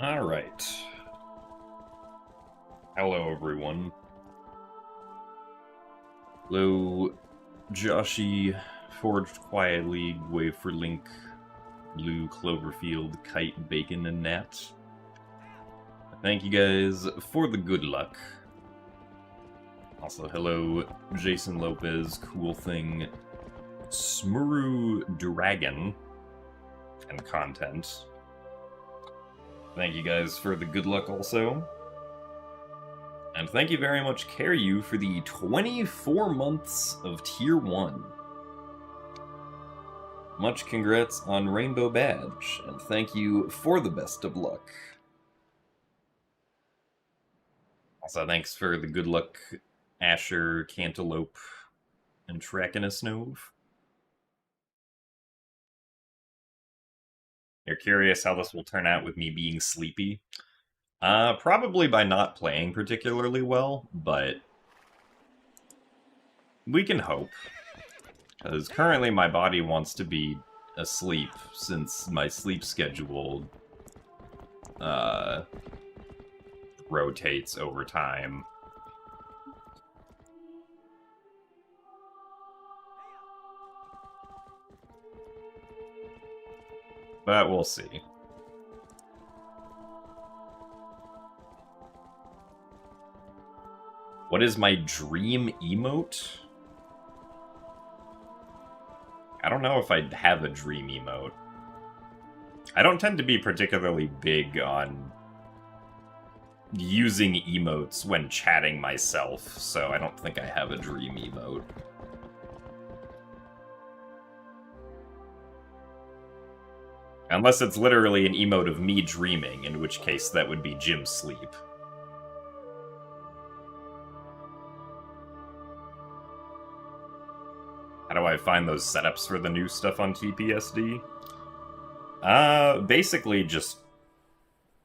Alright. Hello, everyone. Hello, Joshy, Forged Quietly, Wave for Link, Blue, Cloverfield, Kite, Bacon, and Nat. Thank you guys for the good luck. Also, hello, Jason Lopez, Cool Thing, Smuru Dragon, and Content. Thank you guys for the good luck also. And thank you very much, Caryu, for the 24 months of Tier 1. Much congrats on Rainbow Badge, and thank you for the best of luck. Also, thanks for the good luck, Asher, Cantaloupe, and Trakinasnove. You're curious how this will turn out with me being sleepy? Probably by not playing particularly well, but we can hope. Because currently my body wants to be asleep, since my sleep schedule rotates over time. But we'll see. What is my dream emote? I don't know if I have a dream emote. I don't tend to be particularly big on using emotes when chatting myself, so I don't think I have a dream emote. Unless it's literally an emote of me dreaming, in which case that would be Jim Sleep. How do I find those setups for the new stuff on TPSD? Basically just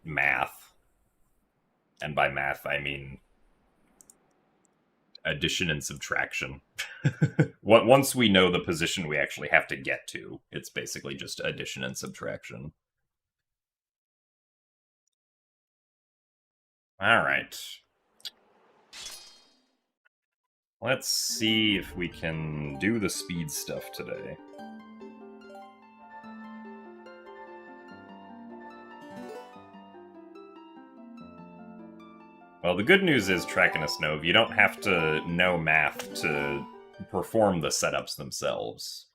math. And by math, I mean addition and subtraction. Once we know the position we actually have to get to, it's basically just addition and subtraction. Alright. Let's see if we can do the speed stuff today. Well, the good news is, Trakinasnove, you don't have to know math to perform the setups themselves.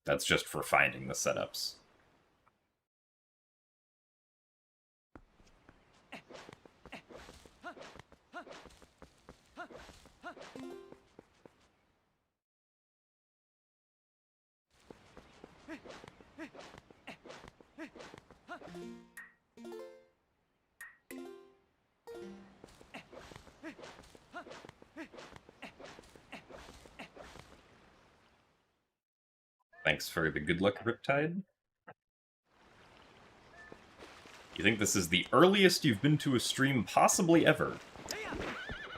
That's just for finding the setups. Thanks for the good luck, Riptide. You think this is the earliest you've been to a stream possibly ever?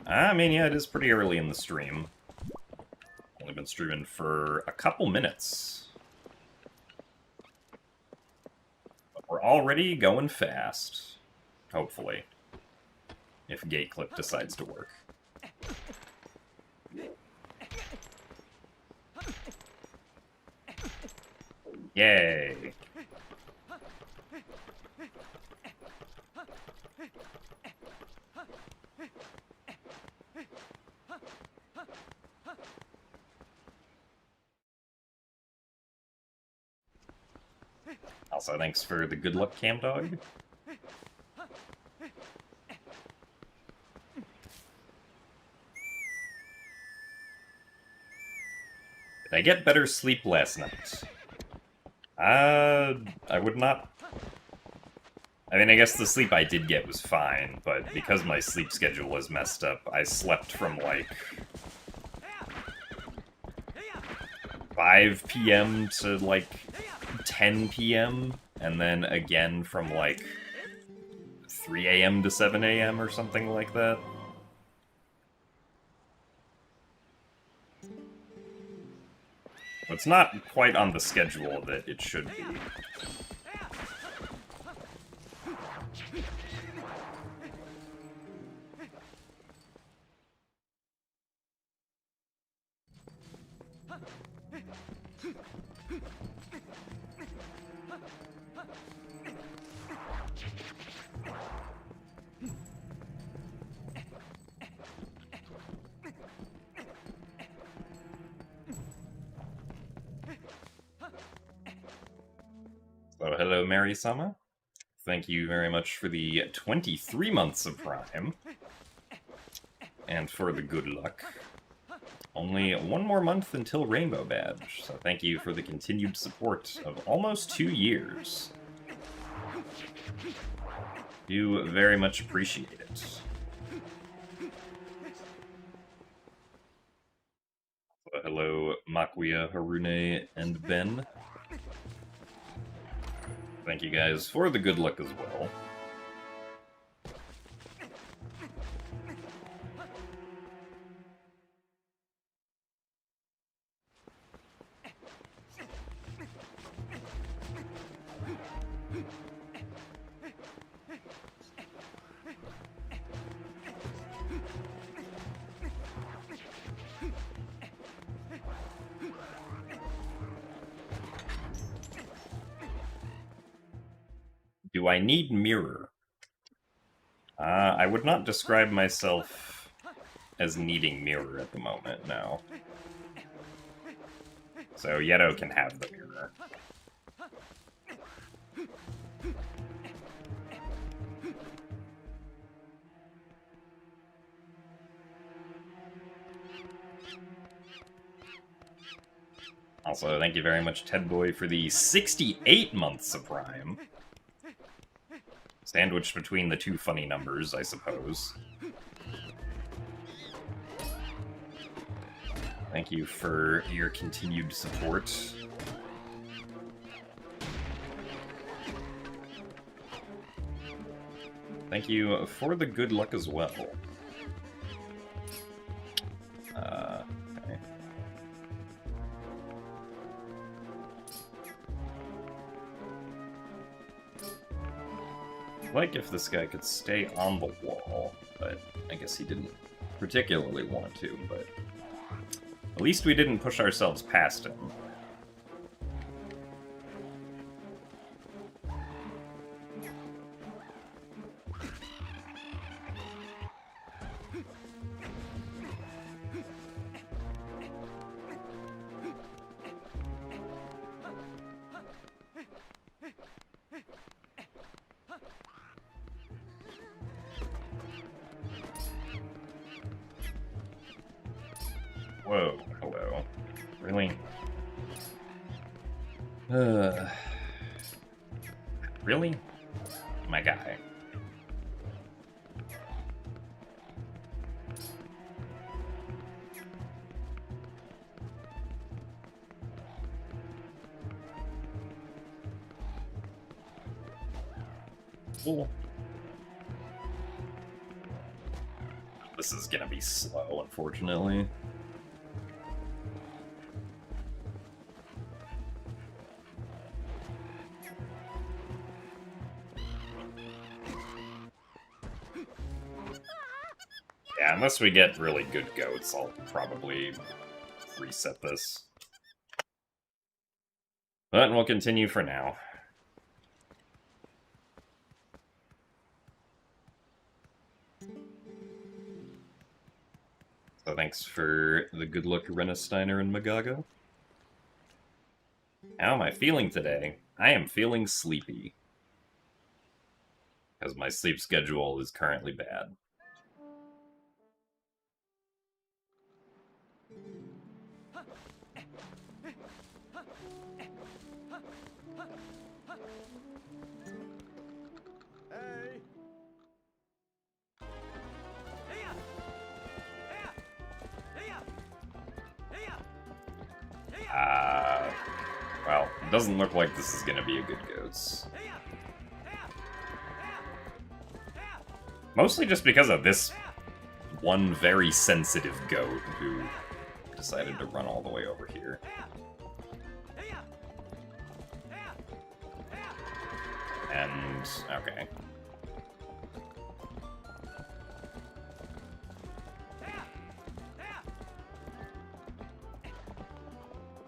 I mean, yeah, it is pretty early in the stream. Only been streaming for a couple minutes. But we're already going fast. Hopefully. If Gate Clip decides to work. Yay! Also, thanks for the good luck, Camdog. Did I get better sleep last night? I would not... I mean, I guess the sleep I did get was fine, but because my sleep schedule was messed up, I slept from, like, 5 p.m. to, like, 10 p.m., and then again from, like, 3 a.m. to 7 a.m. or something like that. It's not quite on the schedule that it should be. Oh, hello, Mary Sama. Thank you very much for the 23 months of Prime. And for the good luck. Only one more month until Rainbow Badge, so thank you for the continued support of almost 2 years. Do very much appreciate it. So, hello, Makuya, Harune, and Ben. Thank you guys for the good luck as well. Do I need mirror? I would not describe myself as needing mirror at the moment, no. So Yeto can have the mirror. Also, thank you very much, Ted Boy, for the 68 months of Prime. Sandwiched between the two funny numbers, I suppose. Thank you for your continued support. Thank you for the good luck as well. Okay. I'd like if this guy could stay on the wall, but I guess he didn't particularly want to, but at least we didn't push ourselves past him. Whoa, hello. Really? Really? My guy. Cool. This is gonna be slow, unfortunately. Yeah, unless we get really good goats, I'll probably reset this. But we'll continue for now. So thanks for the good luck, Renesteiner and Magago. How am I feeling today? I am feeling sleepy. Because my sleep schedule is currently bad. Well, it doesn't look like this is gonna be a good goats. Mostly just because of this one very sensitive goat who decided to run all the way over here. And, okay.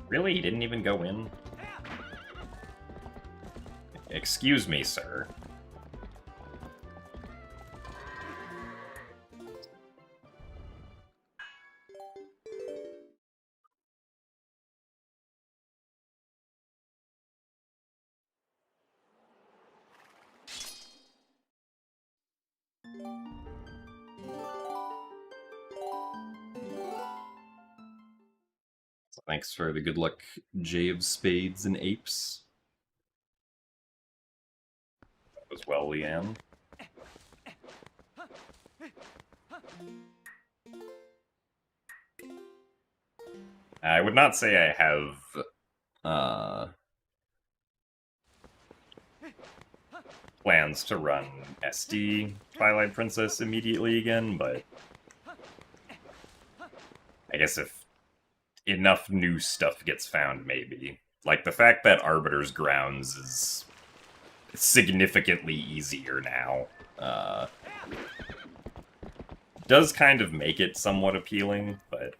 Really? He didn't even go in? Excuse me, sir. Thanks for the good luck, Jay of Spades and Apes. As well, Leanne. I would not say I have plans to run SD Twilight Princess immediately again, but I guess if enough new stuff gets found, maybe. Like, the fact that Arbiter's Grounds is significantly easier now does kind of make it somewhat appealing, but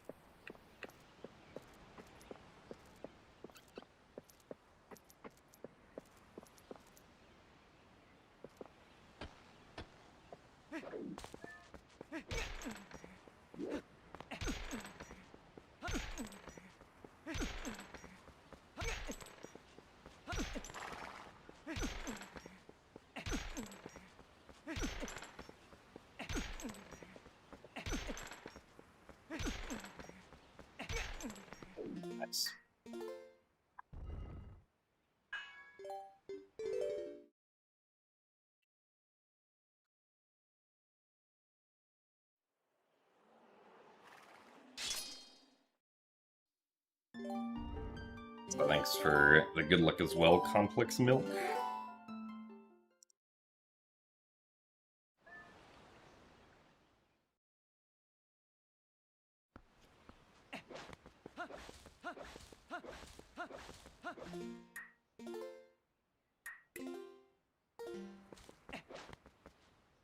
nice. So thanks for the good luck as well, Complex Milk.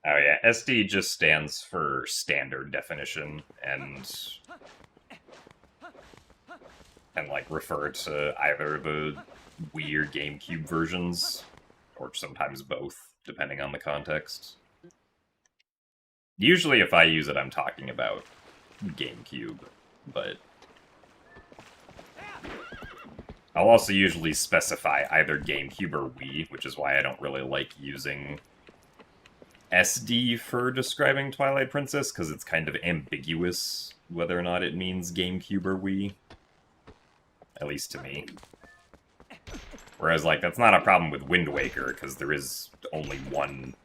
Oh yeah, SD just stands for standard definition, and like refer to either the Wii or GameCube versions, or sometimes both, depending on the context. Usually if I use it, I'm talking about GameCube, but I'll also usually specify either GameCube or Wii, which is why I don't really like using SD for describing Twilight Princess, because it's kind of ambiguous whether or not it means GameCube or Wii. At least to me. Whereas, like, that's not a problem with Wind Waker, because there is only one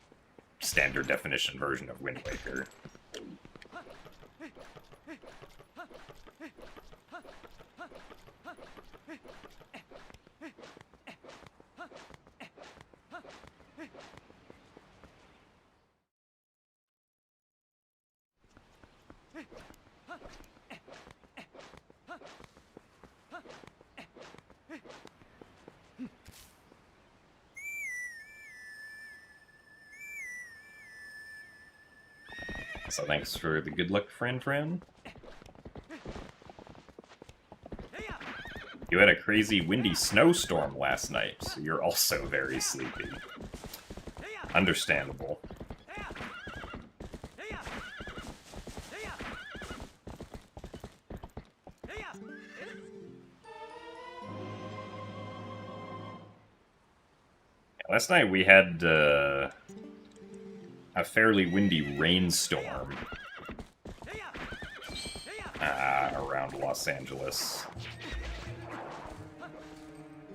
standard definition version of Wind Waker. So thanks for the good luck, Fran. You had a crazy windy snowstorm last night, so you're also very sleepy. Understandable. Last night we had a fairly windy rainstorm around Los Angeles.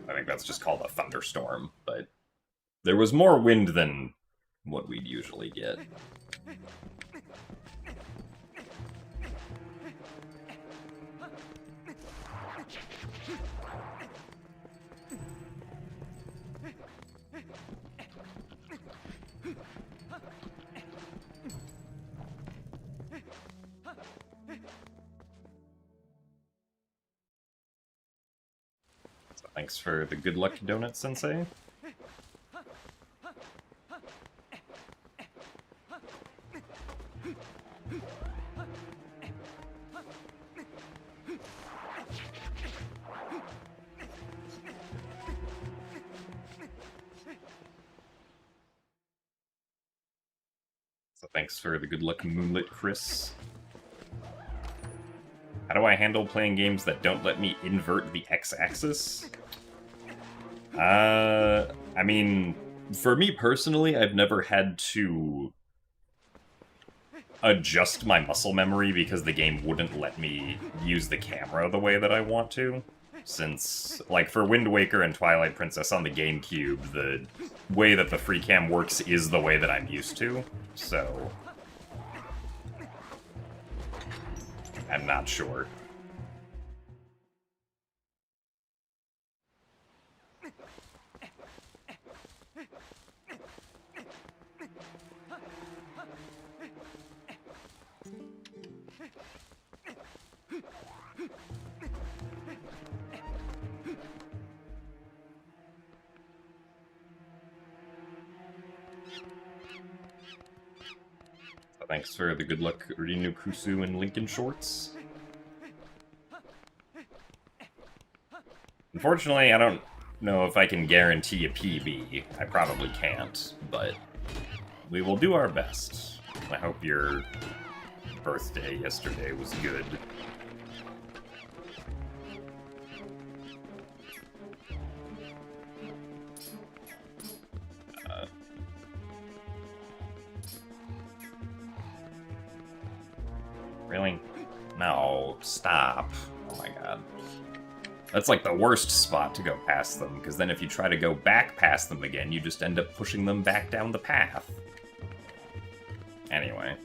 I think that's just called a thunderstorm, but there was more wind than what we'd usually get. Thanks for the good luck, Donut Sensei. So thanks for the good luck, Moonlit Chris. How do I handle playing games that don't let me invert the x-axis? I mean, for me personally, I've never had to adjust my muscle memory because the game wouldn't let me use the camera the way that I want to. Since, like, for Wind Waker and Twilight Princess on the GameCube, the way that the free cam works is the way that I'm used to, so I'm not sure. Thanks for the good luck, Rinu Kusu and Lincoln Shorts. Unfortunately, I don't know if I can guarantee a PB. I probably can't, but we will do our best. I hope your birthday yesterday was good. Really? No, stop. Oh my god. That's like the worst spot to go past them, because then if you try to go back past them again, you just end up pushing them back down the path. Anyway.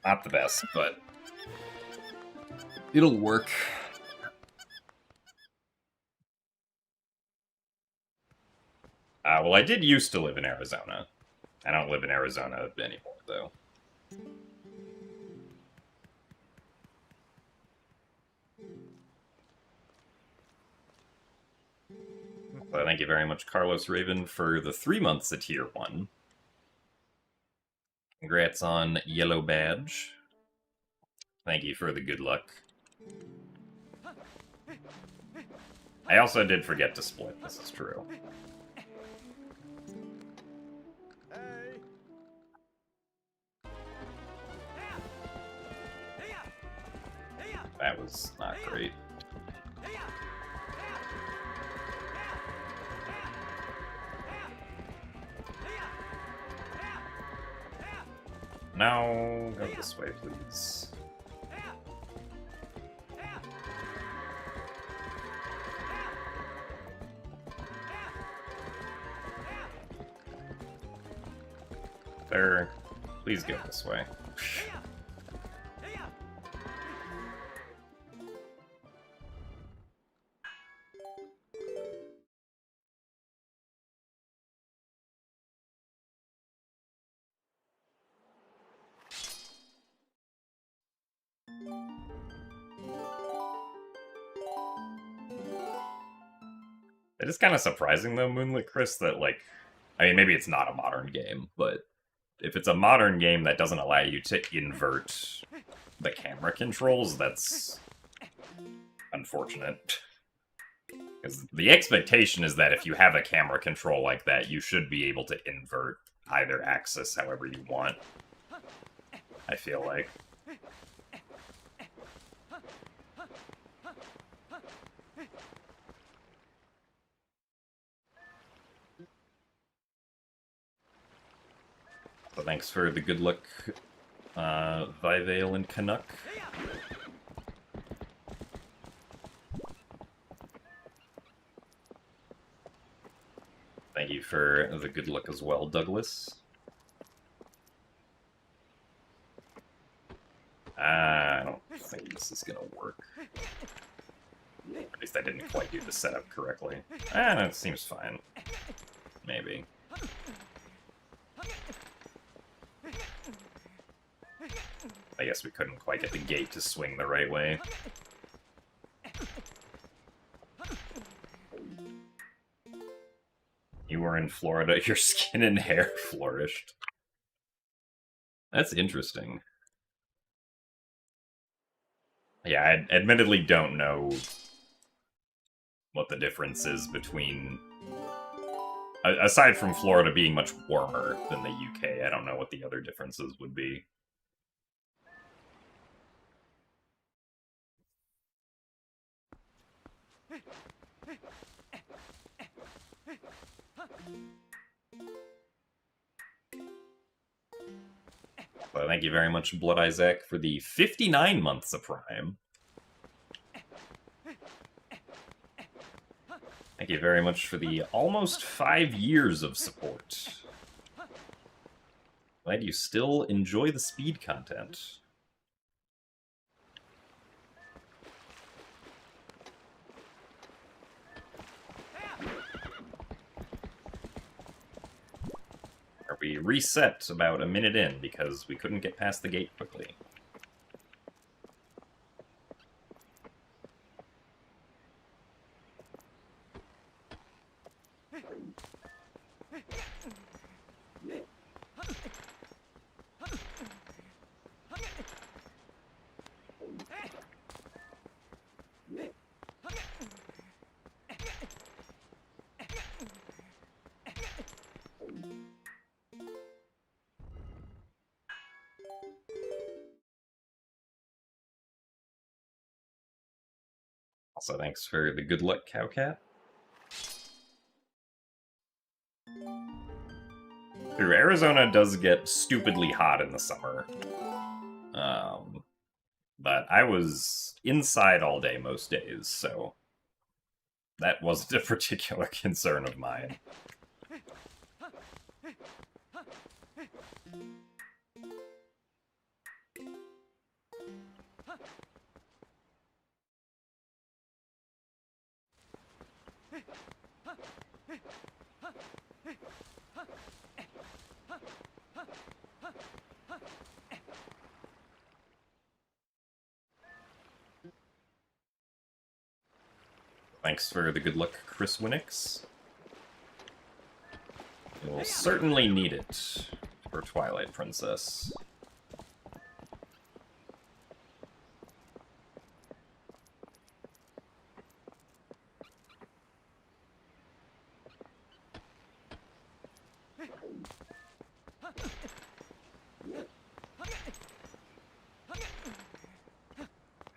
Not the best, but it'll work. Well, I did used to live in Arizona. I don't live in Arizona anymore, though. So thank you very much, Carlos Raven, for the 3 months at Tier 1. Congrats on Yellow Badge. Thank you for the good luck. I also did forget to split, this is true. That was not great. Now, go this way, please. There. Please go this way. It is kind of surprising, though, Moonlit Chris, that, like, I mean, maybe it's not a modern game, but if it's a modern game that doesn't allow you to invert the camera controls, that's unfortunate. Because the expectation is that if you have a camera control like that, you should be able to invert either axis however you want. I feel like. So thanks for the good luck, Vivale and Canuck. Thank you for the good luck as well, Douglas. I don't think this is gonna work. At least I didn't quite do the setup correctly. That seems fine. Maybe. I guess we couldn't quite get the gate to swing the right way. You were in Florida, your skin and hair flourished. That's interesting. Yeah, I admittedly don't know what the difference is between... Aside from Florida being much warmer than the UK, I don't know what the other differences would be. Well, thank you very much, Blood Isaac, for the 59 months of Prime. Thank you very much for the almost 5 years of support. Glad you still enjoy the speed content. We reset about a minute in because we couldn't get past the gate quickly. Also, thanks for the good luck, Cowcat. Arizona does get stupidly hot in the summer. But I was inside all day most days, so that wasn't a particular concern of mine. Thanks for the good luck, Chris Winnix. We'll certainly need it for Twilight Princess.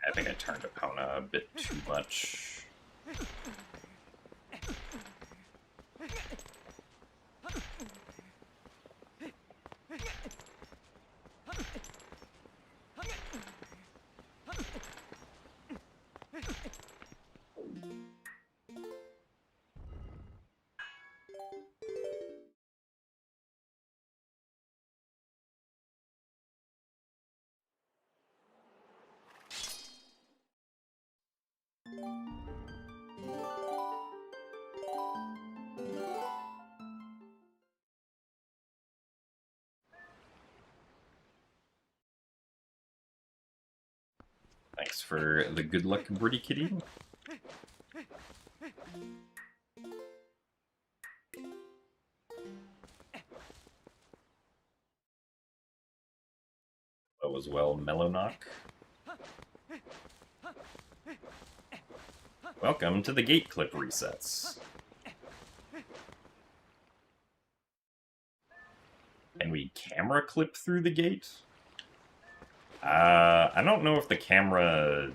I think I turned Epona a bit too much. Thanks for the good luck, Birdie Kitty. Hello as well, Mellowknock. Welcome to the gate clip resets. Can we camera clip through the gate? I don't know if the camera...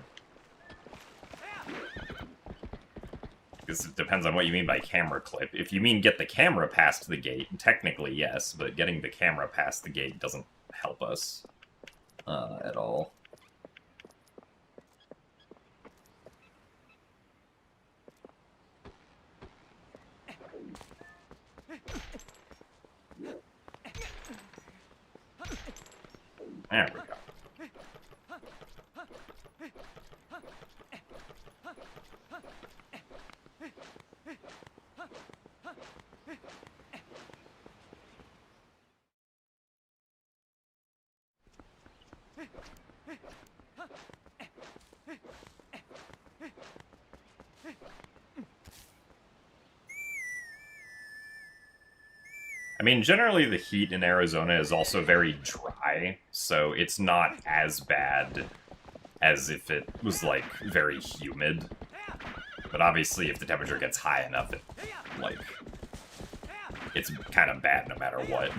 Because it depends on what you mean by camera clip. If you mean get the camera past the gate, technically yes, but getting the camera past the gate doesn't help us at all. There we go. I mean, generally the heat in Arizona is also very dry, so it's not as bad as if it was, like, very humid. But obviously, if the temperature gets high enough, it's kind of bad no matter what.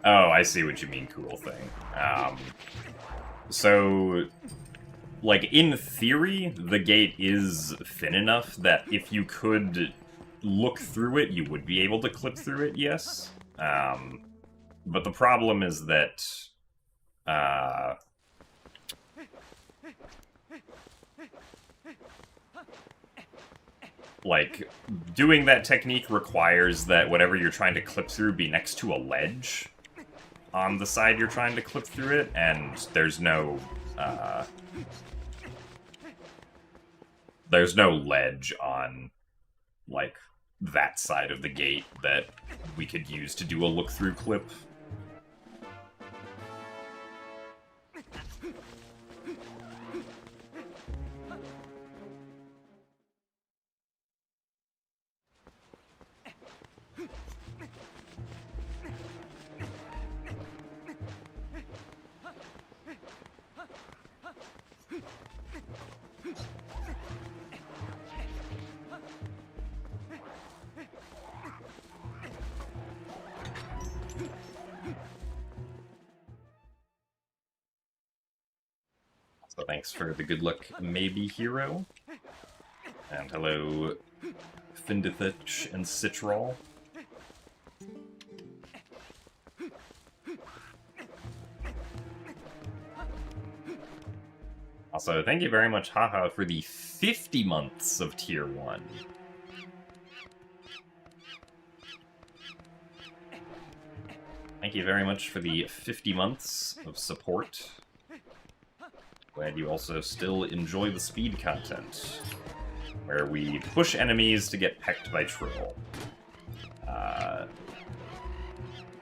Oh, I see what you mean, cool thing. So, like, in theory, the gate is thin enough that if you could look through it, you would be able to clip through it, yes. But the problem is that, like, doing that technique requires that whatever you're trying to clip through be next to a ledge on the side you're trying to clip through it, and there's no ledge on, like, that side of the gate that we could use to do a look-through clip. So thanks for the good luck, maybe hero. And hello, Findithich and Citral. Also, thank you very much, haha, for the 50 months of Tier 1. Thank you very much for the 50 months of support. Glad you also still enjoy the speed content, where we push enemies to get pecked by troll. Well,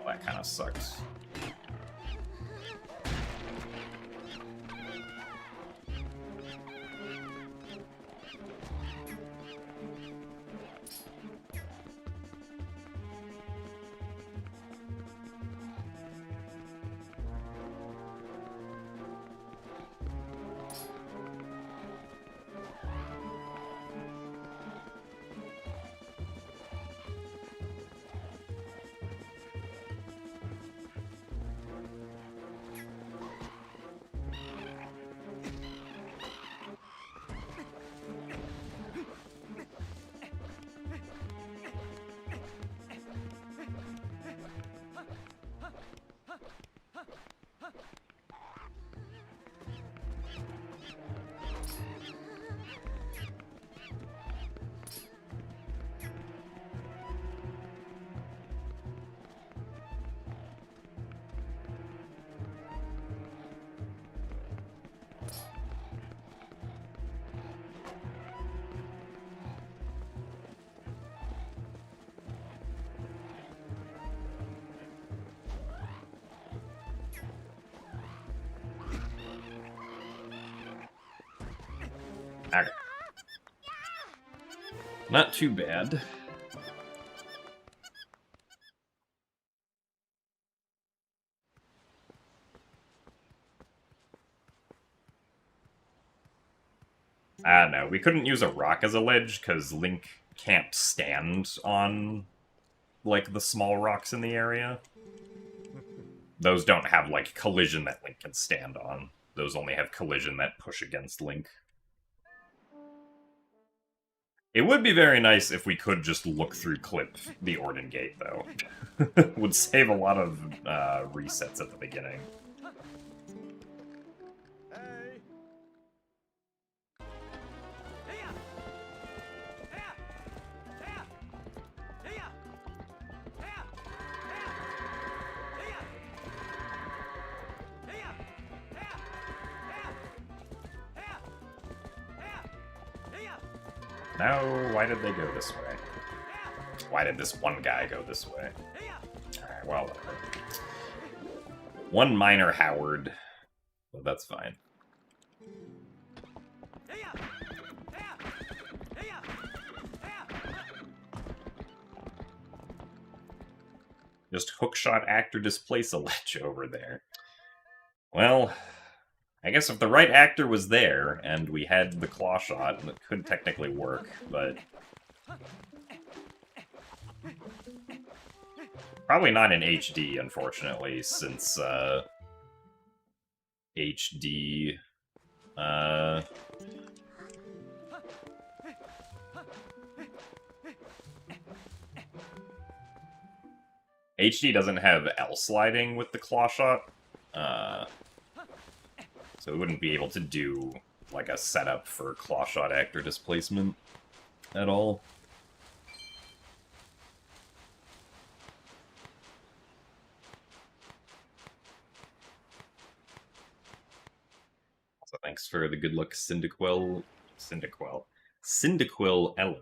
that kind of sucks. Okay. Not too bad. No, we couldn't use a rock as a ledge, because Link can't stand on, like, the small rocks in the area. Those don't have, like, collision that Link can stand on. Those only have collision that push against Link. It would be very nice if we could just look through clip the Orden Gate, though. Would save a lot of resets at the beginning. No, why did they go this way? Why did this one guy go this way? Alright, well, whatever. One minor Howard. Well, that's fine. Just hookshot actor displace a ledge over there. Well, I guess if the right actor was there, and we had the claw shot, it could technically work, but... Probably not in HD, unfortunately, since, HD... HD doesn't have L sliding with the claw shot, so we wouldn't be able to do, like, a setup for claw shot actor displacement at all. So thanks for the good luck, Cyndaquil Elo.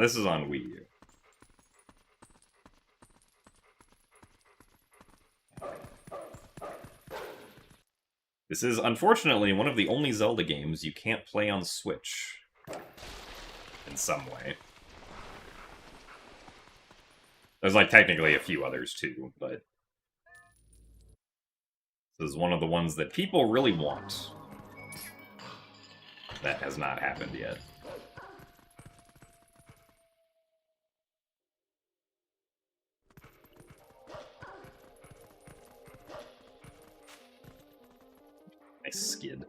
This is on Wii U. This is, unfortunately, one of the only Zelda games you can't play on Switch. In some way. There's, like, technically a few others, too, but... This is one of the ones that people really want. That has not happened yet. Nice skid.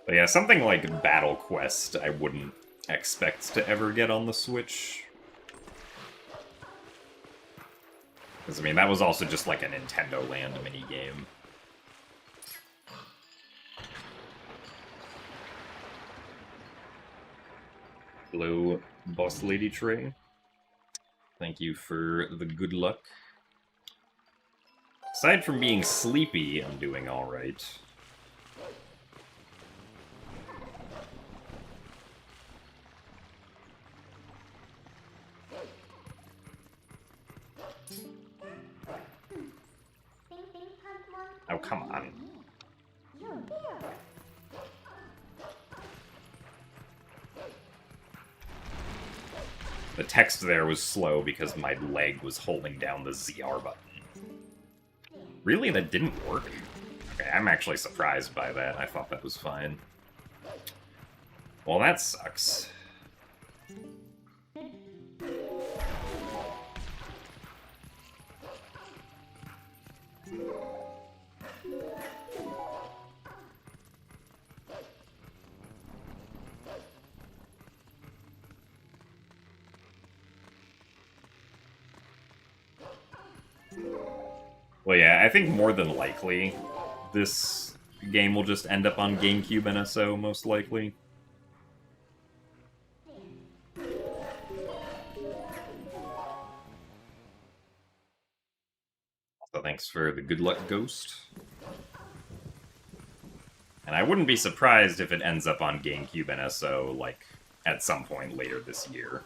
But yeah, something like Battle Quest I wouldn't expect to ever get on the Switch. Because, I mean, that was also just like a Nintendo Land minigame. Hello, Boss Lady Trey. Thank you for the good luck. Aside from being sleepy, I'm doing alright. Oh, come on. The text there was slow because my leg was holding down the ZR button. Really? That didn't work? Okay, I'm actually surprised by that. I thought that was fine. Well, that sucks. Well, yeah, I think more than likely, this game will just end up on GameCube NSO, most likely. So thanks for the good luck, Ghost. And I wouldn't be surprised if it ends up on GameCube NSO, like, at some point later this year.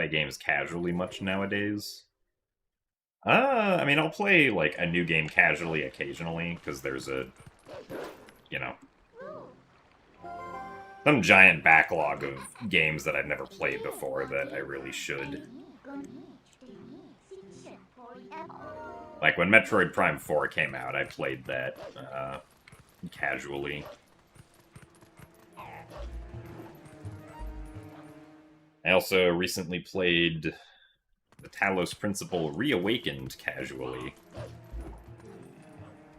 play games casually much nowadays. I mean, I'll play, like, a new game casually occasionally, because there's a, you know, some giant backlog of games that I've never played before that I really should. Like, when Metroid Prime 4 came out, I played that, casually. I also recently played the Talos Principle Reawakened casually.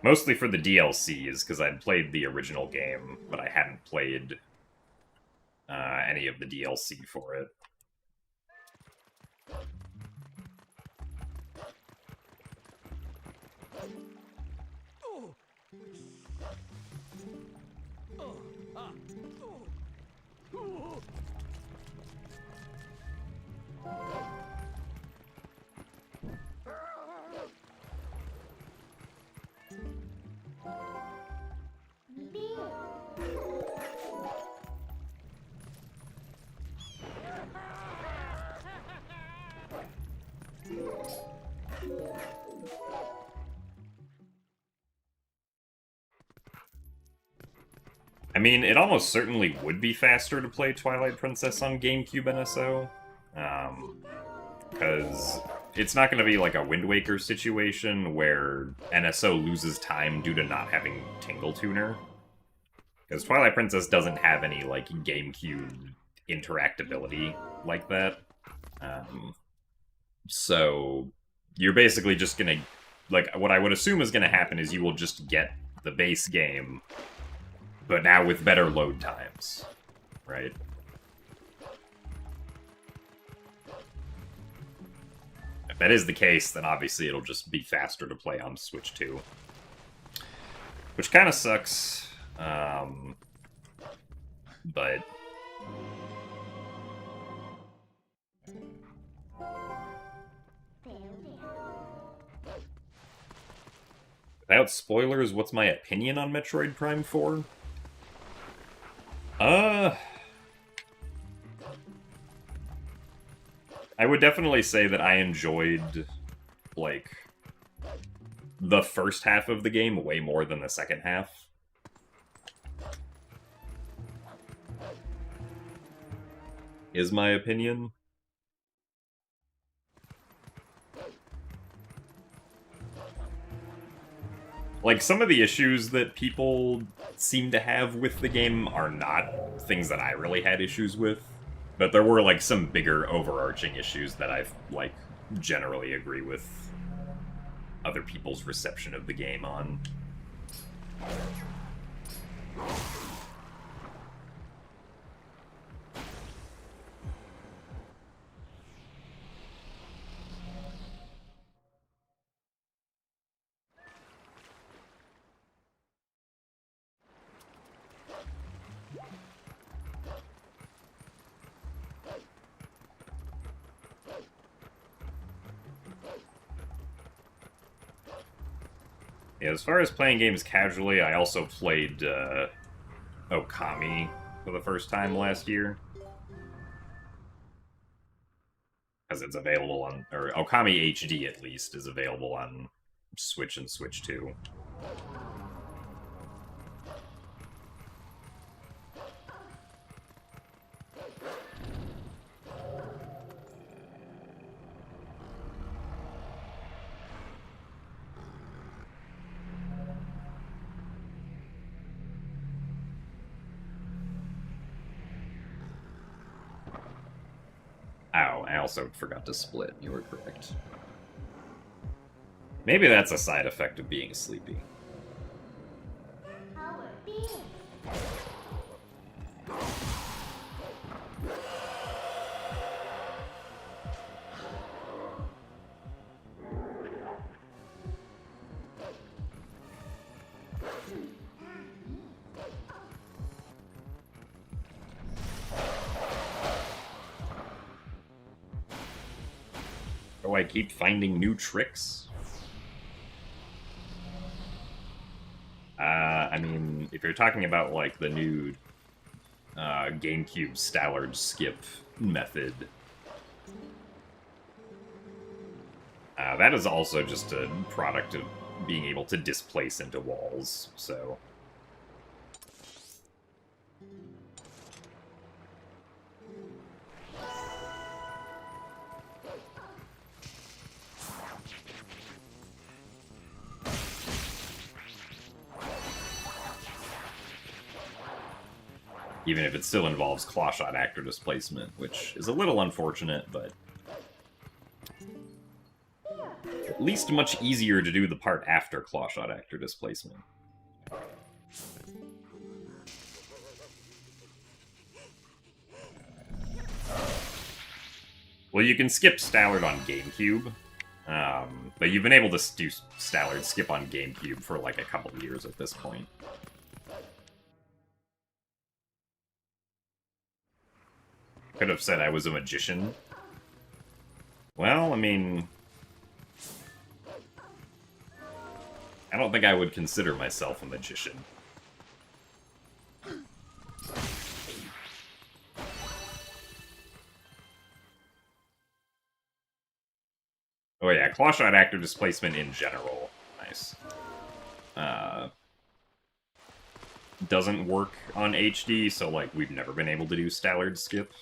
Mostly for the DLCs, because I'd played the original game, but I hadn't played any of the DLC for it. I mean, it almost certainly would be faster to play Twilight Princess on GameCube NSO, because it's not going to be like a Wind Waker situation where NSO loses time due to not having Tingle Tuner. Because Twilight Princess doesn't have any, like, GameCube interactability like that. So, you're basically just gonna... Like, what I would assume is gonna happen is you will just get the base game, but now with better load times, right? If that is the case, then obviously it'll just be faster to play on Switch 2. Which kind of sucks, but... Without spoilers, what's my opinion on Metroid Prime 4? I would definitely say that I enjoyed, like, the first half of the game way more than the second half. Is my opinion. Like, some of the issues that people seem to have with the game are not things that I really had issues with. But there were, like, some bigger overarching issues that I, like, generally agree with other people's reception of the game on. Yeah, as far as playing games casually, I also played Okami for the first time last year. Because it's available on... Or Okami HD, at least, is available on Switch and Switch 2. Ow, I also forgot to split. You were correct. Maybe that's a side effect of being sleepy. Do I keep finding new tricks? I mean, if you're talking about, like, the new GameCube Stallard skip method, That is also just a product of being able to displace into walls, so... Even if it still involves clawshot actor displacement, which is a little unfortunate, but... at least much easier to do the part after clawshot actor displacement. Well, you can skip Stallard on GameCube, but you've been able to do Stallard skip on GameCube for like a couple years at this point. Could have said I was a magician. Well, I mean... I don't think I would consider myself a magician. Oh yeah, clawshot actor displacement in general. Nice. Doesn't work on HD, so like we've never been able to do Stallard skip.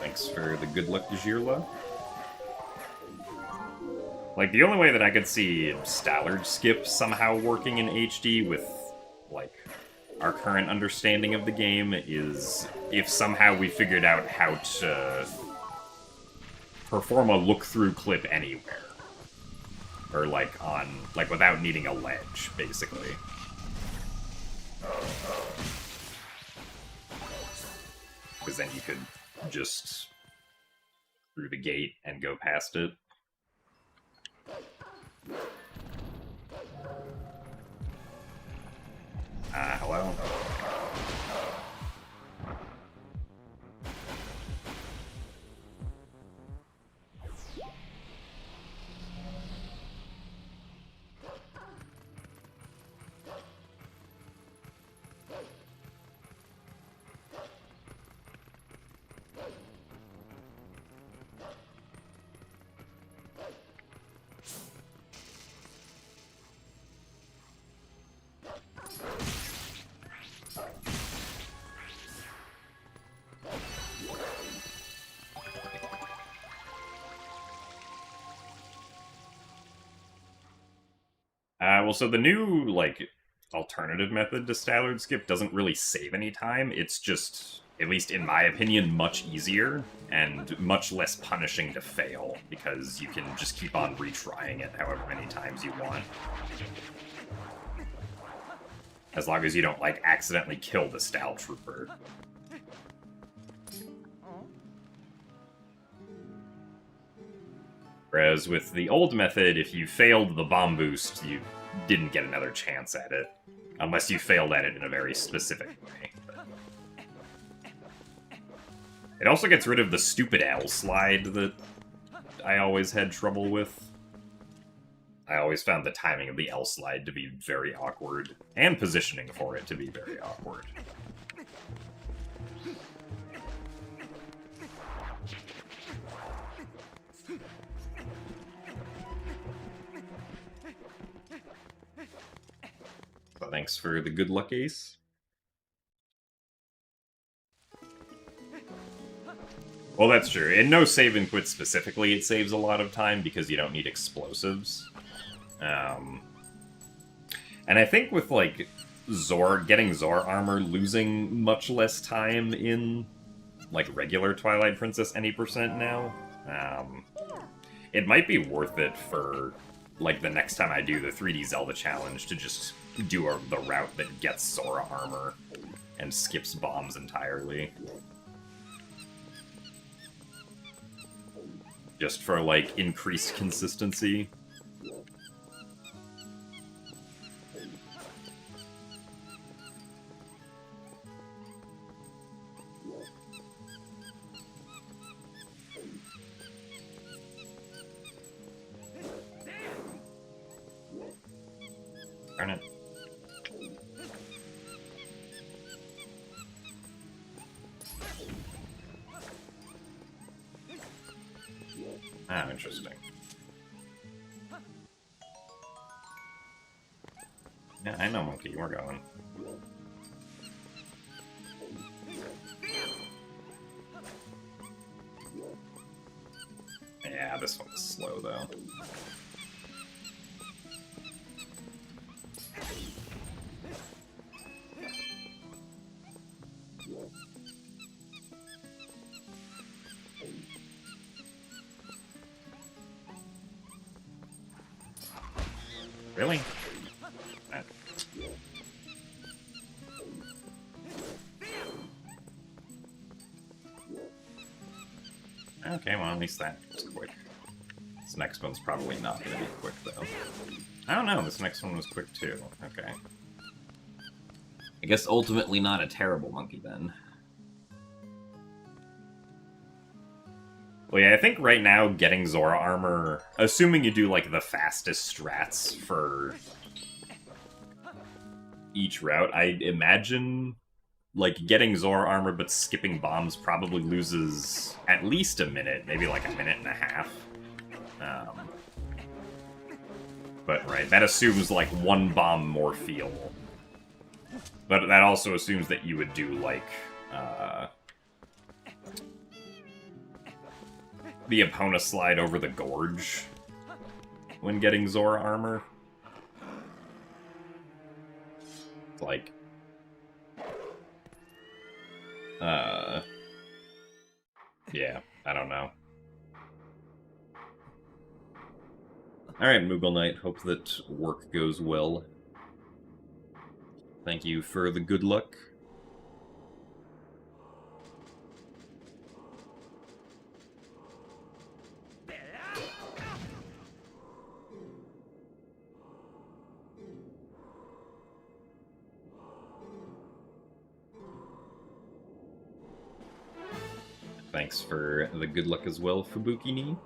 Thanks for the good luck, Jirla. Like, the only way that I could see Stallard skip somehow working in HD with, like, our current understanding of the game is if somehow we figured out how to perform a look-through clip anywhere. Or, like, without needing a ledge, basically. Because then you could just through the gate and go past it. Hello? Well, so the new, like, alternative method to Stallard skip doesn't really save any time. It's just, at least in my opinion, much easier and much less punishing to fail, because you can just keep on retrying it however many times you want. As long as you don't, like, accidentally kill the Stall Trooper. Whereas with the old method, if you failed the bomb boost, you didn't get another chance at it. Unless you failed at it in a very specific way. It also gets rid of the stupid L slide that I always had trouble with. I always found the timing of the L slide to be very awkward, and positioning for it to be very awkward. So thanks for the good luck, Ace. Well, that's true. In no save and quit specifically, it saves a lot of time because you don't need explosives. And I think with, like, getting Zor armor losing much less time in, like, regular Twilight Princess any percent now, it might be worth it for, like, the next time I do the 3D Zelda challenge to just do the route that gets Zora armor and skips bombs entirely. Just for, like, increased consistency. Darn it. Ah, interesting. Yeah, I know, Monkey, we're going. Yeah, this one's slow, though. Really? Okay, well, at least that's quick. This next one's probably not going to be quick, though. I don't know, this next one was quick, too. Okay. I guess ultimately not a terrible monkey, then. Well, yeah, I think right now getting Zora armor, assuming you do, like, the fastest strats for each route, I imagine, like, getting Zora armor but skipping bombs probably loses at least a minute, maybe like a minute and a half. But, right, that assumes, like, one bomb more feel. But that also assumes that you would do, like, the Epona slide over the gorge when getting Zora armor. Like, yeah, I don't know. Alright, Moogle Knight, hope that work goes well. Thank you for the good luck. Thanks for the good luck as well, Fubuki-ni.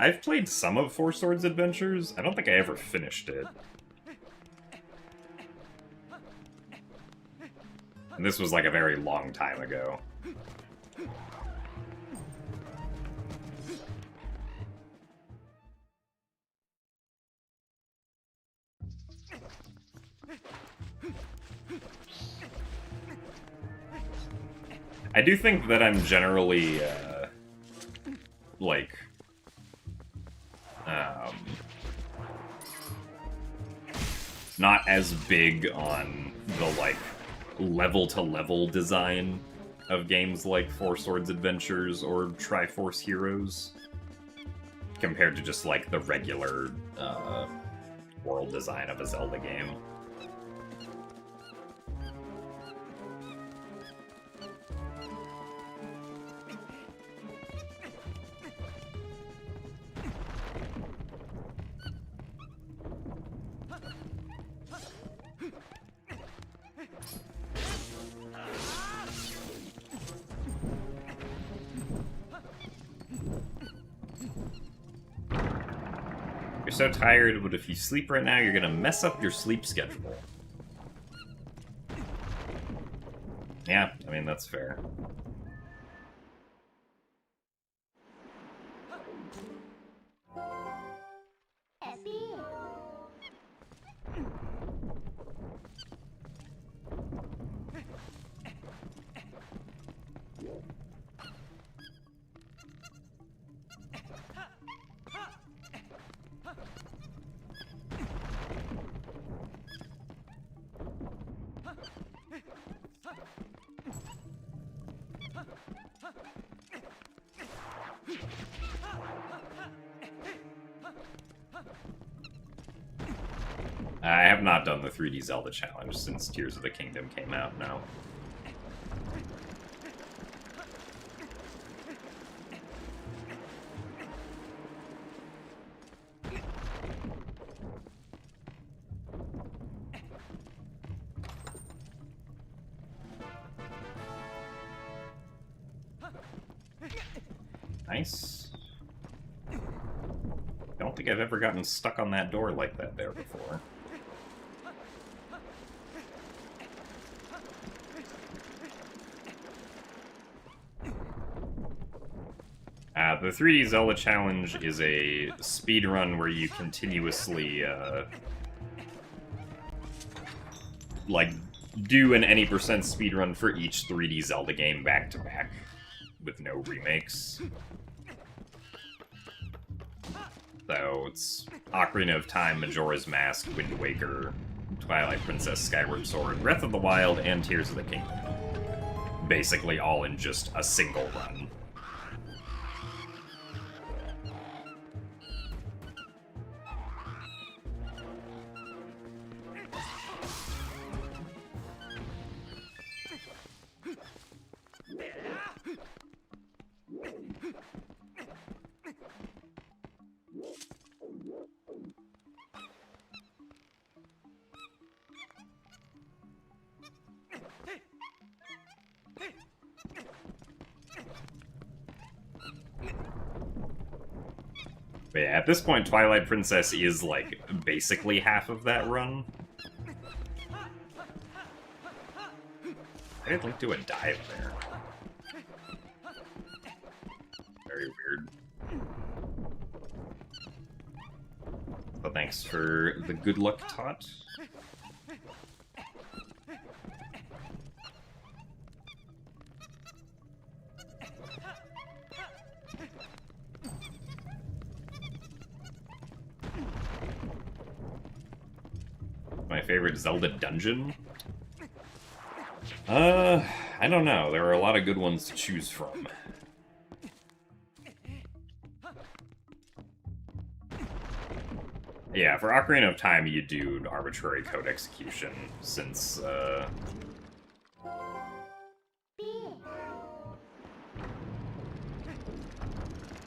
I've played some of Four Swords Adventures. I don't think I ever finished it. And this was like a very long time ago. I do think that I'm generally, like... not as big on the, like, level-to-level design of games like Four Swords Adventures or Triforce Heroes, compared to just, like, the regular, world design of a Zelda game. So tired, but if you sleep right now, you're gonna mess up your sleep schedule. Yeah, I mean, that's fair. I have not done the 3D Zelda challenge since Tears of the Kingdom came out, no. Nice. Don't think I've ever gotten stuck on that door like that there before. The 3D Zelda challenge is a speedrun where you continuously, like, do an any percent speedrun for each 3D Zelda game back-to-back, with no remakes. So it's Ocarina of Time, Majora's Mask, Wind Waker, Twilight Princess, Skyward Sword, Breath of the Wild, and Tears of the Kingdom. Basically all in just a single run. But yeah, at this point, Twilight Princess is, like, basically half of that run. I didn't Link do a dive there. Very weird. But thanks for the good luck tot. My favorite Zelda dungeon? I don't know. There are a lot of good ones to choose from. Yeah, for Ocarina of Time, you do arbitrary code execution, since,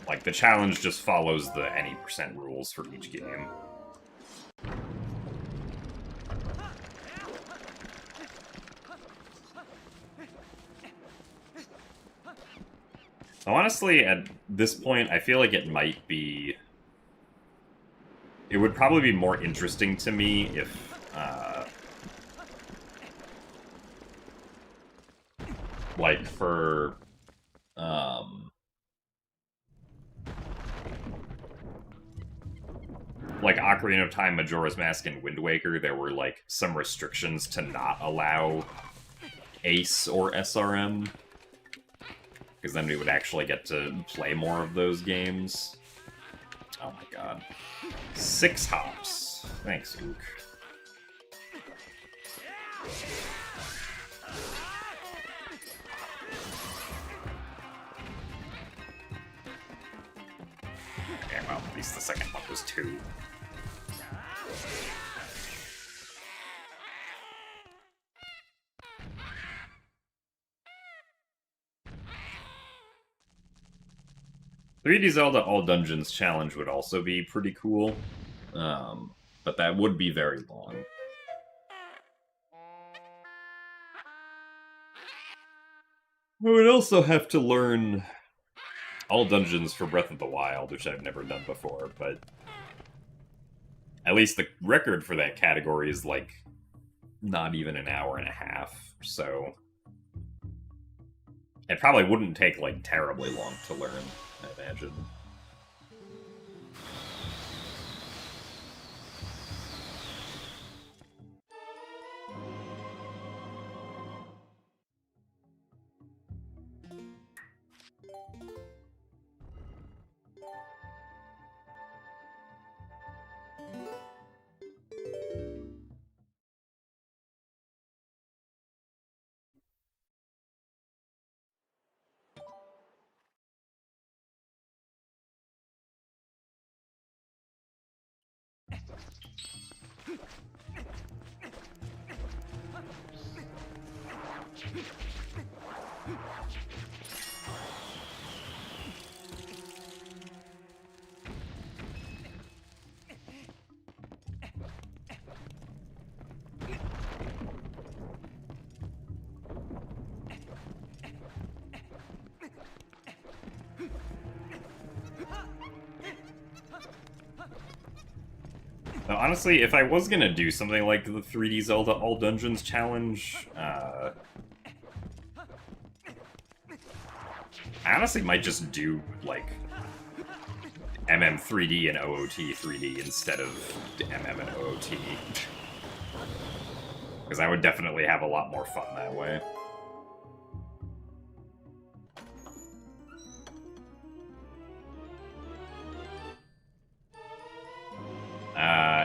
like, the challenge just follows the any percent rules for each game. Honestly, at this point, I feel like it might be... It would probably be more interesting to me if, like, for, like, Ocarina of Time, Majora's Mask, and Wind Waker, there were, like, some restrictions to not allow Ace or SRM. Because then we would actually get to play more of those games. Oh my god. 6 hops. Thanks, Ook. Okay, well, at least the second one was 2. "3D Zelda All Dungeons Challenge" would also be pretty cool, but that would be very long. I would also have to learn all dungeons for Breath of the Wild, which I've never done before, but at least the record for that category is, like, not even an hour and a half, so it probably wouldn't take, like, terribly long to learn, I imagine. Now, honestly, if I was gonna do something like the 3D Zelda All Dungeons challenge, I honestly might just do, like, MM3D and OOT 3D instead of MM and OOT. Because I would definitely have a lot more fun that way.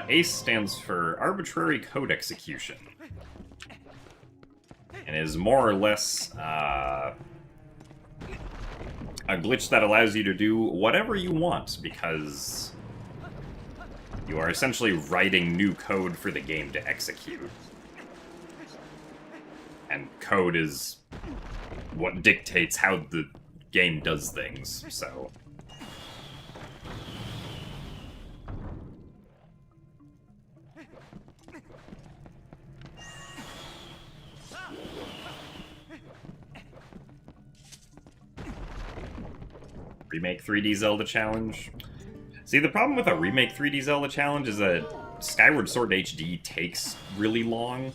ACE stands for Arbitrary Code Execution. And is more or less a glitch that allows you to do whatever you want, because you are essentially writing new code for the game to execute. And code is what dictates how the game does things, so... Remake 3D Zelda Challenge. See, the problem with a Remake 3D Zelda Challenge is that Skyward Sword HD takes really long.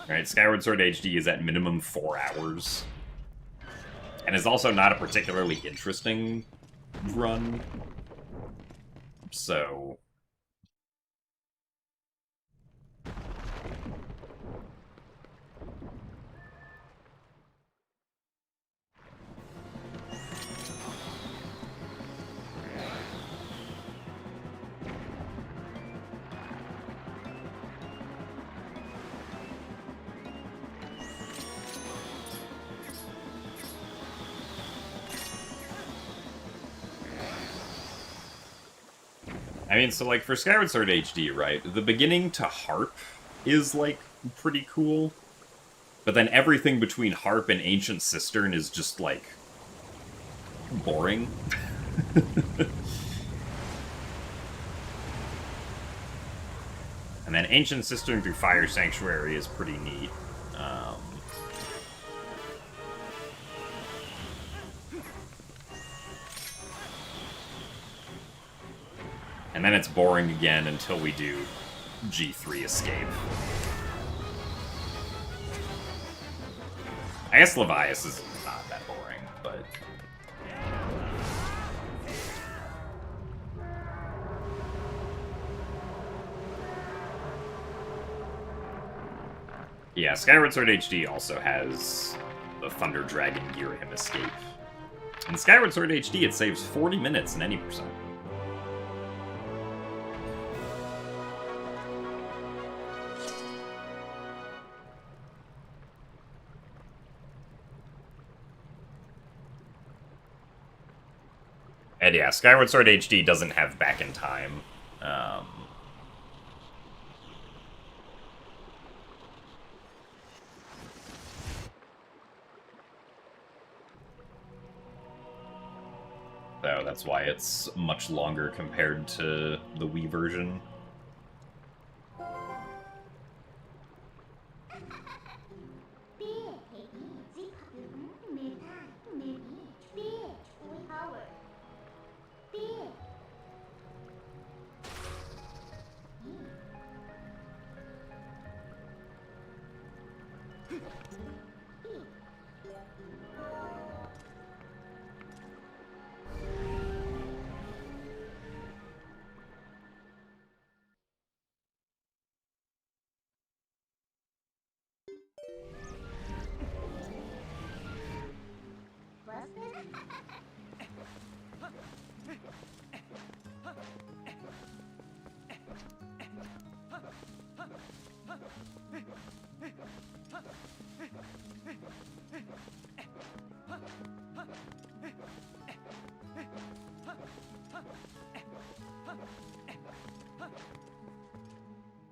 Right, Skyward Sword HD is at minimum 4 hours. And is also not a particularly interesting run. So... I mean, so, like, for Skyward Sword HD, right, the beginning to Harp is, like, pretty cool. But then everything between Harp and Ancient Cistern is just, like, boring. And then Ancient Cistern through Fire Sanctuary is pretty neat. And then it's boring again until we do G3 Escape. I guess Levias is not that boring, but... Yeah, Skyward Sword HD also has the Thunder Dragon Girahim Escape. In Skyward Sword HD, it saves 40 minutes in any percent. And yeah, Skyward Sword HD doesn't have back in time. So that's why it's much longer compared to the Wii version.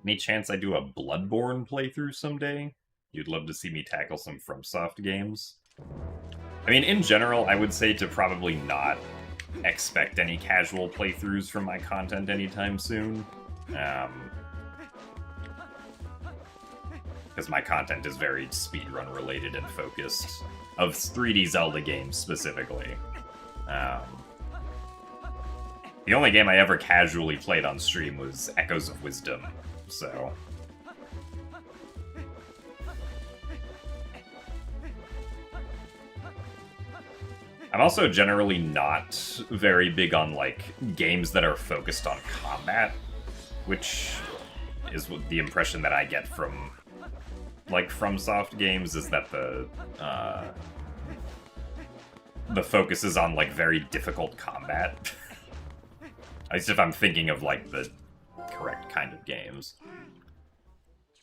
Any chance I do a Bloodborne playthrough someday? You'd love to see me tackle some FromSoft games? I mean, in general, I would say to probably not expect any casual playthroughs from my content anytime soon. because my content is very speedrun related and focused, of 3D Zelda games specifically. The only game I ever casually played on stream was Echoes of Wisdom, so... I'm also generally not very big on, like, games that are focused on combat, which is the impression that I get from, like, FromSoft games, is that the focus is on, like, very difficult combat. At least if I'm thinking of, like, the correct kind of games.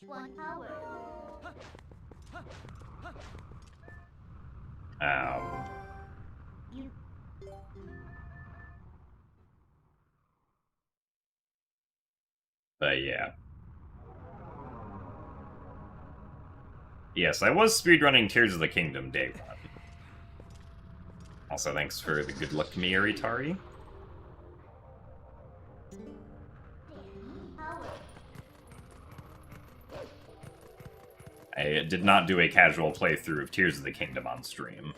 1 hour. But yeah. Yes, I was speedrunning Tears of the Kingdom day 1. Also, thanks for the good luck, Miyaritari. I did not do a casual playthrough of Tears of the Kingdom on stream.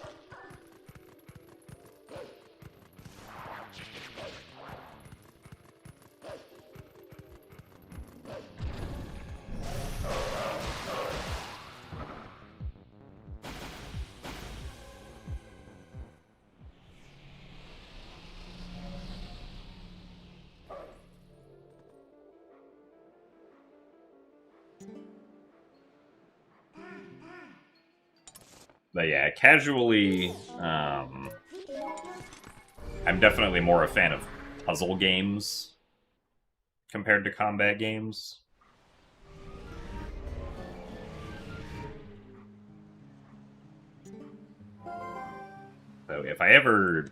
But yeah, casually, I'm definitely more a fan of puzzle games compared to combat games. So if I ever,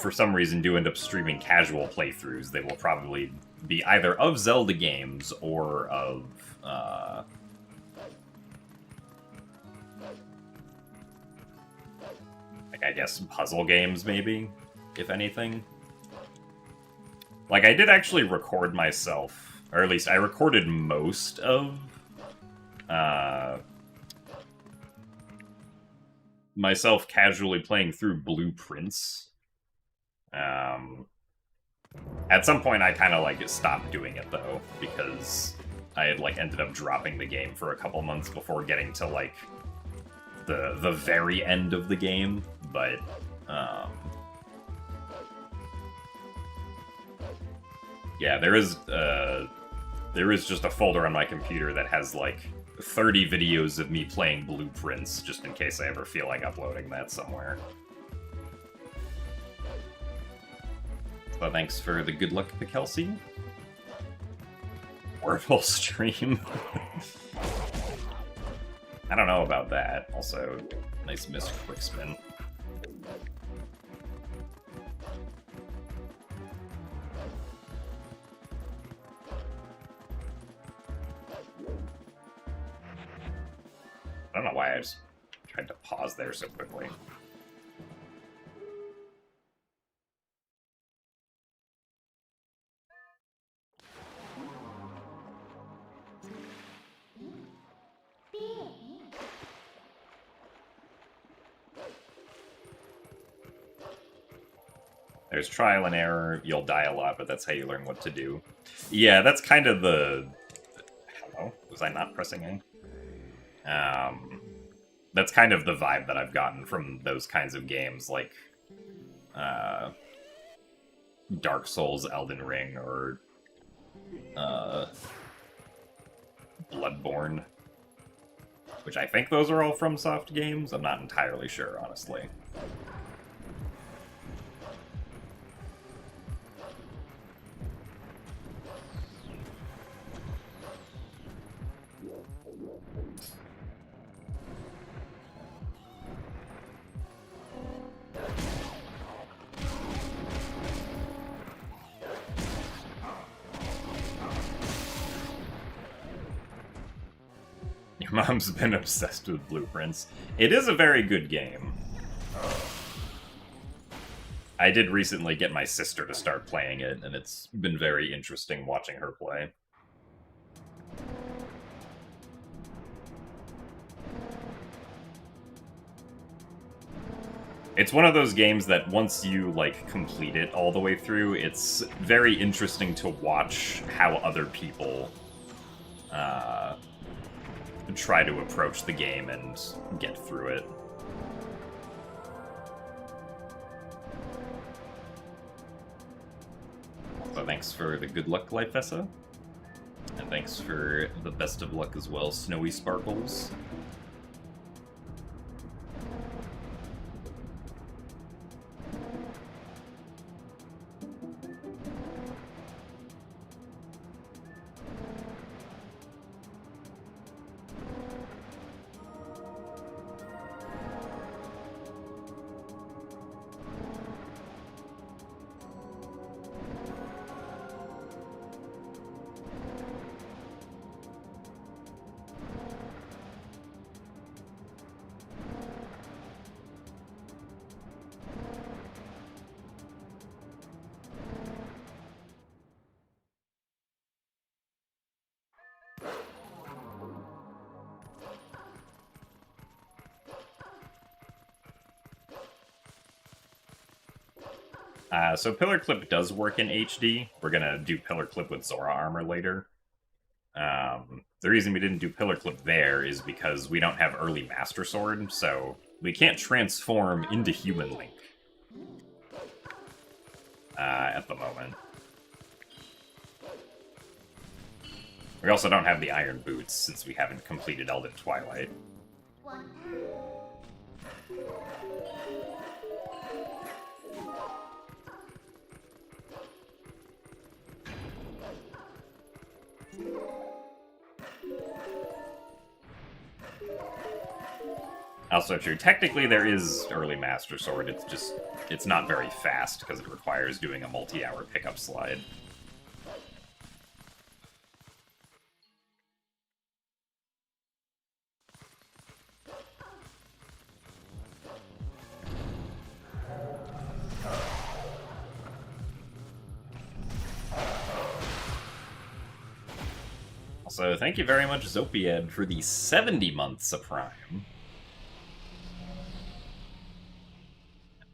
for some reason, do end up streaming casual playthroughs, they will probably be either of Zelda games or of, I guess puzzle games, maybe, if anything. Like, I did actually record myself, or at least I recorded most of myself casually playing through Blue Prince. At some point I kind of, like, stopped doing it, though, because I had, like, ended up dropping the game for a couple months before getting to, like, the very end of the game, but, yeah, there is just a folder on my computer that has, like, 30 videos of me playing Blue Prince, just in case I ever feel like uploading that somewhere. So thanks for the good luck, Kelsey. Wordle stream. I don't know about that. Also, nice missed quick spin. I don't know why I just tried to pause there so quickly. There's trial and error, you'll die a lot, but that's how you learn what to do. Yeah, that's kind of the... Hello? Was I not pressing A? That's kind of the vibe that I've gotten from those kinds of games, like Dark Souls, Elden Ring, or Bloodborne. Which I think those are all FromSoft games. I'm not entirely sure, honestly. Mom's been obsessed with Blue Prince. It is a very good game. I did recently get my sister to start playing it, and it's been very interesting watching her play. It's one of those games that once you, like, complete it all the way through, it's very interesting to watch how other people try to approach the game and get through it. So thanks for the good luck, Lifessa. And thanks for the best of luck as well, Snowy Sparkles. So Pillar Clip does work in HD. We're gonna do Pillar Clip with Zora armor later. The reason we didn't do Pillar Clip there is because we don't have early Master Sword, so we can't transform into Human Link at the moment. We also don't have the Iron Boots, since we haven't completed Elden Twilight. Also true, technically there is early Master Sword, it's not very fast because it requires doing a multi-hour pickup slide. Also, thank you very much, Zopied, for the 70 months of Prime.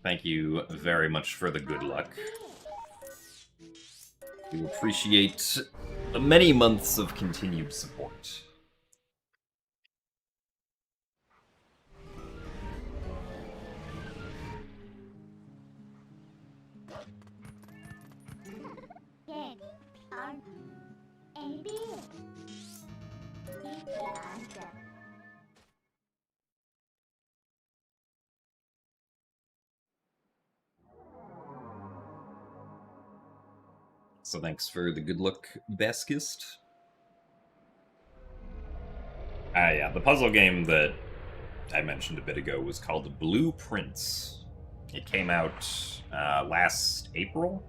Thank you very much for the good luck. We appreciate the many months of continued support. So thanks for the good luck, Baskist. Yeah, the puzzle game that I mentioned a bit ago was called Blue Prince. It came out last April.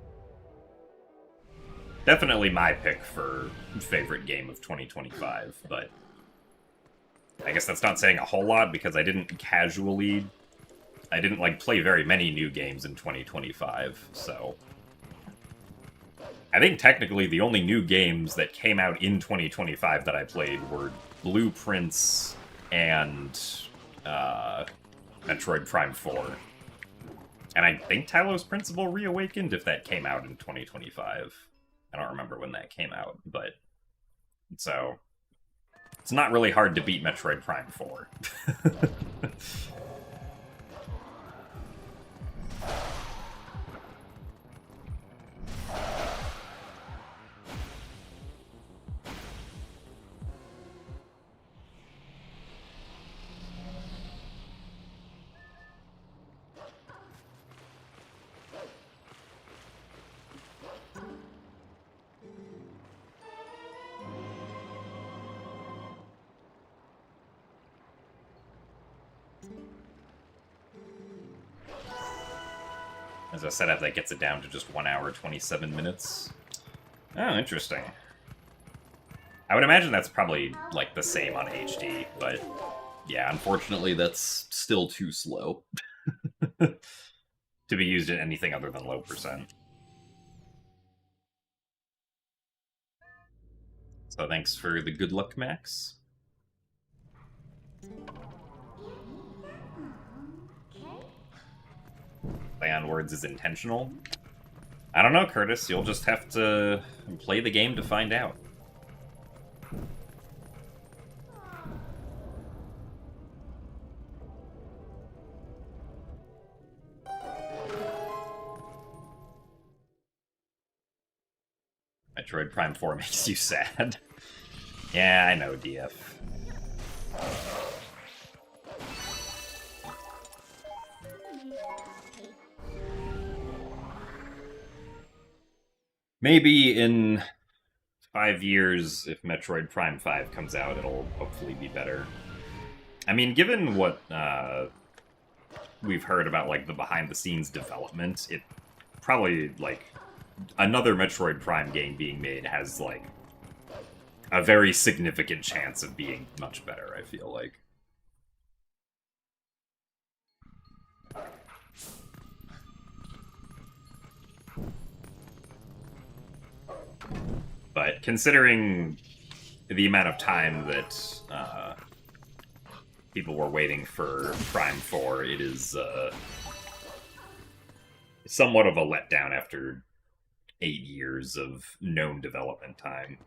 Definitely my pick for favorite game of 2025, but I guess that's not saying a whole lot because I didn't like play very many new games in 2025, so I think technically the only new games that came out in 2025 that I played were Blue Prince and Metroid Prime 4. And I think Talos Principle Reawakened if that came out in 2025. I don't remember when that came out, but so it's not really hard to beat Metroid Prime 4. As a setup that gets it down to just 1 hour, 27 minutes. Oh, interesting. I would imagine that's probably, like, the same on HD, but yeah, unfortunately that's still too slow to be used in anything other than low percent. So thanks for the good luck, Max. play on words is intentional? I don't know, Curtis. You'll just have to play the game to find out. Metroid Prime 4 makes you sad. Yeah, I know, DF. Maybe in 5 years, if Metroid Prime 5 comes out, it'll hopefully be better. I mean, given what we've heard about, like, the behind-the-scenes development, it probably, like, another Metroid Prime game being made has, like, a very significant chance of being much better, I feel like. But considering the amount of time that people were waiting for Prime 4, it is somewhat of a letdown after 8 years of known development time.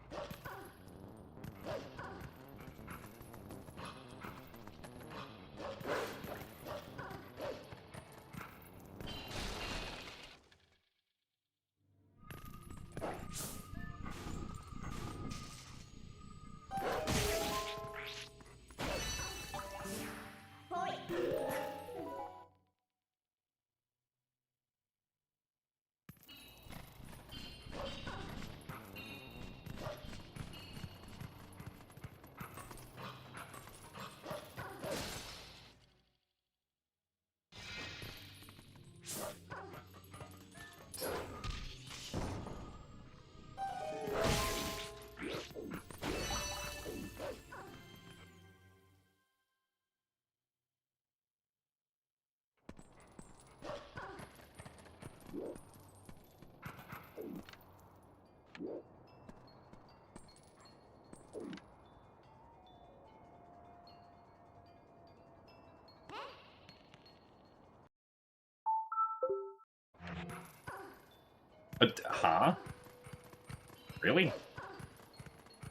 Huh? Really?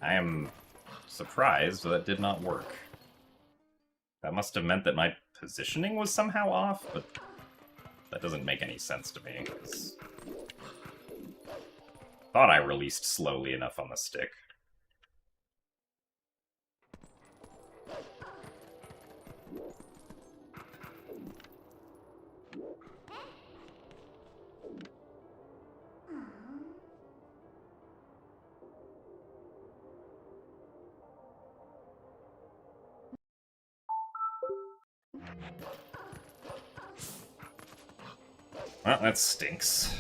I am surprised that did not work. That must have meant that my positioning was somehow off, but that doesn't make any sense to me. Thought I released slowly enough on the stick. Well, that stinks.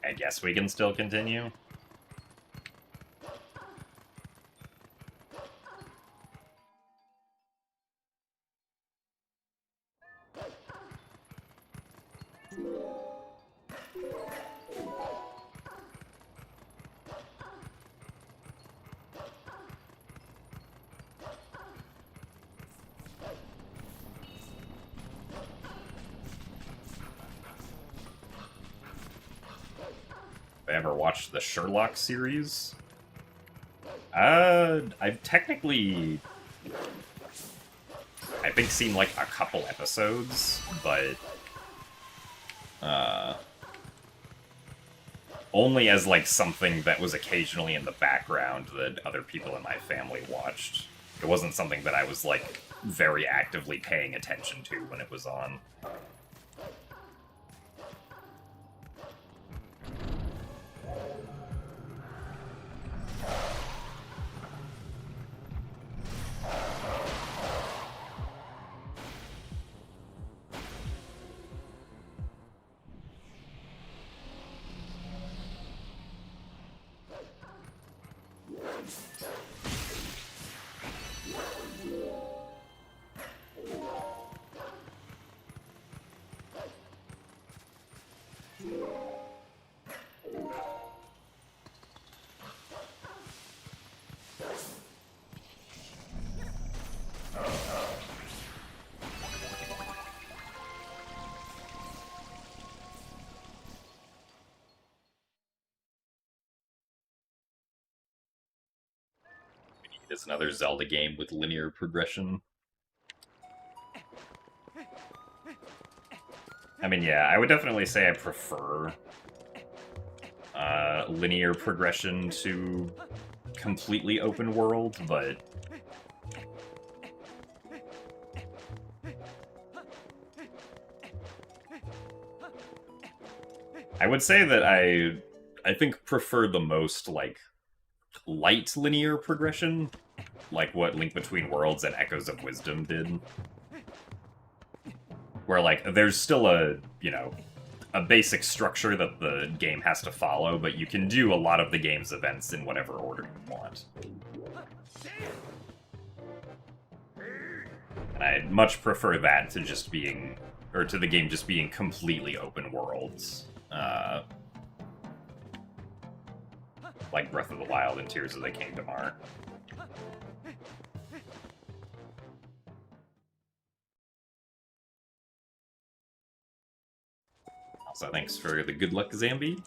I guess we can still continue. I ever watched the Sherlock series? I've technically, I think, seen like a couple episodes, but only as like something that was occasionally in the background that other people in my family watched. It wasn't something that I was like very actively paying attention to when it was on. It's another Zelda game with linear progression. I mean, yeah, I would definitely say I prefer linear progression to completely open world, but I would say that I think prefer the most, like, light linear progression, like what Link Between Worlds and Echoes of Wisdom did. Where, like, there's still a, you know, a basic structure that the game has to follow, but you can do a lot of the game's events in whatever order you want. And I much prefer that to just being, or to the game just being completely open worlds. Like Breath of the Wild and Tears of the Kingdom are. Also, thanks for the good luck, Zambi.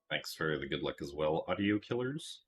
Thanks for the good luck as well, audio killers.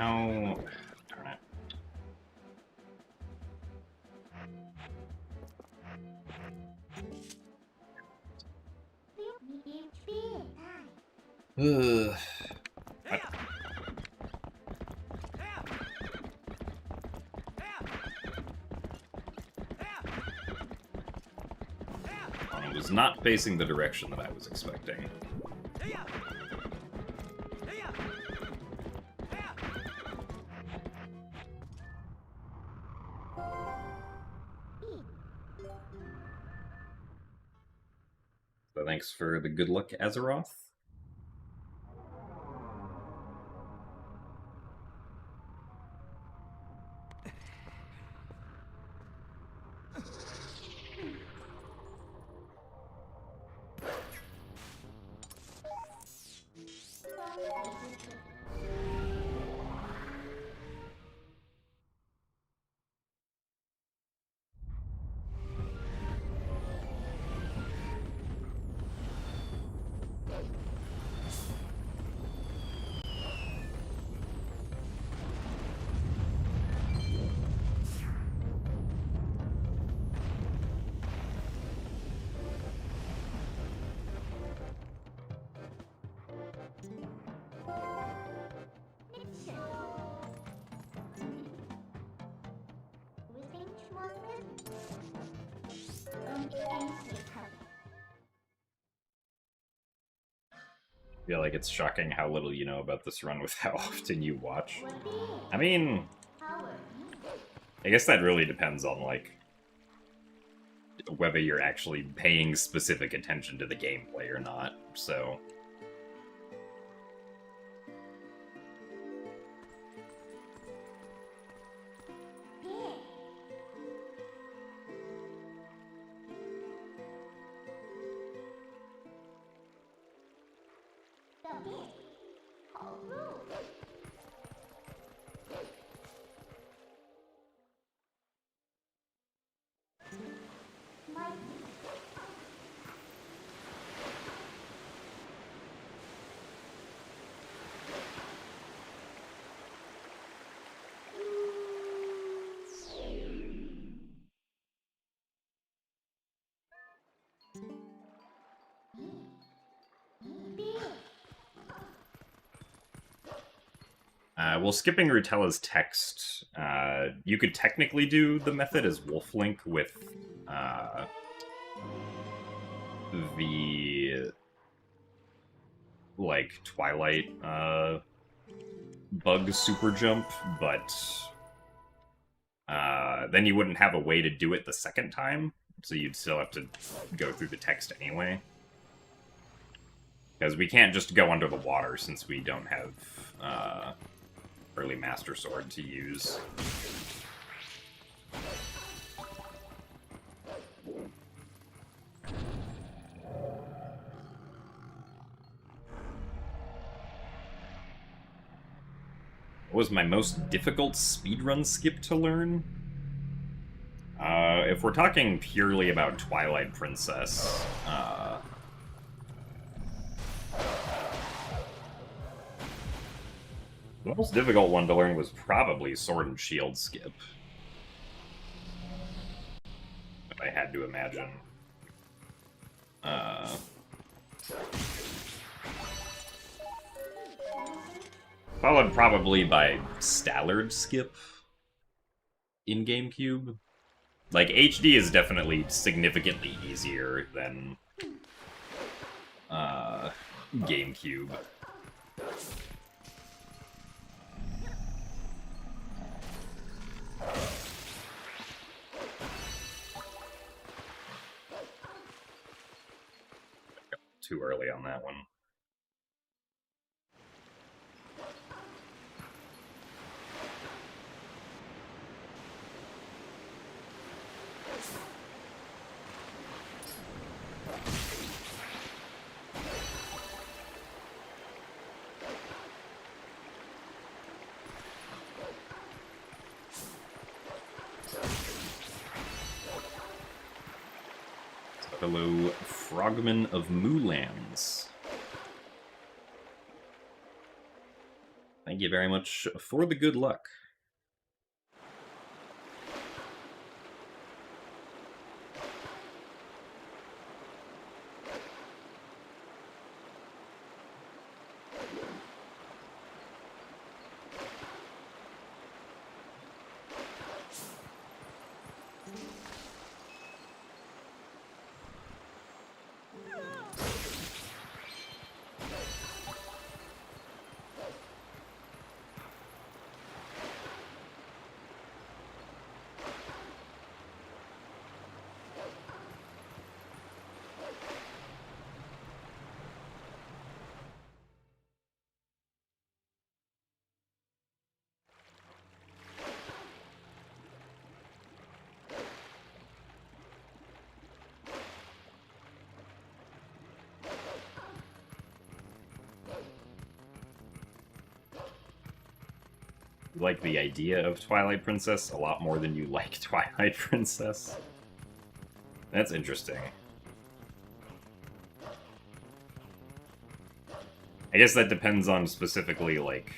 Oh, darn it. Ugh. It was not facing the direction that I was expecting. So thanks for the good luck, Azeroth. I feel like it's shocking how little you know about this run with how often you watch. I mean, I guess that really depends on, like, whether you're actually paying specific attention to the gameplay or not, so... Well, skipping Rutella's text, you could technically do the method as Wolf-Link with the, like, Twilight bug super jump, but then you wouldn't have a way to do it the second time, so you'd still have to go through the text anyway. Because we can't just go under the water since we don't have early Master Sword to use. What was my most difficult speedrun skip to learn? If we're talking purely about Twilight Princess, the most difficult one to learn was probably Sword and Shield skip. If I had to imagine. Followed probably by Stallard skip in GameCube. Like, HD is definitely significantly easier than GameCube. Too early on that one. Hello, Frogman of Moolands. Thank you very much for the good luck. You like the idea of Twilight Princess a lot more than you like Twilight Princess. That's interesting. I guess that depends on specifically, like,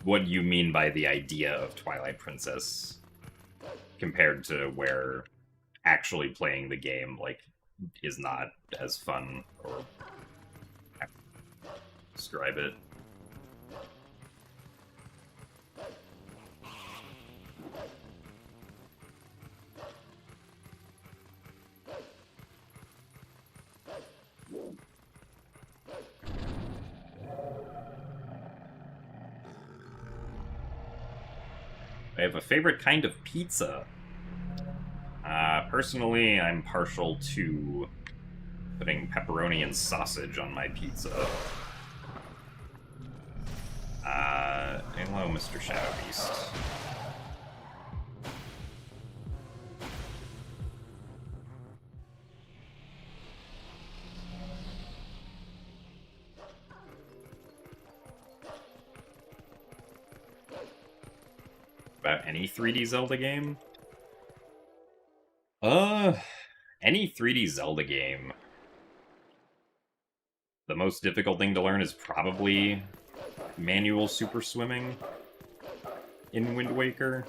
what you mean by the idea of Twilight Princess compared to where actually playing the game, like, is not as fun, or describe it. I have a favorite kind of pizza. Personally, I'm partial to putting pepperoni and sausage on my pizza. Hello, Mr. Shadow Beast. About any 3D Zelda game? Any 3D Zelda game. The most difficult thing to learn is probably manual super swimming in Wind Waker,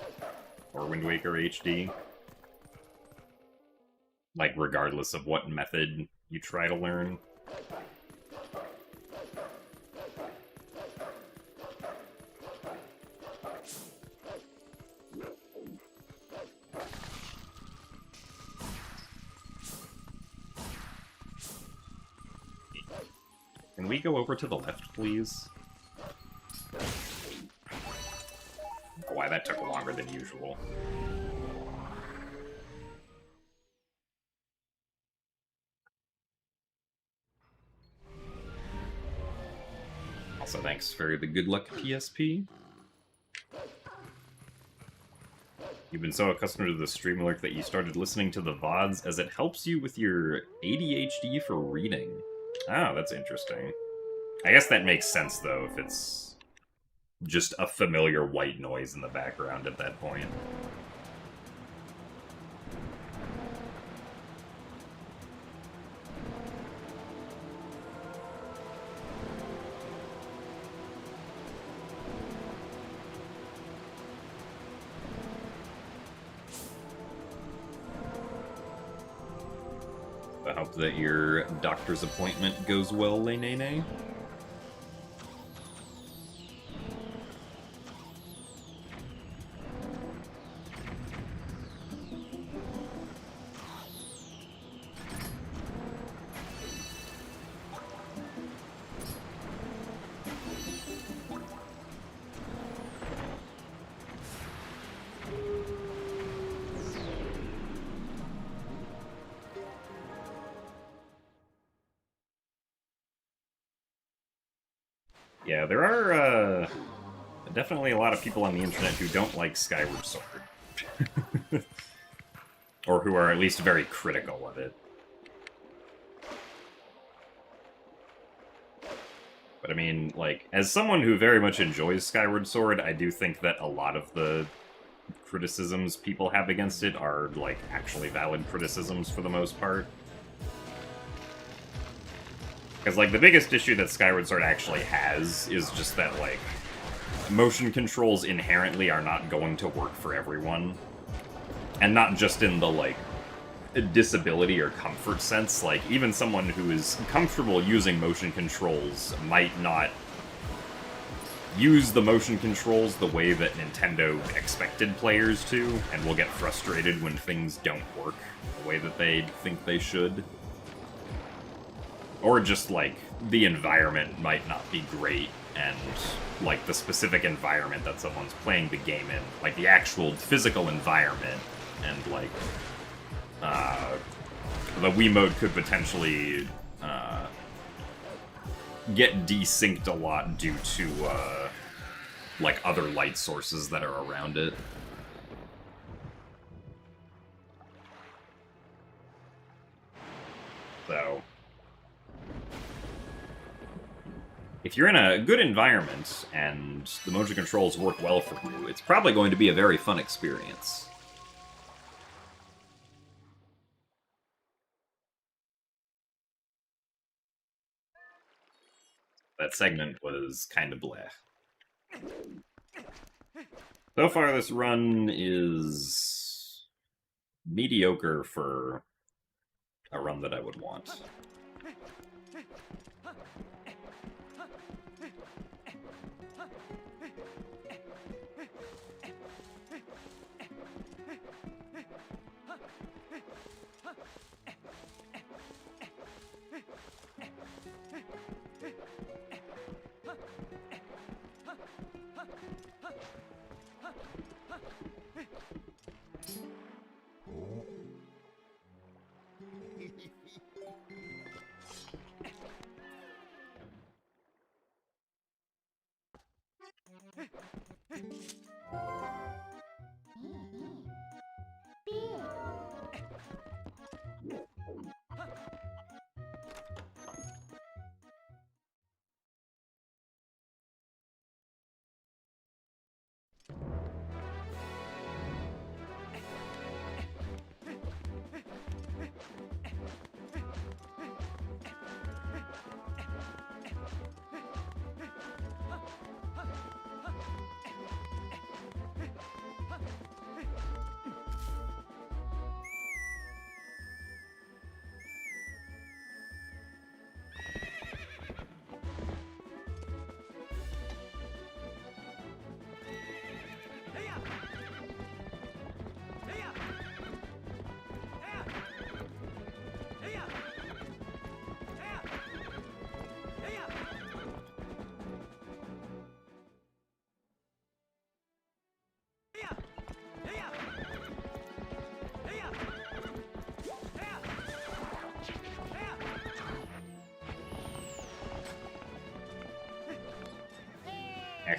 or Wind Waker HD. Like, regardless of what method you try to learn. Can we go over to the left, please? Why that took longer than usual. Also, thanks for the good luck, PSP. You've been so accustomed to the stream alert that you started listening to the VODs as it helps you with your ADHD for reading. Oh, that's interesting. I guess that makes sense, though, if it's just a familiar white noise in the background at that point. I hope that your doctor's appointment goes well, Lenene. Yeah, there are definitely a lot of people on the internet who don't like Skyward Sword. Or who are at least very critical of it. But I mean, like, as someone who very much enjoys Skyward Sword, I do think that a lot of the criticisms people have against it are, like, actually valid criticisms for the most part. Because, like, the biggest issue that Skyward Sword actually has is just that, like, motion controls inherently are not going to work for everyone. And not just in the, like, disability or comfort sense. Like, even someone who is comfortable using motion controls might not use the motion controls the way that Nintendo expected players to, and will get frustrated when things don't work the way that they think they should. Or just, like, the environment might not be great, and, like, the specific environment that someone's playing the game in, like, the actual physical environment, and, like, the Wiimote could potentially, get desynced a lot due to, like, other light sources that are around it. So, if you're in a good environment and the motion controls work well for you, it's probably going to be a very fun experience. That segment was kind of bleh. So far, this run is mediocre for a run that I would want.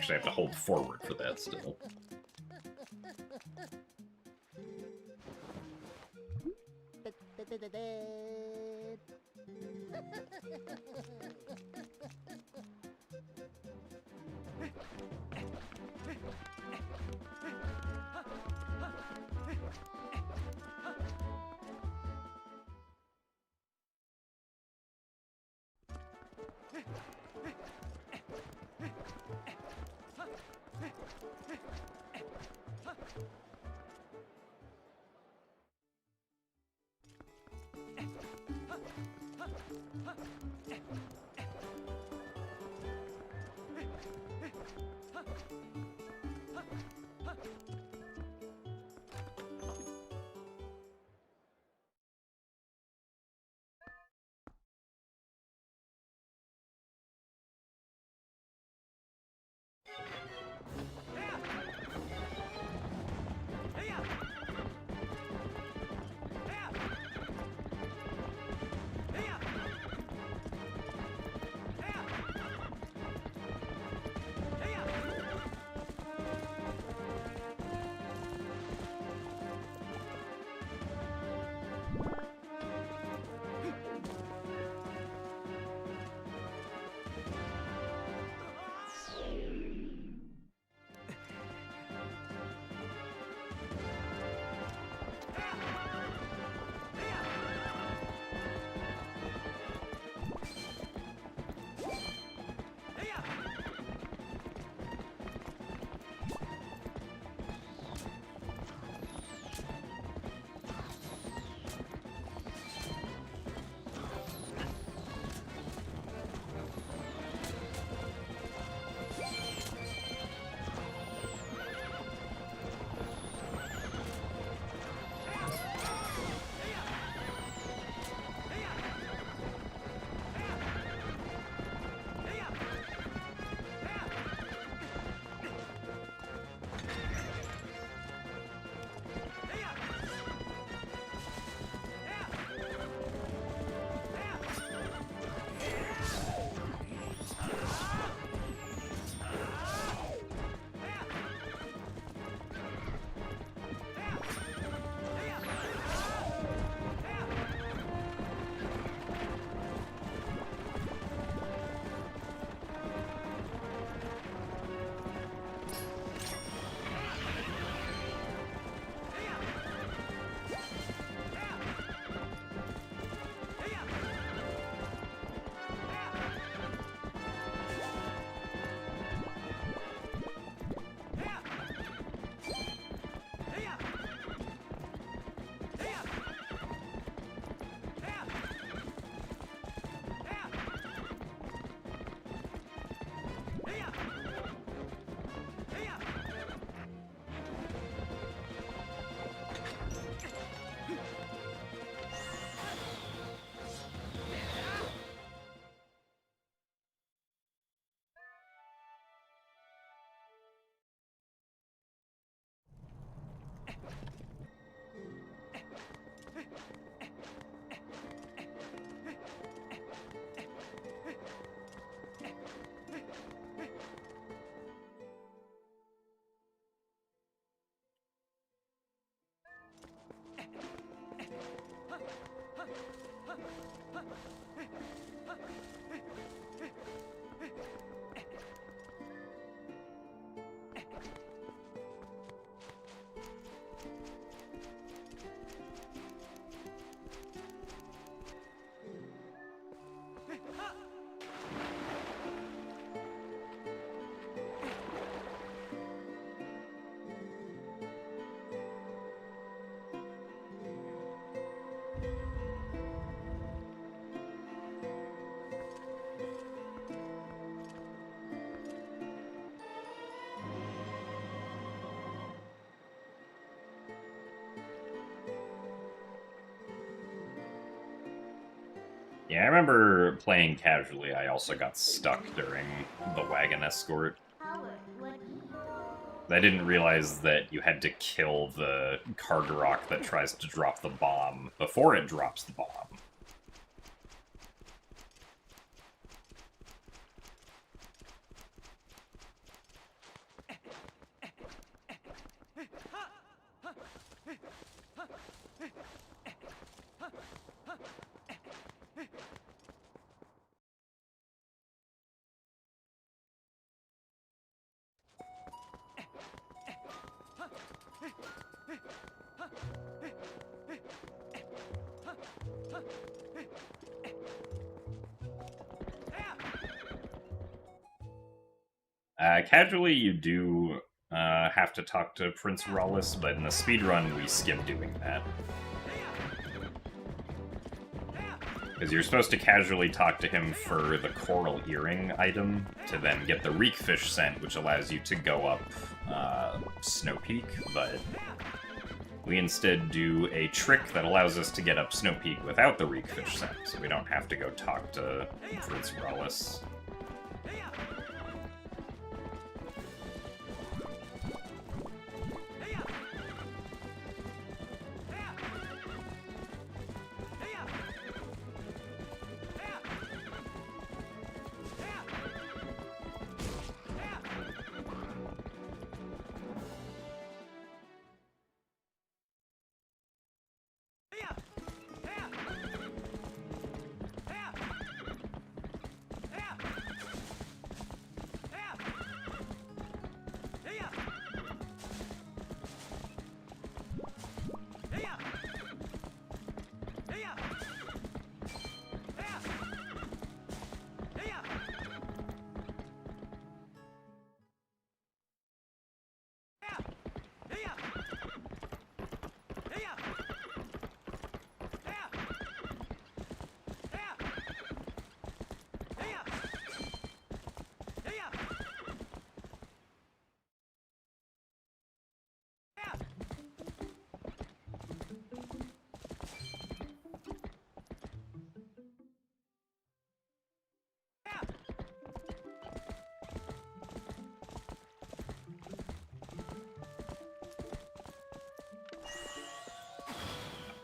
Actually, I have to hold forward for that still. Yeah, I remember playing casually. I also got stuck during the wagon escort. Power 1E. I didn't realize that you had to kill the Kargarok that tries to drop the bomb before it drops the bomb. Casually, you do have to talk to Prince Rawless, but in the speedrun, we skip doing that. Because you're supposed to casually talk to him for the coral earring item, to then get the reekfish scent, which allows you to go up Snow Peak, but we instead do a trick that allows us to get up Snow Peak without the reekfish scent, so we don't have to go talk to Prince Rawless.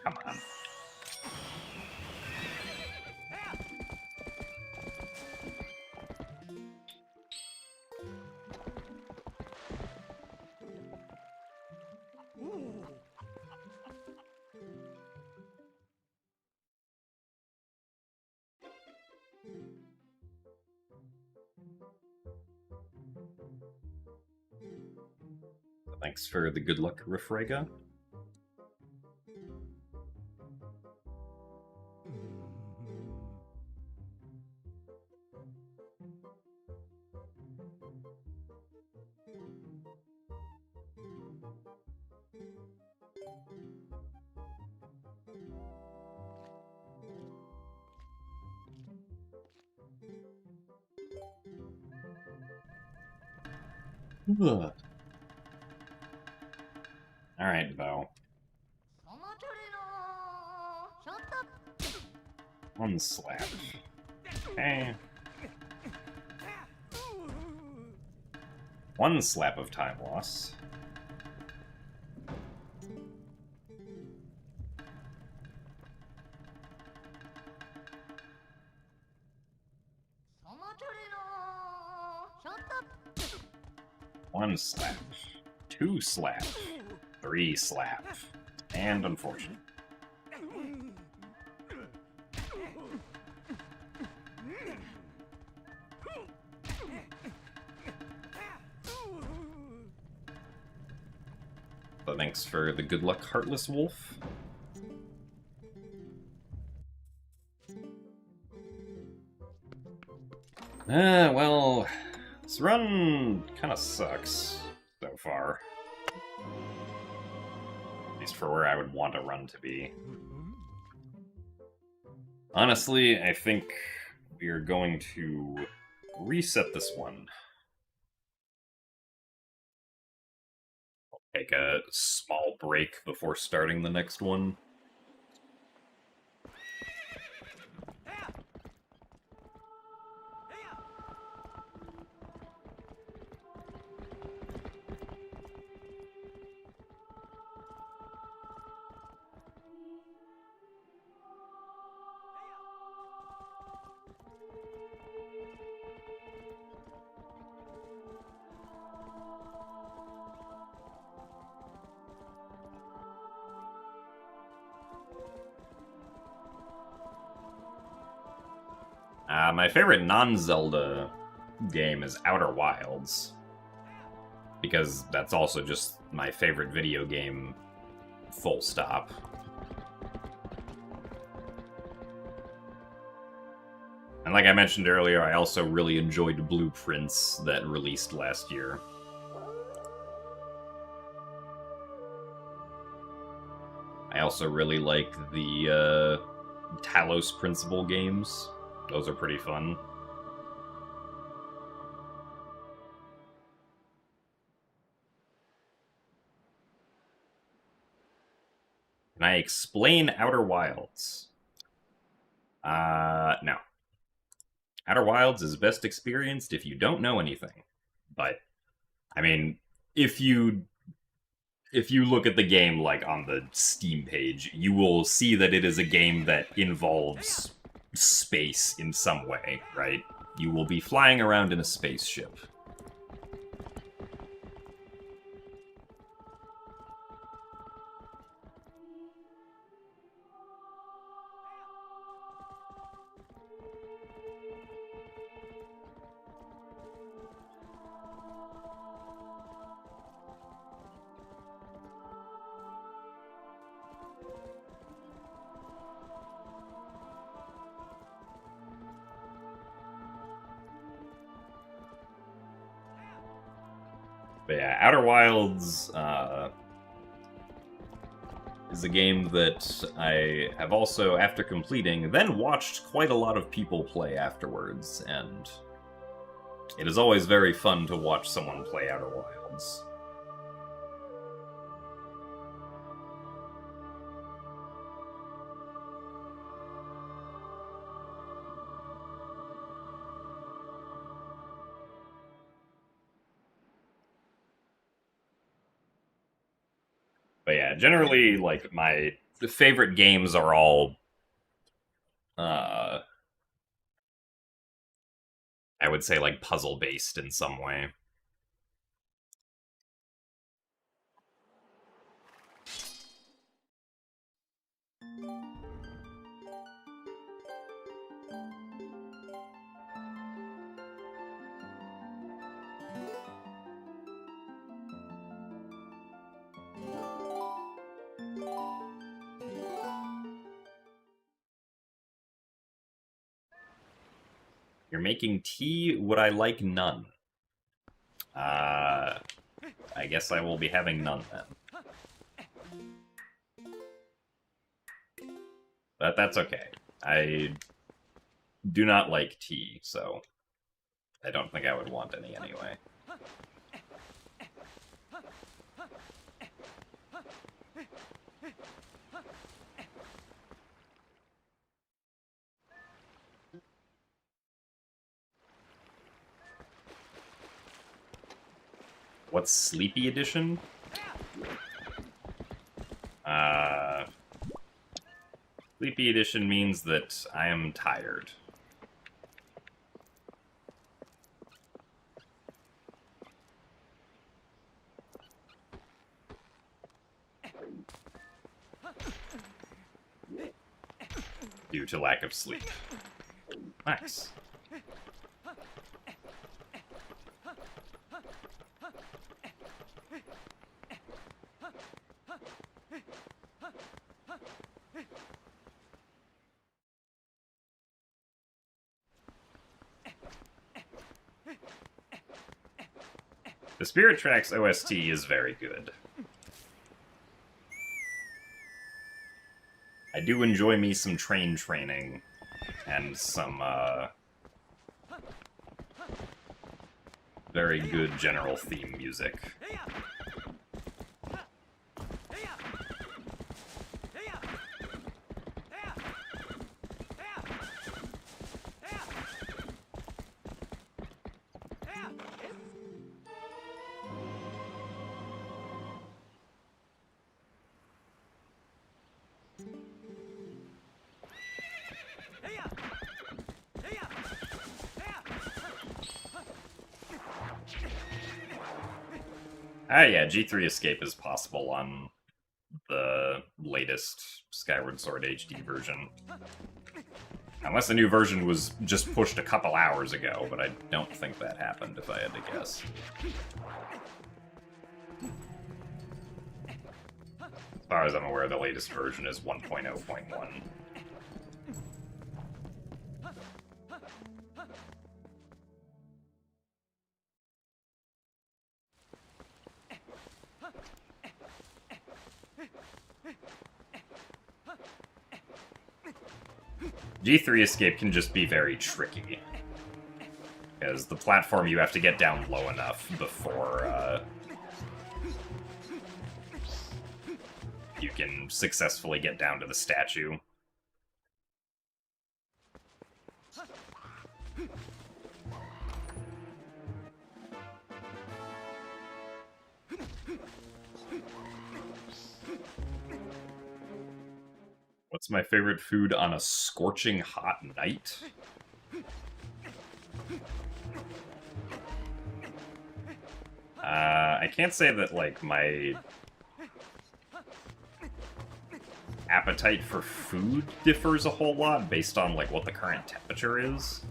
Come on. Thanks for the good luck, Refrega. Alright, Bo. One slap. Okay. One slap of time loss. One slap. Two slap. Three slap. And unfortunate. So thanks for the good luck, Heartless Wolf. Well, this run kind of sucks so far. At least for where I would want a run to be. Honestly, I think we are going to reset this one. I'll take a small break before starting the next one. My favorite non-Zelda game is Outer Wilds, because that's also just my favorite video game, full stop. And like I mentioned earlier, I also really enjoyed Blueprints that released last year. I also really like the Talos Principle games. Those are pretty fun. Can I explain Outer Wilds? No. Outer Wilds is best experienced if you don't know anything. But, I mean, if you look at the game, like, on the Steam page, you will see that it is a game that involves space in some way, right? You will be flying around in a spaceship. But yeah, Outer Wilds is a game that I have also, after completing, then watched quite a lot of people play afterwards, and it is always very fun to watch someone play Outer Wilds. But yeah, generally, like, my favorite games are all, I would say, like, puzzle-based in some way. You're making tea? Would I like none? I guess I will be having none then. But that's okay. I do not like tea, so I don't think I would want any anyway. What's Sleepy Edition? Sleepy Edition means that I am tired. Due to lack of sleep. Nice. The Spirit Tracks OST is very good. I do enjoy me some train training and some very good general theme music. Ah, yeah, G3 escape is possible on the latest Skyward Sword HD version. Unless the new version was just pushed a couple hours ago, but I don't think that happened, if I had to guess. As far as I'm aware, the latest version is 1.0.1. G3 escape can just be very tricky, because the platform you have to get down low enough before you can successfully get down to the statue. What's my favorite food on a scorching hot night? I can't say that, like, my appetite for food differs a whole lot based on, like, what the current temperature is.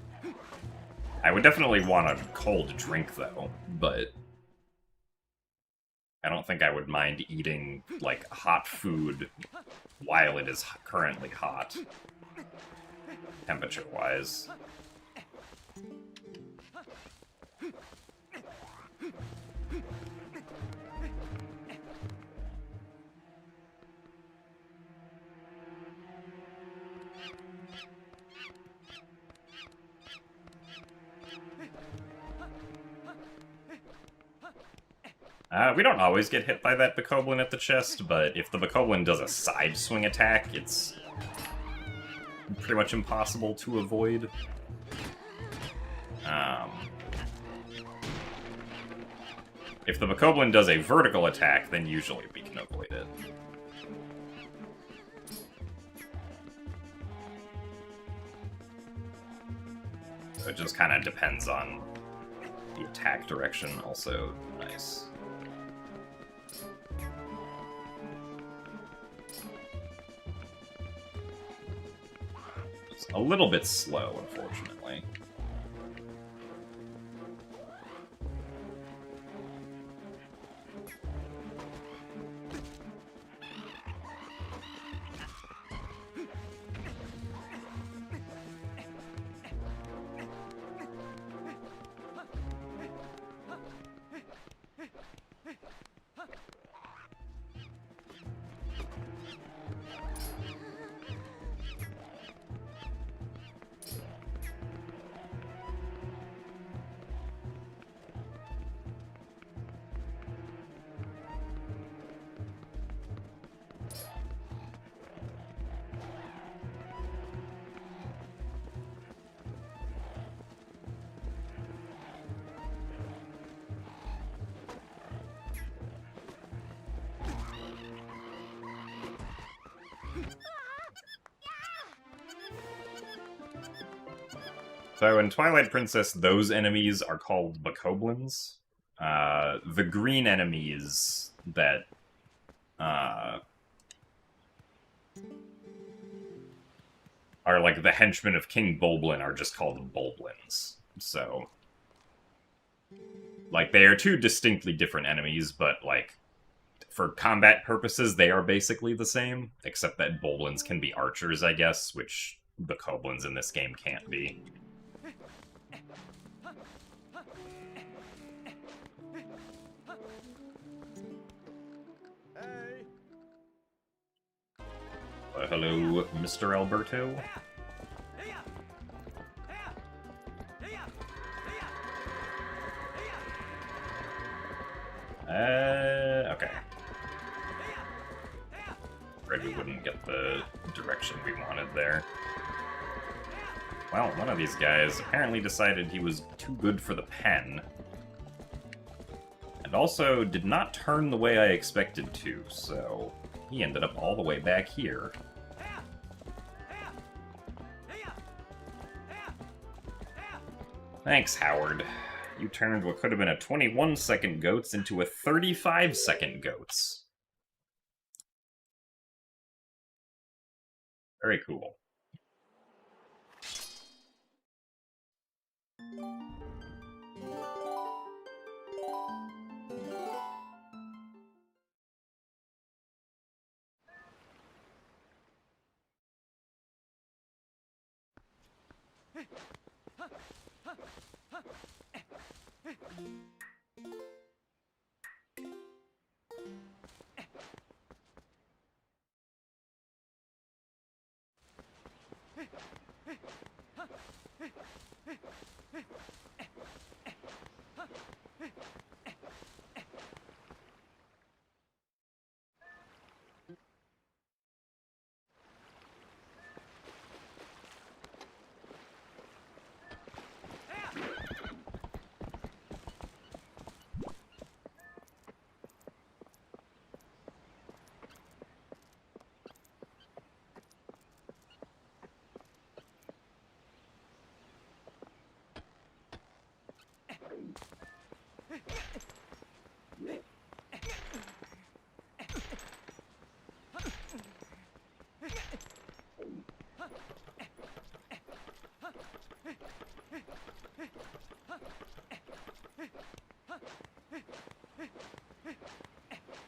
I would definitely want a cold drink, though, but I don't think I would mind eating, like, hot food while it is currently hot, temperature-wise. We don't always get hit by that Bokoblin at the chest, but if the Bokoblin does a side swing attack, it's pretty much impossible to avoid. If the Bokoblin does a vertical attack, then usually we can avoid it. So it just kind of depends on the attack direction, also nice. It's a little bit slow, unfortunately. So in Twilight Princess, those enemies are called Bokoblins. The green enemies that are like the henchmen of King Bulblin are just called Bulblins. So, like, they are two distinctly different enemies, but, like, for combat purposes, they are basically the same, except that Bulblins can be archers, I guess, which Bokoblins in this game can't be. Hello, Mr. Alberto. Okay. Afraid we wouldn't get the direction we wanted there. Well, one of these guys apparently decided he was too good for the pen. And also did not turn the way I expected to, so he ended up all the way back here. Thanks, Howard. You turned what could have been a 21-second goats into a 35-second goats. Very cool.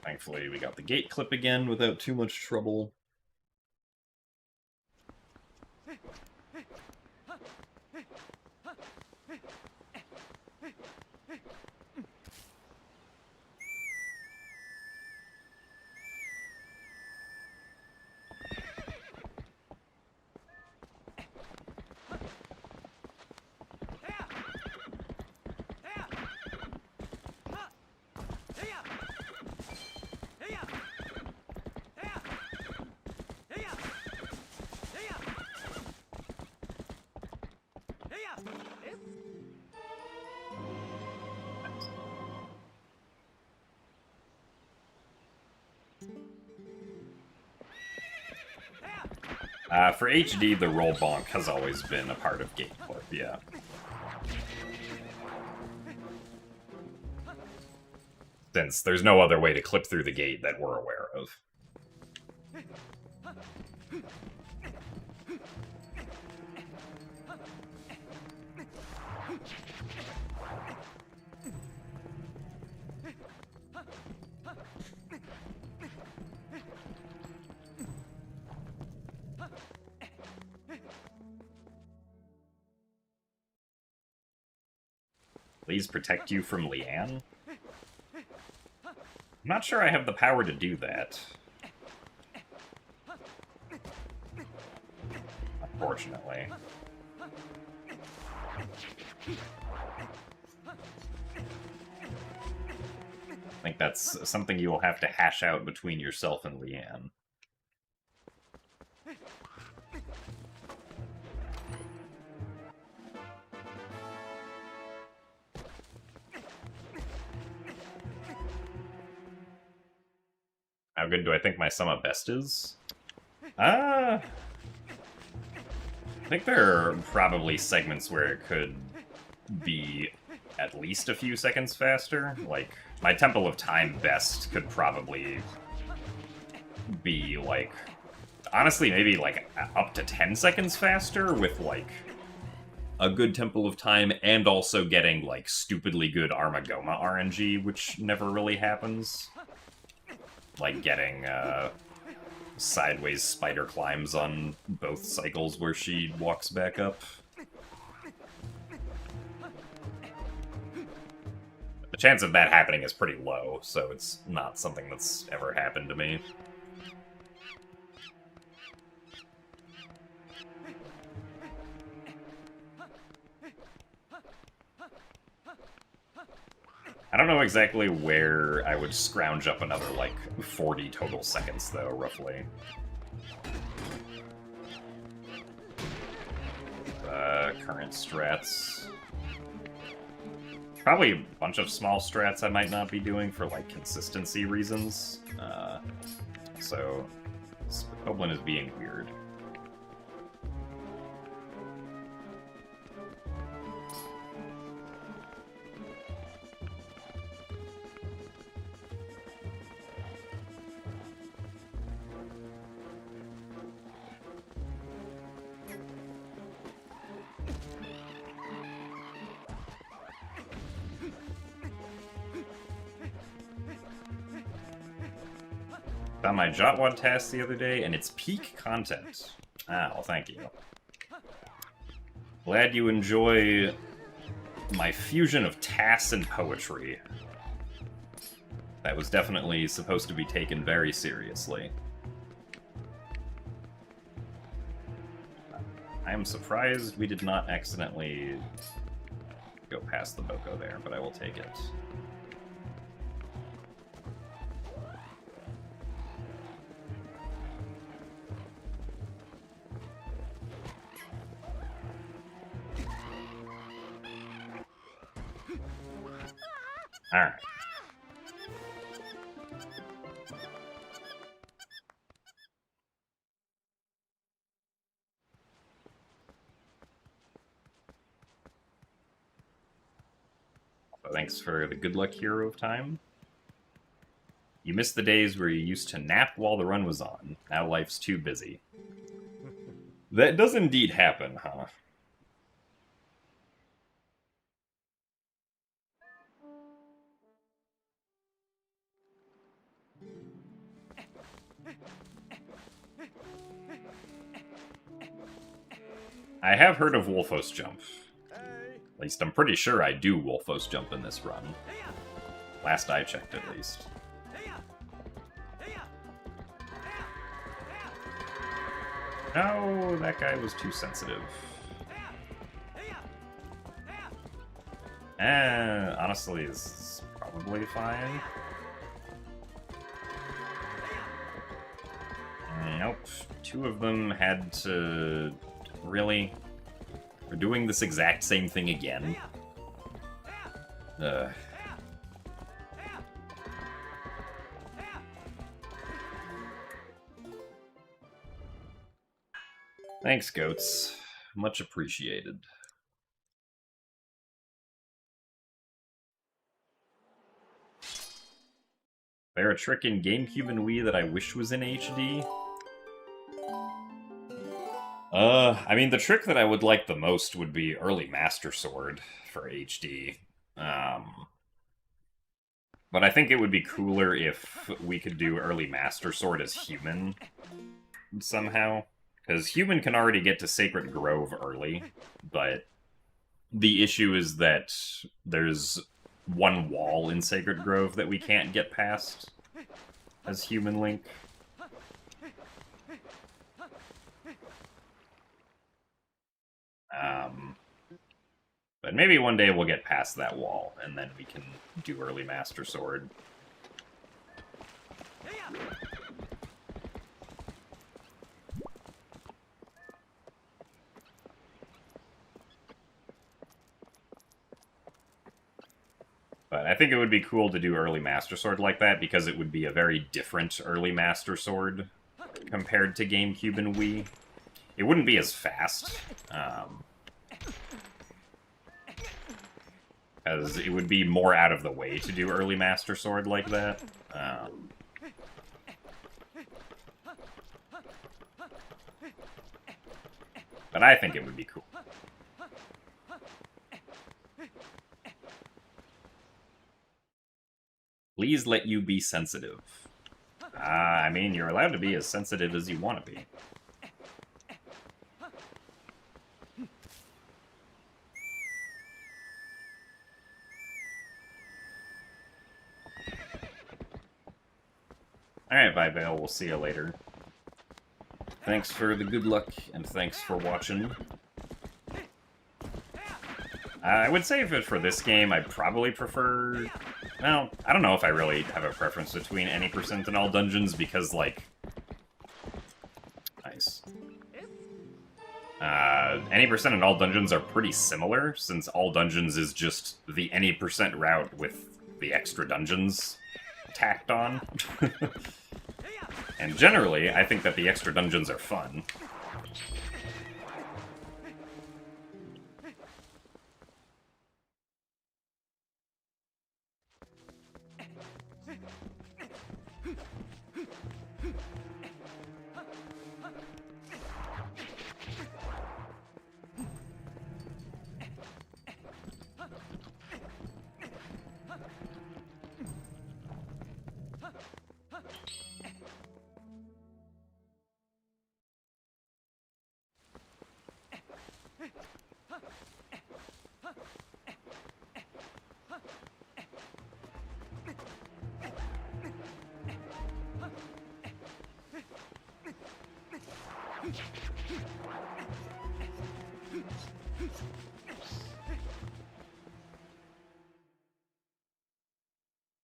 Thankfully, we got the gate clip again without too much trouble. For HD, the roll bonk has always been a part of gate clip, yeah. Since there's no other way to clip through the gate that we're aware of. Please protect you from Leanne? I'm not sure I have the power to do that. Unfortunately. I think that's something you will have to hash out between yourself and Leanne. How good do I think my sum of best is? I think there are probably segments where it could be at least a few seconds faster. Like, my Temple of Time best could probably be, like, honestly, maybe, like, up to 10 seconds faster with, like, a good Temple of Time and also getting, like, stupidly good Armagoma RNG, which never really happens. Like, getting, sideways spider climbs on both cycles where she walks back up. The chance of that happening is pretty low, so it's not something that's ever happened to me. I don't know exactly where I would scrounge up another, like, 40 total seconds, though, roughly. Current strats. Probably a bunch of small strats I might not be doing for, like, consistency reasons. So, Oblin is being weird. Found my Jotwad task the other day, and it's peak content. Ah, well, thank you. Glad you enjoy my fusion of tasks and poetry. That was definitely supposed to be taken very seriously. I am surprised we did not accidentally go past the Boko there, but I will take it. Alright. Thanks for the good luck hero of time. You missed the days where you used to nap while the run was on. Now life's too busy. That does indeed happen, huh? I have heard of Wolfos Jump. At least I'm pretty sure I do Wolfos Jump in this run. Last I checked, at least. No, that guy was too sensitive. Honestly, this is probably fine. Nope. Two of them had to... Really? We're doing this exact same thing again. Thanks, goats. Much appreciated. There a trick in GameCube and Wii that I wish was in HD? I mean, the trick that I would like the most would be early Master Sword for HD. But I think it would be cooler if we could do early Master Sword as human somehow. Because human can already get to Sacred Grove early, but the issue is that there's one wall in Sacred Grove that we can't get past as human Link. But maybe one day we'll get past that wall, and then we can do early Master Sword. But I think it would be cool to do early Master Sword like that, because it would be a very different early Master Sword compared to GameCube and Wii. It wouldn't be as fast, as it would be more out of the way to do early Master Sword like that. But I think it would be cool. Please let you be sensitive. I mean, you're allowed to be as sensitive as you want to be. Alright, Vibale, we'll see you later. Thanks for the good luck, and thanks for watching. I would say for this game, I'd probably prefer... Well, I don't know if I really have a preference between any percent in all dungeons, because, like... Nice. Any percent in all dungeons are pretty similar, since all dungeons is just the any percent route with the extra dungeons tacked on. And generally, I think that the extra dungeons are fun.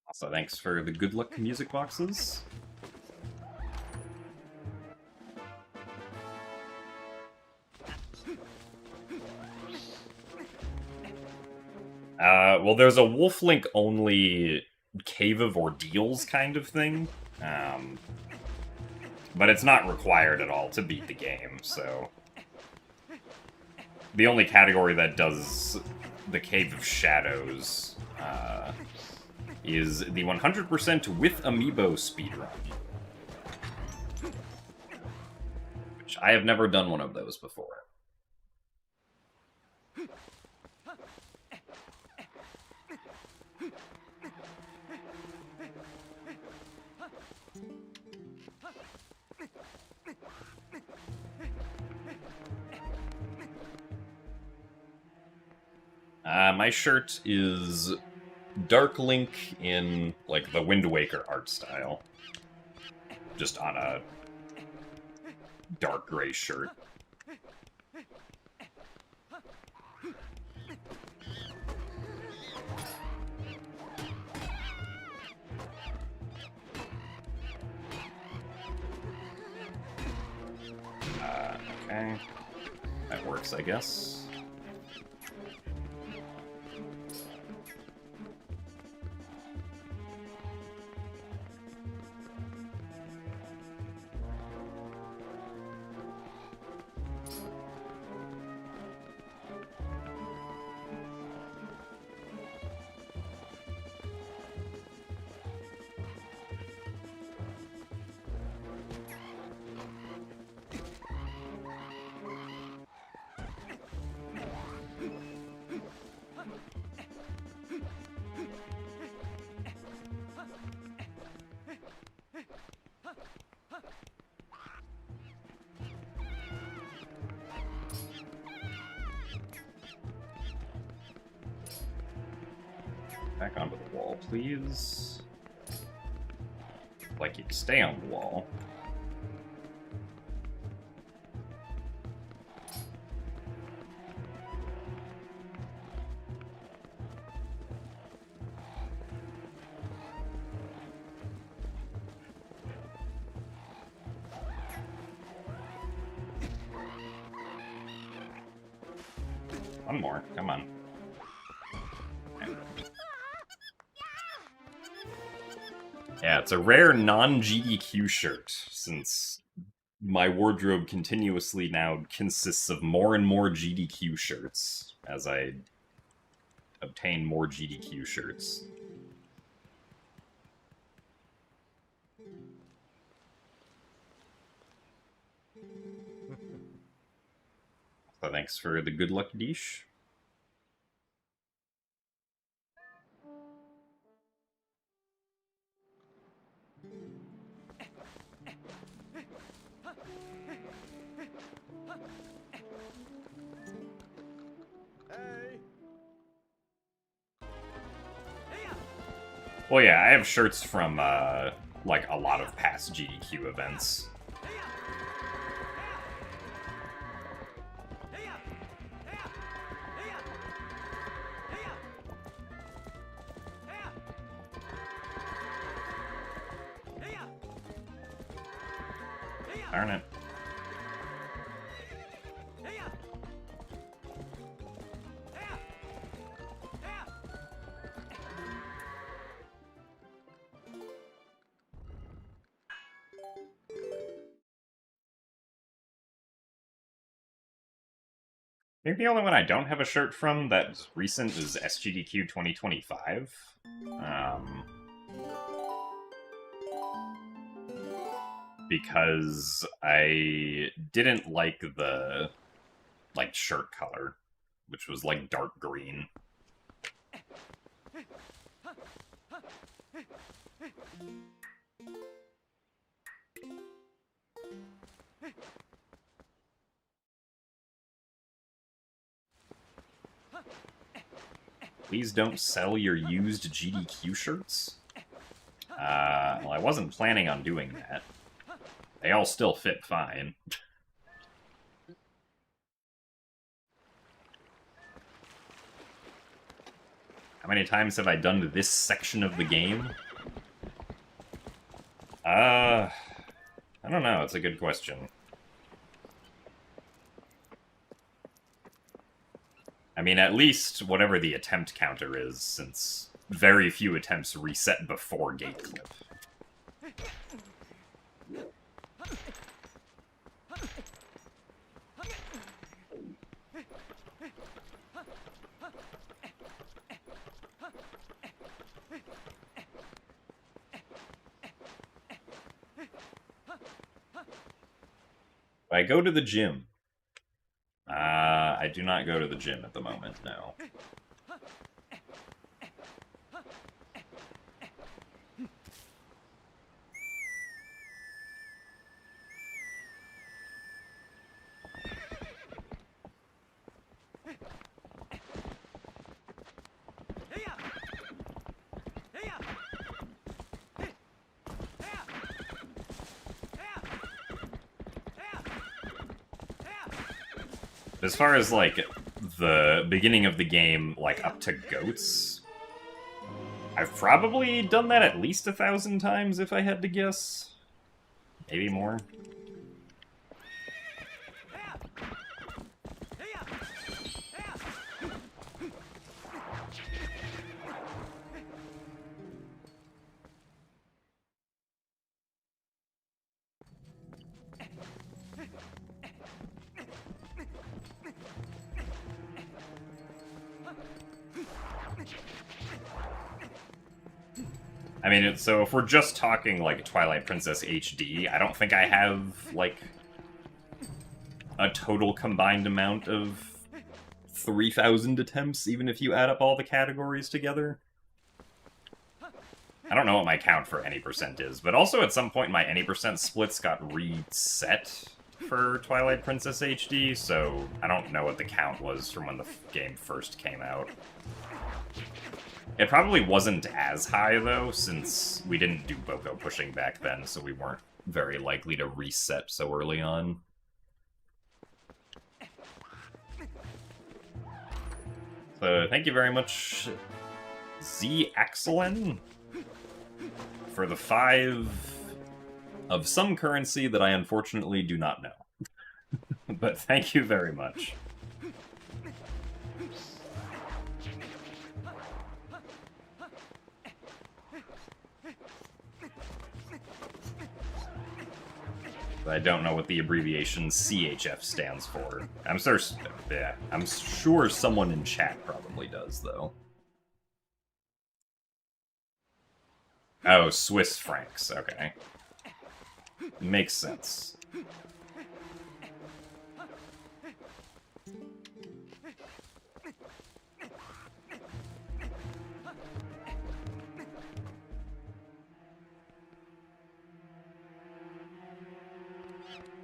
Also, thanks for the good luck music boxes. Well, there's a Wolf-Link only Cave of Ordeals kind of thing. But it's not required at all to beat the game, so... The only category that does the Cave of Shadows is the 100% with Amiibo speedrun. Which I have never done one of those before. My shirt is Dark Link in, like, the Wind Waker art style. Just on a dark gray shirt. Okay. That works, I guess. Back onto the wall, please. Like you to stay on the wall. One more, come on. Yeah, it's a rare non-GDQ shirt, since my wardrobe continuously now consists of more and more GDQ shirts, as I obtain more GDQ shirts. So thanks for the good luck, Deesh. Well, yeah, I have shirts from, like, a lot of past GDQ events. Darn it. I think the only one I don't have a shirt from that's recent is SGDQ 2025. Because I didn't like the, like, shirt color, which was, like, dark green. Please don't sell your used GDQ shirts. Well, I wasn't planning on doing that. They all still fit fine. How many times have I done this section of the game? I don't know. It's a good question. I mean, at least whatever the attempt counter is, since very few attempts reset before gate clip. I go to the gym. I do not go to the gym at the moment, no. As far as, like, the beginning of the game, like, up to goats, I've probably done that at least 1,000 times, if I had to guess. Maybe more. I mean, so if we're just talking, like, Twilight Princess HD, I don't think I have, like, a total combined amount of 3,000 attempts, even if you add up all the categories together. I don't know what my count for any percent is, but also at some point my any percent splits got reset for Twilight Princess HD, so I don't know what the count was from when the game first came out. It probably wasn't as high, though, since we didn't do Boko pushing back then, so we weren't very likely to reset so early on. So, thank you very much, Z Axelen, for the 5 of some currency that I unfortunately do not know. But thank you very much. I don't know what the abbreviation CHF stands for. I'm sure someone in chat probably does, though. Oh, Swiss francs. Okay. Makes sense.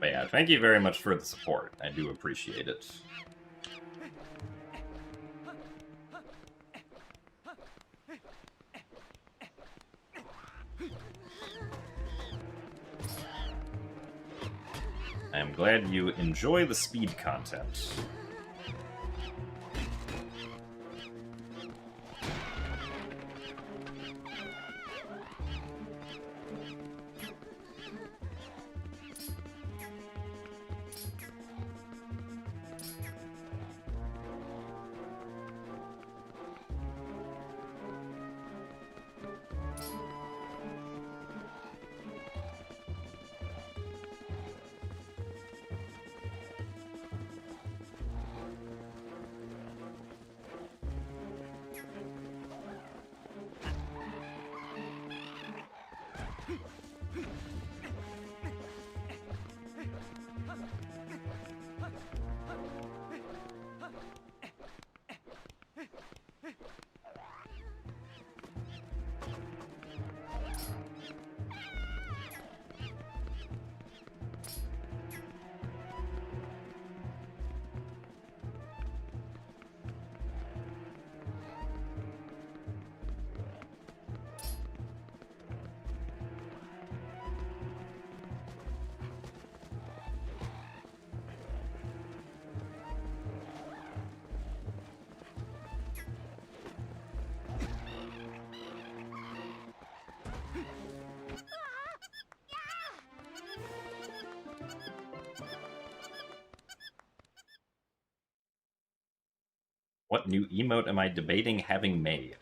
But yeah, thank you very much for the support. I do appreciate it. I am glad you enjoy the speed content. What new emote am I debating having made?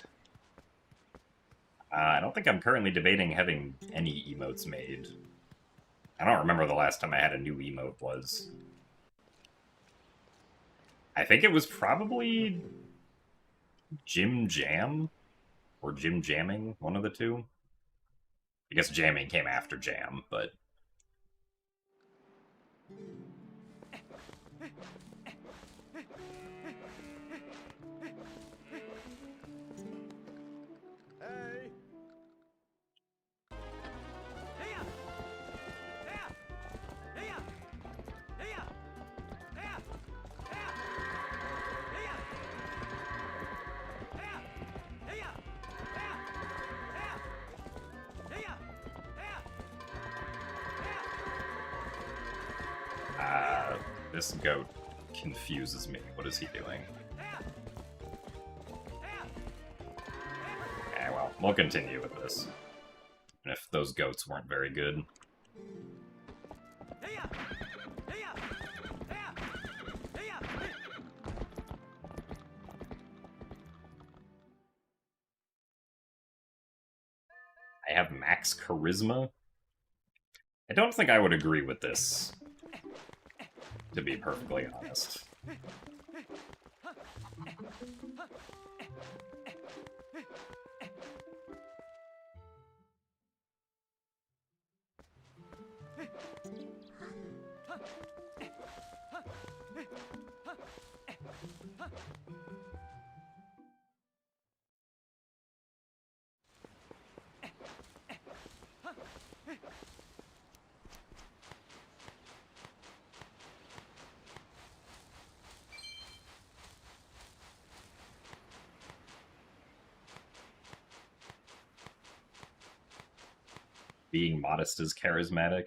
I don't think I'm currently debating having any emotes made. I don't remember the last time I had a new emote was. I think it was probably Jim Jam or Jim Jamming, one of the two. I guess jamming came after jam, but this goat confuses me. What is he doing? Well, we'll continue with this. And if those goats weren't very good. I have max charisma. I don't think I would agree with this, to be perfectly honest. Being modest is charismatic.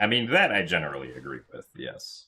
I mean, that I generally agree with, yes.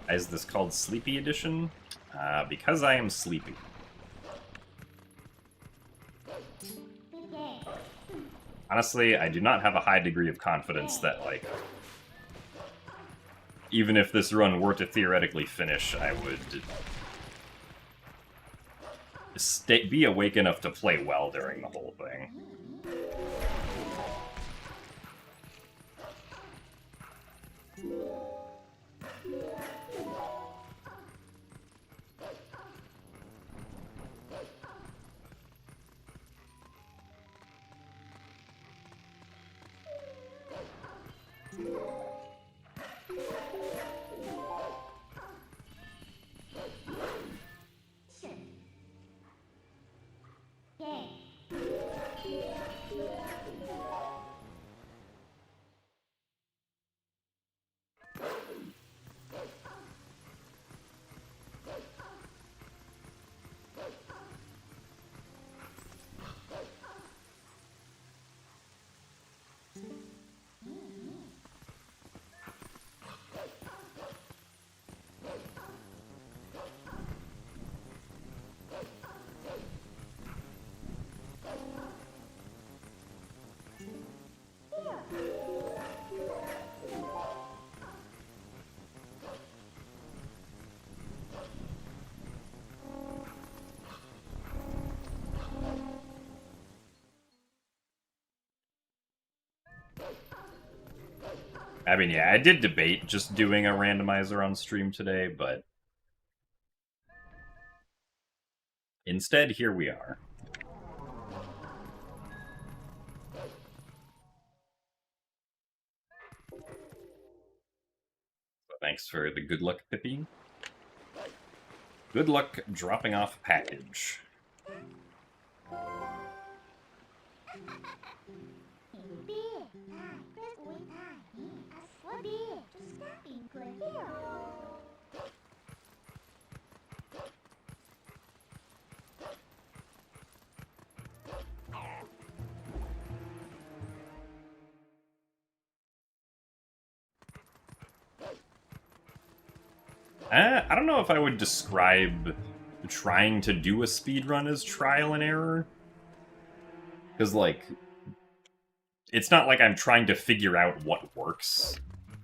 Is this called Sleepy Edition? Because I am sleepy. Honestly, I do not have a high degree of confidence that, like, even if this run were to theoretically finish, I would be awake enough to play well during the whole thing. I mean, yeah, I did debate just doing a randomizer on stream today, but instead, here we are. So thanks for the good luck, Pippi. Good luck dropping off a package. I don't know if I would describe trying to do a speedrun as trial and error. Because, like, it's not like I'm trying to figure out what works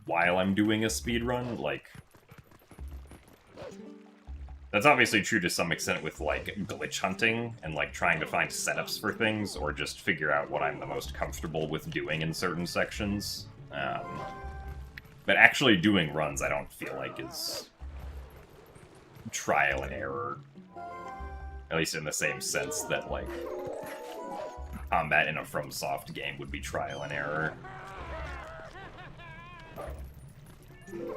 while I'm doing a speedrun. Like, that's obviously true to some extent with, like, glitch hunting and, like, trying to find setups for things, or just figure out what I'm the most comfortable with doing in certain sections. But actually doing runs, I don't feel like is trial and error. At least in the same sense that, like, combat in a FromSoft game would be trial and error. Do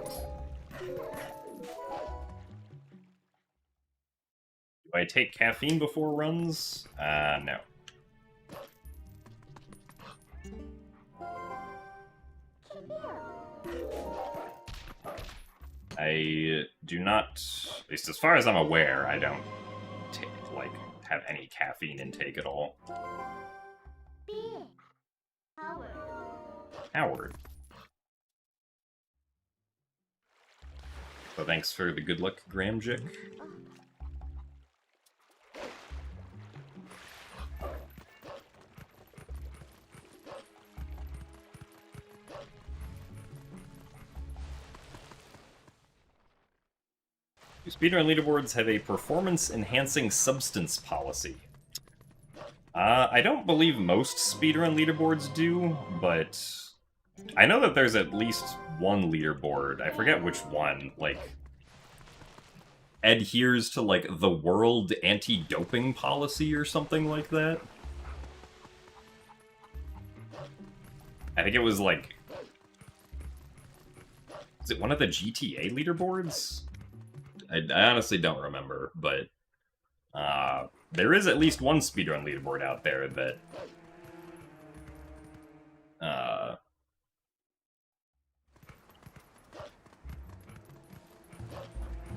I take caffeine before runs? No. I do not, at least as far as I'm aware, I don't have any caffeine intake at all. Howard. So thanks for the good luck, Gramjic. Do speedrun leaderboards have a performance-enhancing substance policy? I don't believe most speedrun leaderboards do, but I know that there's at least one leaderboard, I forget which one, like, adheres to, like, the world anti-doping policy or something like that. I think it was, like... is it one of the GTA leaderboards? I honestly don't remember, but... there is at least one speedrun leaderboard out there that...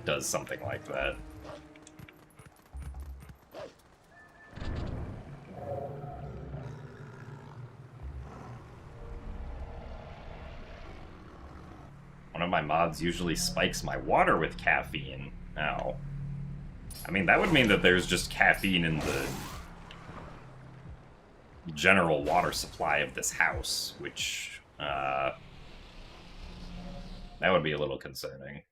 does something like that. One of my mods usually spikes my water with caffeine. Ow. I mean, that would mean that there's just caffeine in the general water supply of this house, which, that would be a little concerning.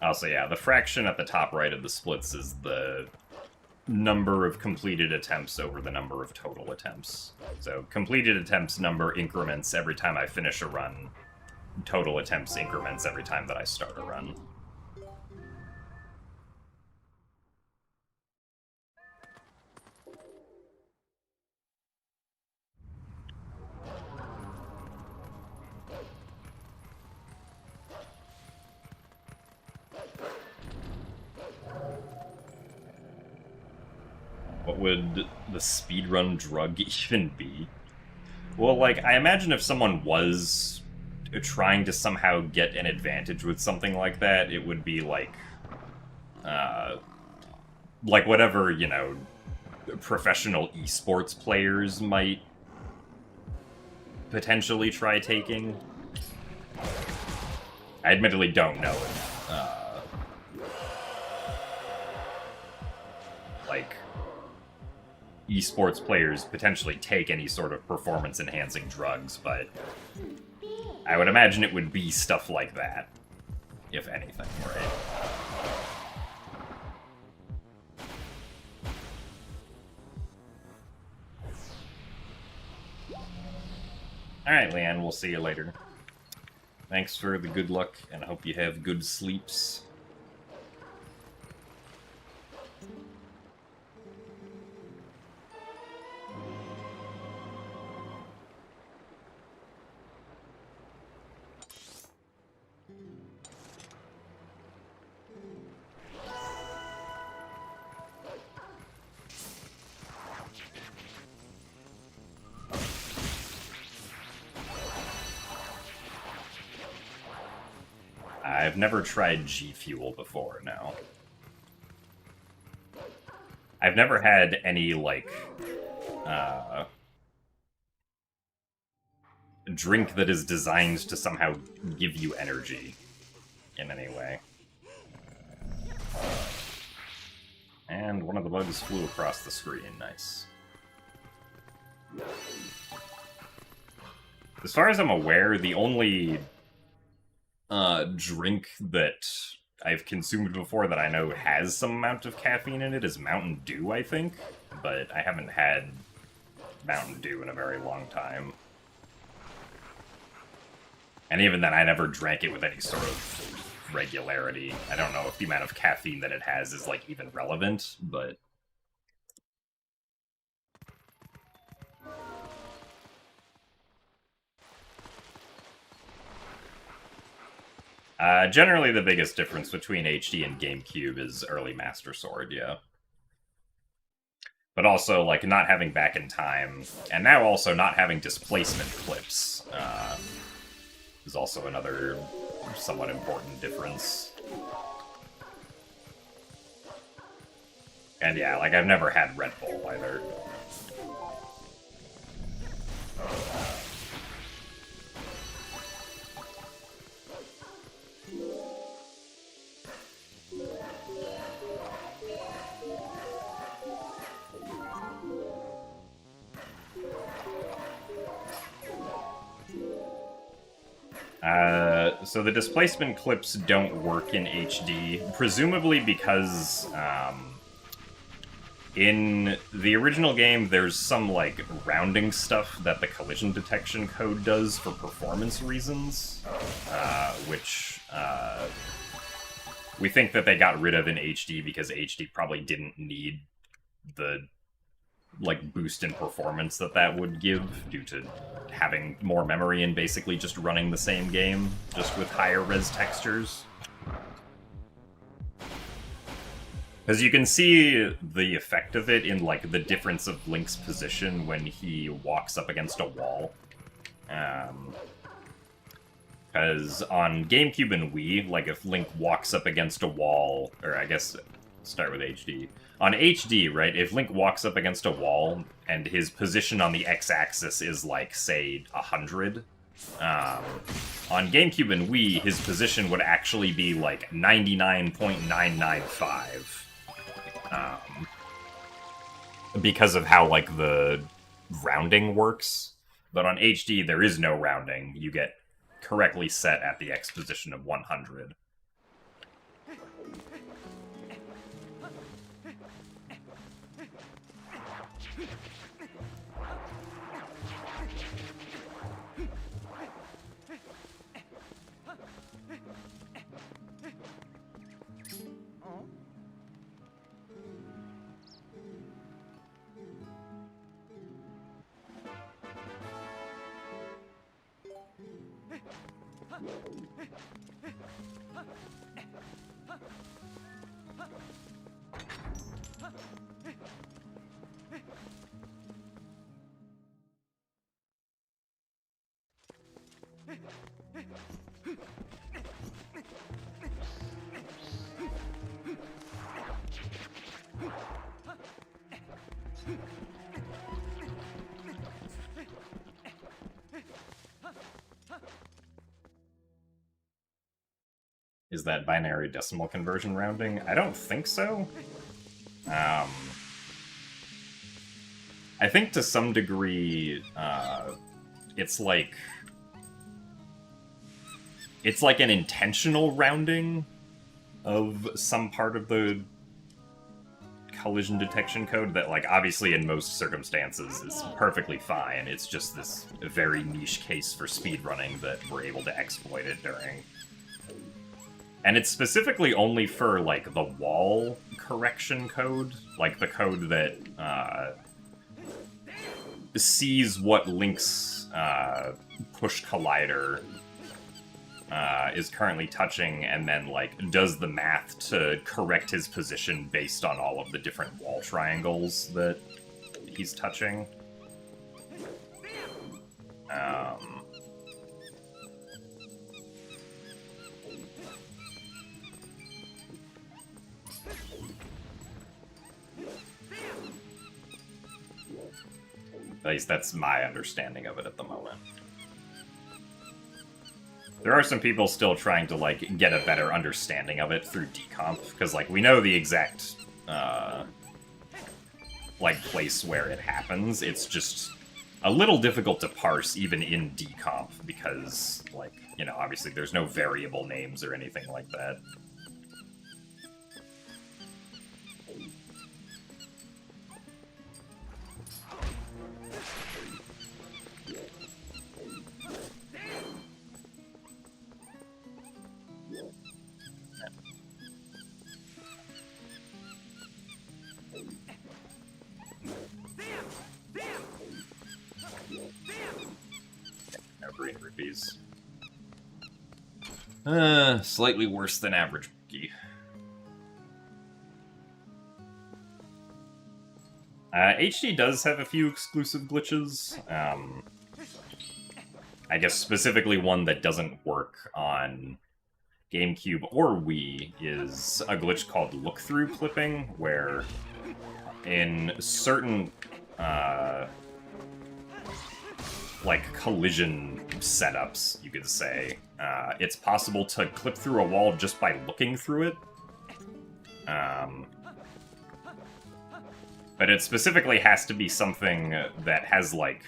Also, yeah, the fraction at the top right of the splits is the number of completed attempts over the number of total attempts. So, completed attempts number increments every time I finish a run. Total attempts increments every time that I start a run. What would the speedrun drug even be? Well, like, I imagine if someone was trying to somehow get an advantage with something like that, it would be like whatever, you know, professional esports players might potentially try taking. I admittedly don't know if, like, esports players potentially take any sort of performance-enhancing drugs, but I would imagine it would be stuff like that, if anything, right? Alright, Leanne, we'll see you later. Thanks for the good luck, and I hope you have good sleeps. I've never tried G Fuel before, no. I've never had any, like, drink that is designed to somehow give you energy in any way. And one of the bugs flew across the screen, nice. As far as I'm aware, the only drink that I've consumed before that I know has some amount of caffeine in it is Mountain Dew, I think, but I haven't had Mountain Dew in a very long time. And even then, I never drank it with any sort of regularity. I don't know if the amount of caffeine that it has is, like, even relevant, but... generally, the biggest difference between HD and GameCube is early Master Sword, yeah. But also, like, not having Back in Time, and now also not having displacement clips, is also another somewhat important difference. And yeah, like, I've never had Red Bull either. So the displacement clips don't work in HD, presumably because, in the original game, there's some, like, rounding stuff that the collision detection code does for performance reasons, which, we think that they got rid of in HD because HD probably didn't need the, like, boost in performance that would give due to having more memory and basically just running the same game, just with higher res textures. Because you can see the effect of it in, like, the difference of Link's position when he walks up against a wall. Because on GameCube and Wii, like, if Link walks up against a wall, or I guess, start with HD. On HD, right, if Link walks up against a wall, and his position on the x-axis is, like, say, 100, on GameCube and Wii, his position would actually be, like, 99.995. Because of how, like, the rounding works. But on HD, there is no rounding. You get correctly set at the X position of 100. Is that binary decimal conversion rounding? I don't think so. I think to some degree, it's like an intentional rounding of some part of the collision detection code that, like, obviously in most circumstances is perfectly fine. It's just this very niche case for speedrunning that we're able to exploit it during. And it's specifically only for, like, the wall correction code, like the code that sees what Link's push collider is currently touching, and then, like, does the math to correct his position based on all of the different wall triangles that he's touching. At least that's my understanding of it at the moment. There are some people still trying to, like, get a better understanding of it through decomp, because, like, we know the exact, like, place where it happens. It's just a little difficult to parse even in decomp, because, like, you know, obviously there's no variable names or anything like that. Green rupees. Slightly worse than average bookie. HD does have a few exclusive glitches. I guess specifically one that doesn't work on GameCube or Wii is a glitch called look-through clipping, where in certain like collision setups, you could say, it's possible to clip through a wall just by looking through it. But it specifically has to be something that has, like,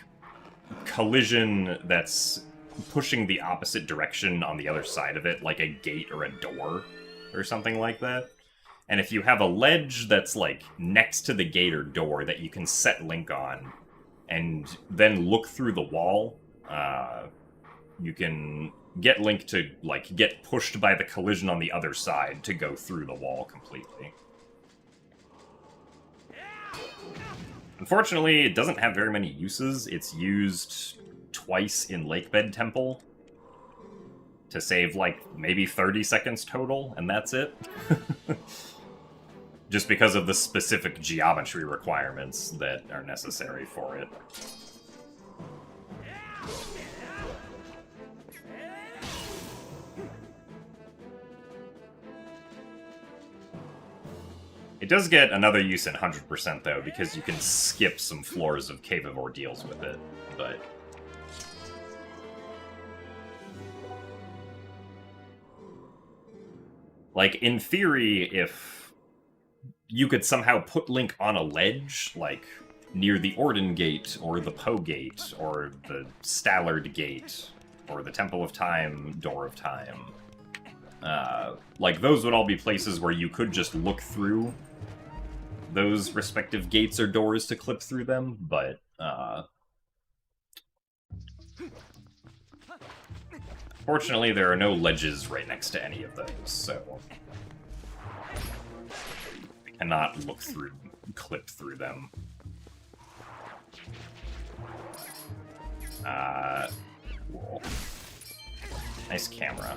collision that's pushing the opposite direction on the other side of it, like a gate or a door or something like that. And if you have a ledge that's, like, next to the gate or door that you can set Link on, and then look through the wall, you can get Link to, like, get pushed by the collision on the other side to go through the wall completely. Unfortunately, it doesn't have very many uses. It's used twice in Lakebed Temple to save, like, maybe 30 seconds total, and that's it. Just because of the specific geometry requirements that are necessary for it. It does get another use in 100% though, because you can skip some floors of Cave of Ordeals with it, but... like, in theory, if you could somehow put Link on a ledge, like, near the Orden Gate, or the Poe Gate, or the Stallard Gate, or the Temple of Time, Door of Time, like, those would all be places where you could just look through those respective gates or doors to clip through them, but, fortunately, there are no ledges right next to any of those, so we cannot look through, clip through them. Cool. Nice camera.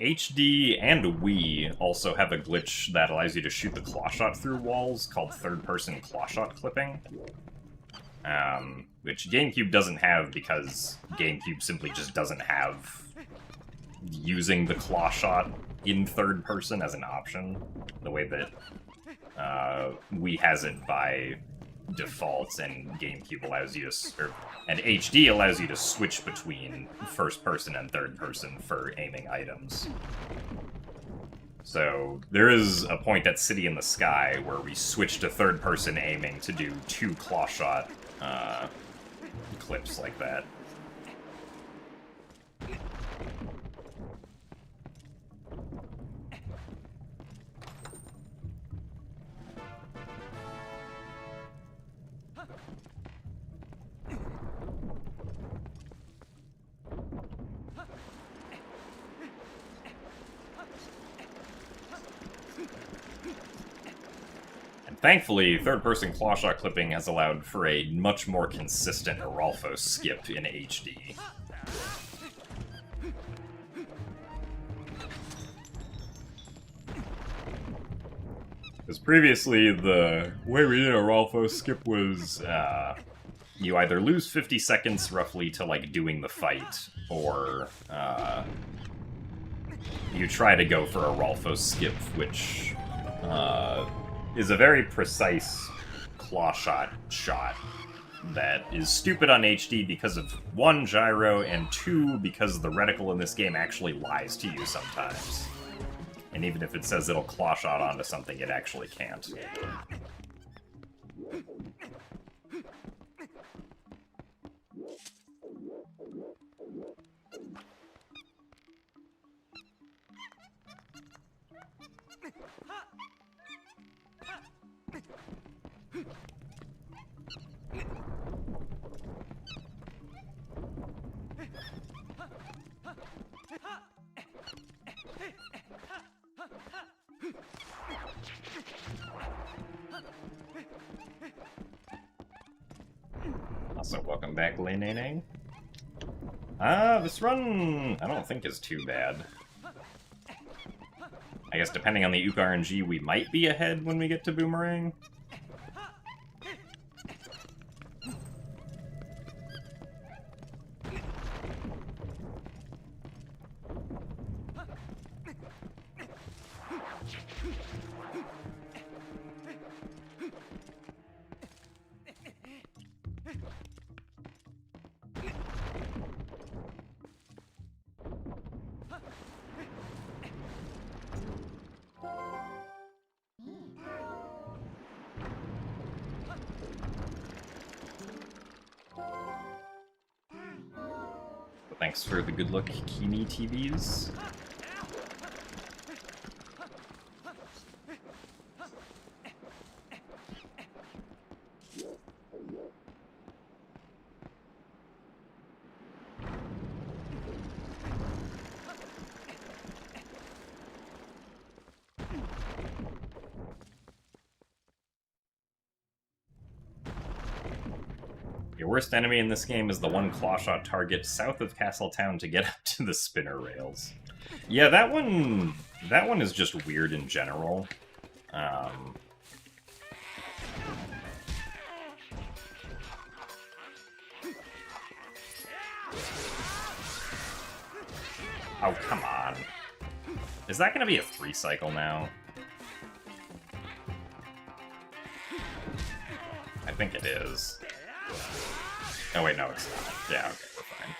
HD and Wii also have a glitch that allows you to shoot the clawshot through walls called third-person clawshot clipping. Which GameCube doesn't have because GameCube simply just doesn't have using the clawshot in third person as an option, the way that Wii has it by default, and GameCube allows you to, and HD allows you to switch between first person and third person for aiming items. So there is a point at City in the Sky where we switch to third person aiming to do 2 clawshot clips like that. Thankfully, third-person clawshot clipping has allowed for a much more consistent Aralfo skip in HD. Because previously, the way we did Aralfo skip was, you either lose 50 seconds roughly to, like, doing the fight, or, you try to go for a Aralfo skip, which, is a very precise clawshot shot that is stupid on HD because of 1, gyro, and 2, because the reticle in this game actually lies to you sometimes. And even if it says it'll clawshot onto something, it actually can't. Also, welcome back, Lei-Nei-Nei. This run, I don't think is too bad. I guess depending on the Ook RNG, we might be ahead when we get to Boomerang. Thanks for the good luck, Kimi TVs. Your worst enemy in this game is the one clawshot target south of Castletown to get up to the spinner rails. Yeah, that one is just weird in general. Oh, come on. Is that gonna be a 3-cycle now? I think it is. Oh wait, no, it's not. Yeah, okay, we're fine.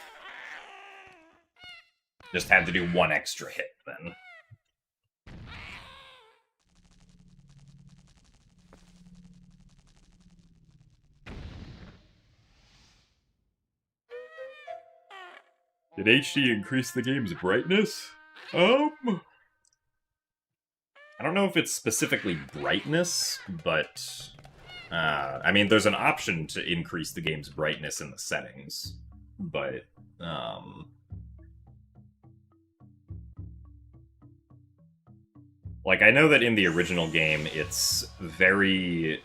Just had to do 1 extra hit, then. Did HD increase the game's brightness? I don't know if it's specifically brightness, but... I mean, there's an option to increase the game's brightness in the settings, but, like, I know that in the original game, it's very...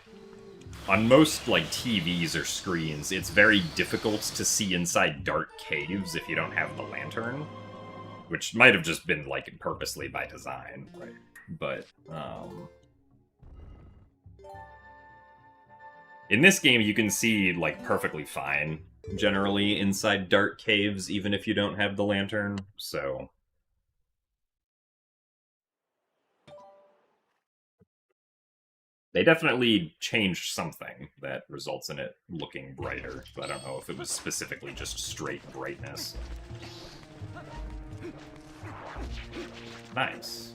On most, like, TVs or screens, it's very difficult to see inside dark caves if you don't have the lantern, which might have just been, like, purposely by design. Right. But, in this game, you can see, like, perfectly fine, generally, inside dark caves, even if you don't have the lantern, so... They definitely changed something that results in it looking brighter, but I don't know if it was specifically just straight brightness. Nice.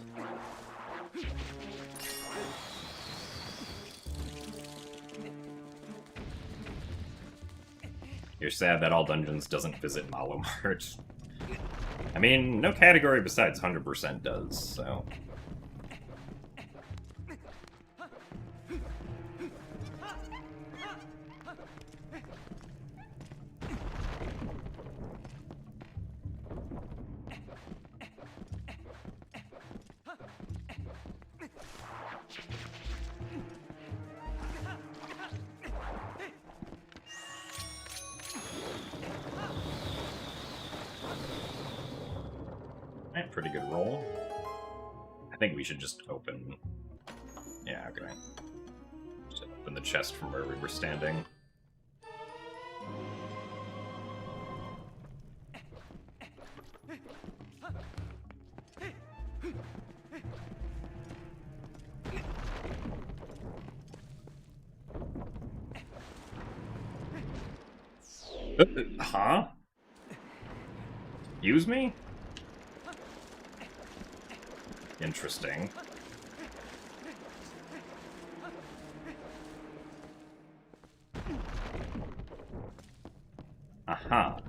You're sad that All Dungeons doesn't visit Malomart. I mean, no category besides 100% does, so... Pretty good roll. I think we should just open... Yeah, okay. Just open the chest from where we were standing. Huh? Use me? Interesting. Aha.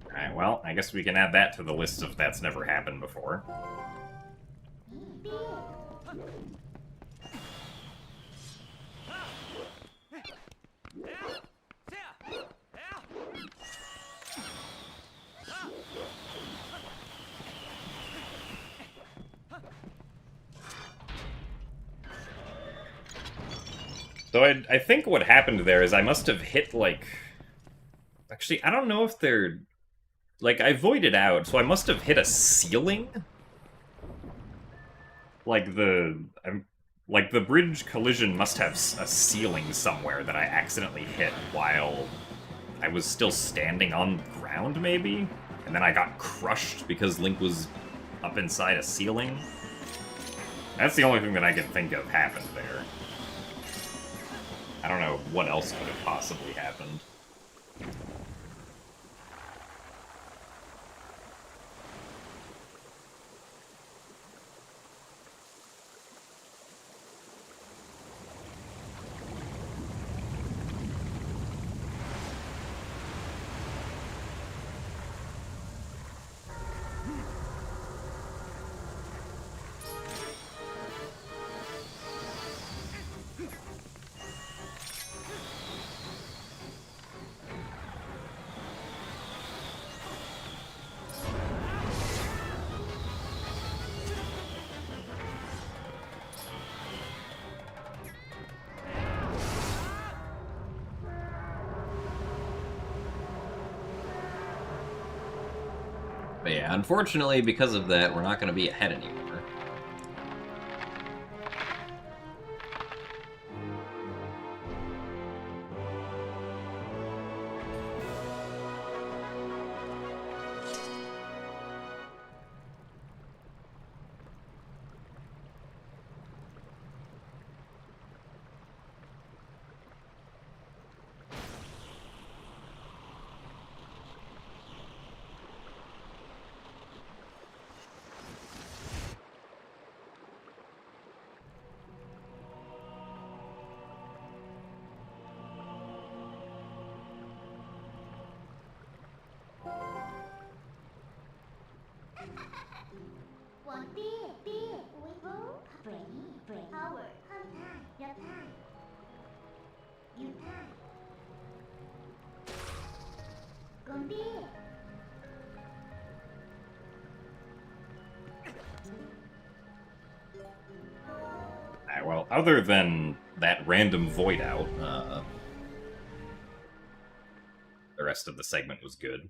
Alright, well, I guess we can add that to the list of that's never happened before. So I think what happened there is I must have hit, like... Actually, I don't know if they're... Like, I voided out, so I must have hit a ceiling? Like, like, the bridge collision must have a ceiling somewhere that I accidentally hit while I was still standing on the ground, maybe? And then I got crushed because Link was up inside a ceiling? That's the only thing that I can think of happened there. I don't know what else could have possibly happened. But yeah, unfortunately, because of that, we're not going to be ahead anymore. Alright, well, other than that random void out, the rest of the segment was good.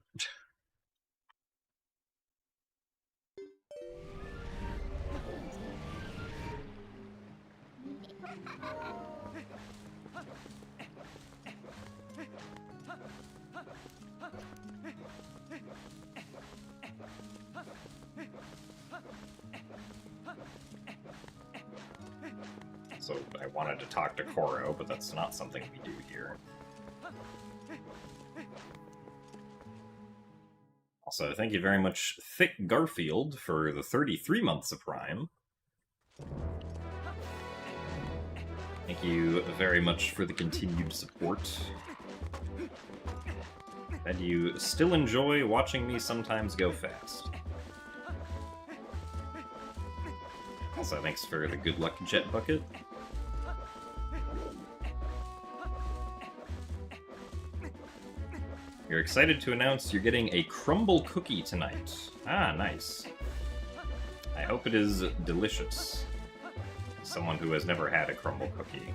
So I wanted to talk to Koro, but that's not something we do here. Also, thank you very much, Thick Garfield, for the 33 months of Prime. Thank you very much for the continued support. And you still enjoy watching me sometimes go fast. Also, thanks for the good luck jet bucket. You're excited to announce you're getting a crumble cookie tonight. Ah, nice. I hope it is delicious. Someone who has never had a crumble cookie.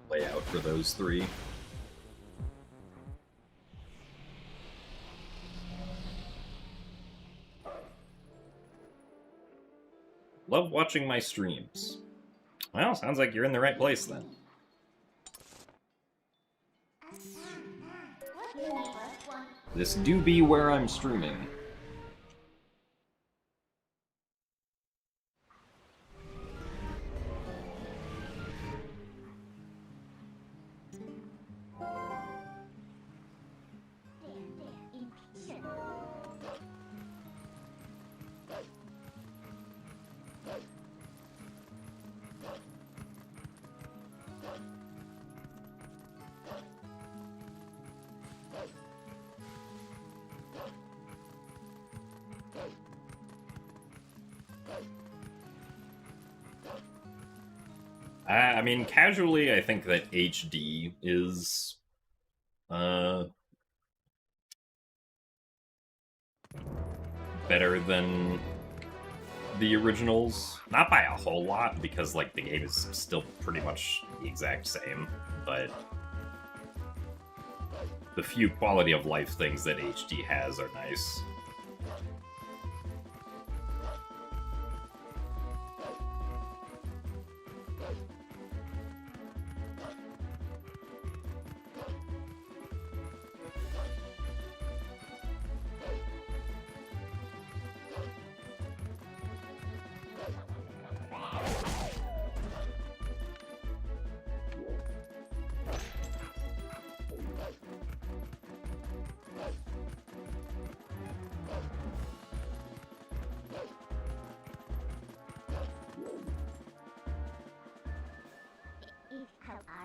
Layout for those three. Love watching my streams. Well, sounds like you're in the right place then. This do be where I'm streaming. I mean, casually, I think that HD is better than the originals. Not by a whole lot, because like the game is still pretty much the exact same, but the few quality of life things that HD has are nice.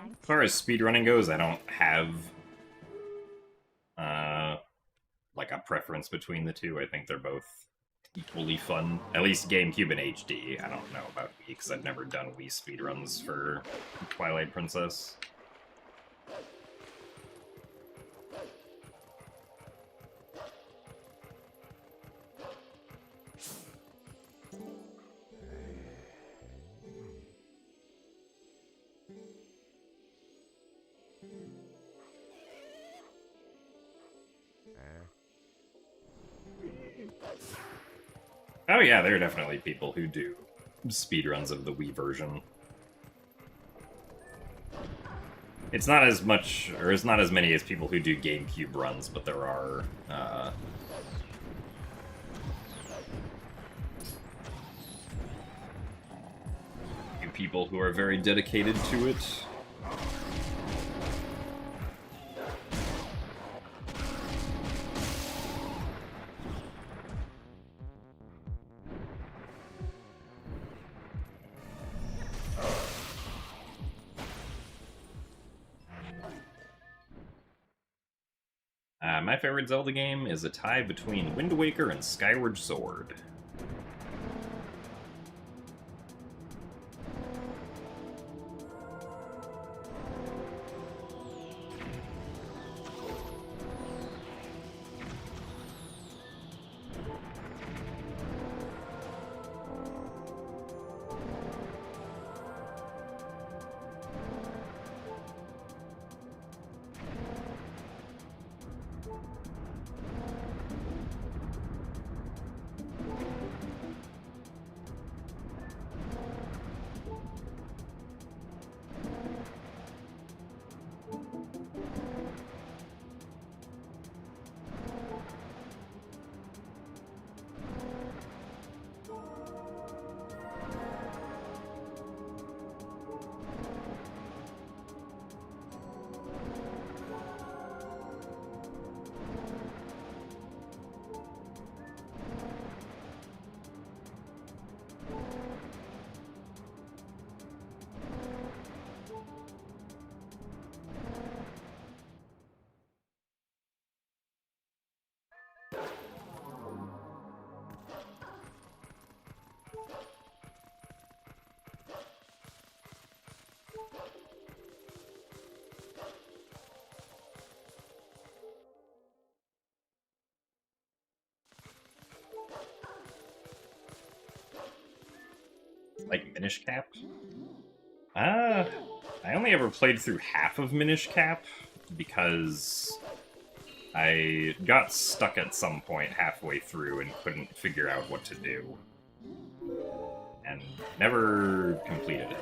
As far as speedrunning goes, I don't have like a preference between the two. I think they're both equally fun. At least GameCube and HD. I don't know about Wii, because I've never done Wii speedruns for Twilight Princess. Oh yeah, there are definitely people who do speedruns of the Wii version. It's not as much, or it's not as many as people who do GameCube runs, but there are, few people who are very dedicated to it. My favorite Zelda game is a tie between Wind Waker and Skyward Sword. Like Minish Cap? I only ever played through half of Minish Cap because I got stuck at some point halfway through and couldn't figure out what to do. And never completed it.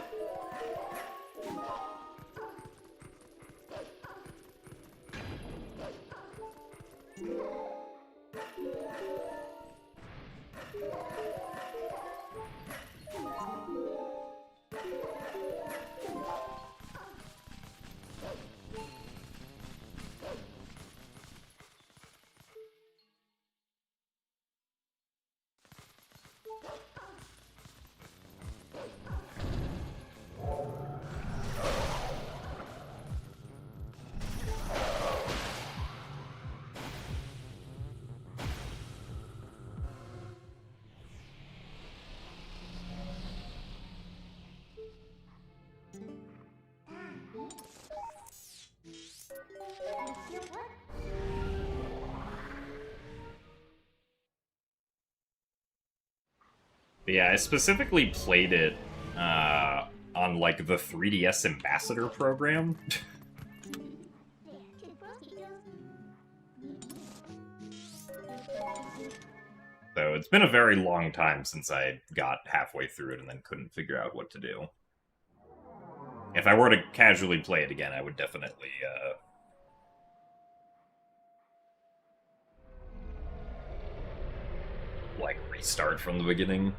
But yeah, I specifically played it on like the 3DS Ambassador program. So it's been a very long time since I got halfway through it and then couldn't figure out what to do. If I were to casually play it again, I would definitely like restart from the beginning.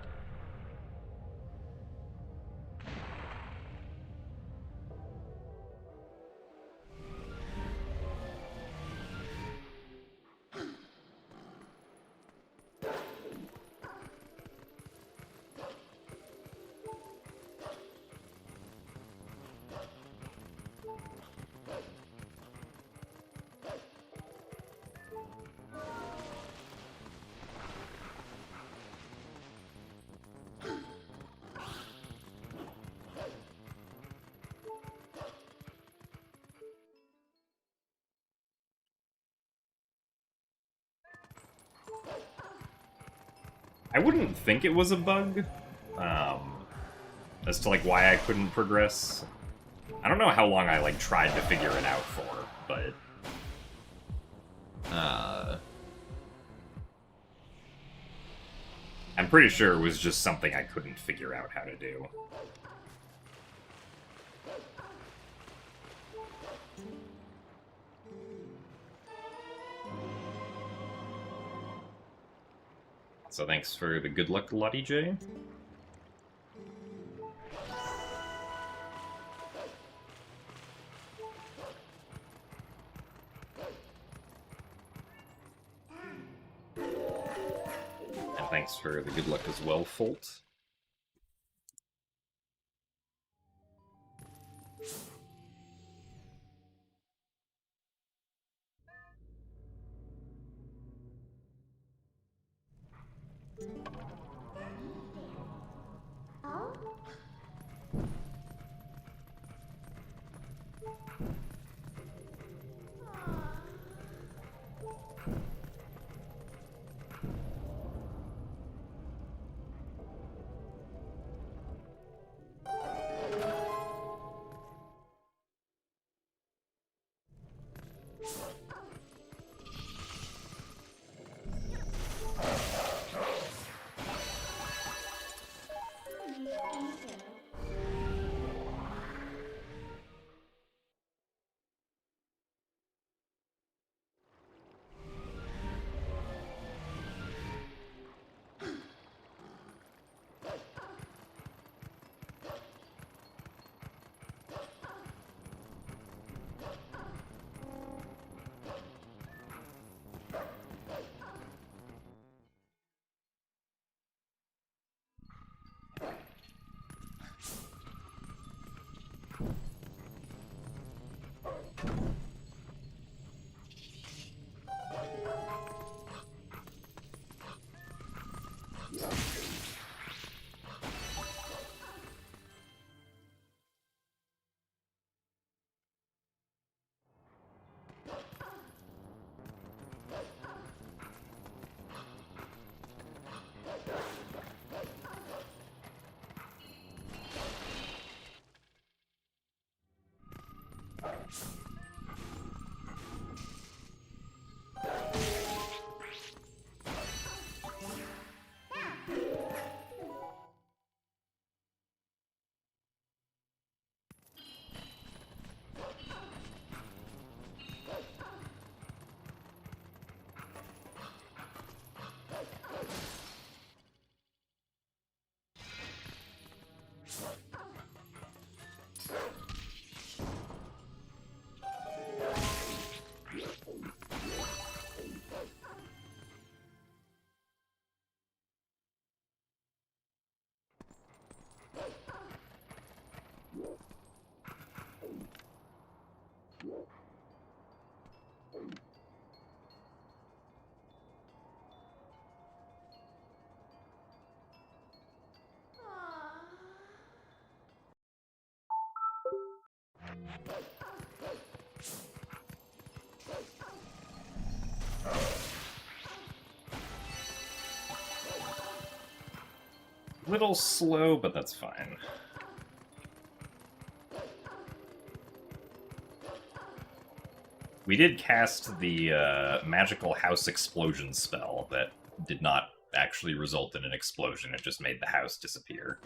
I wouldn't think it was a bug, as to like why I couldn't progress. I don't know how long I like tried to figure it out for, but I'm pretty sure it was just something I couldn't figure out how to do. So thanks for the good luck, Lottie J. And thanks for the good luck as well, Folt. Oh? Little slow, but that's fine. We did cast the magical house explosion spell that did not actually result in an explosion, it just made the house disappear.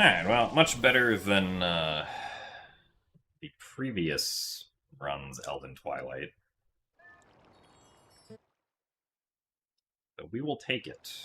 Alright, well, much better than the previous run's Elden Twilight. So we will take it.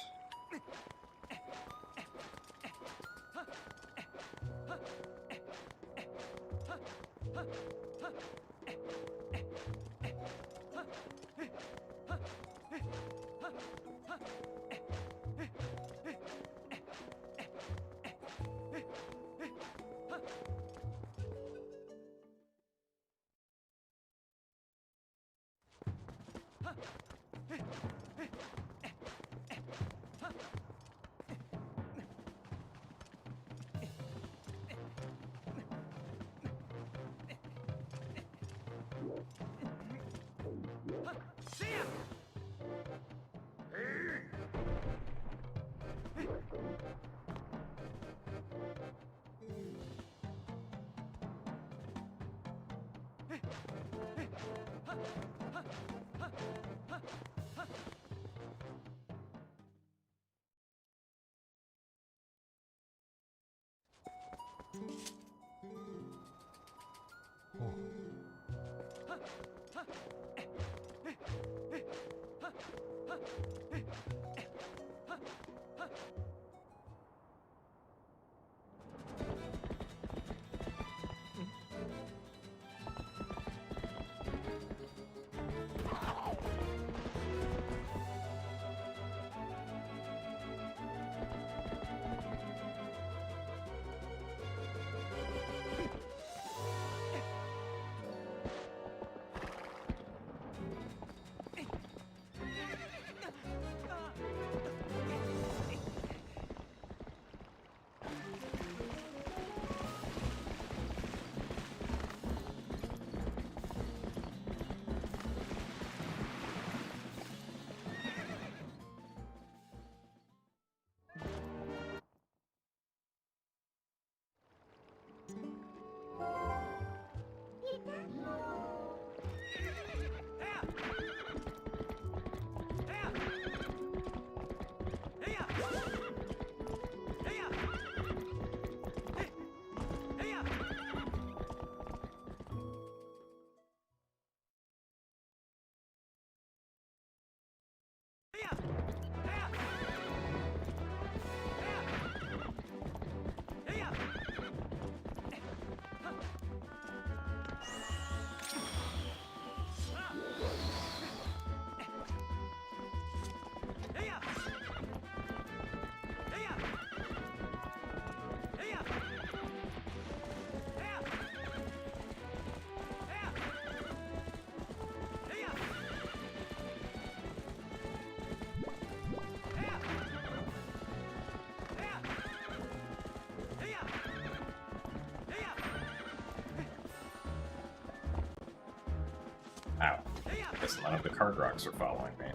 Ow. I guess none of the card rocks are following me.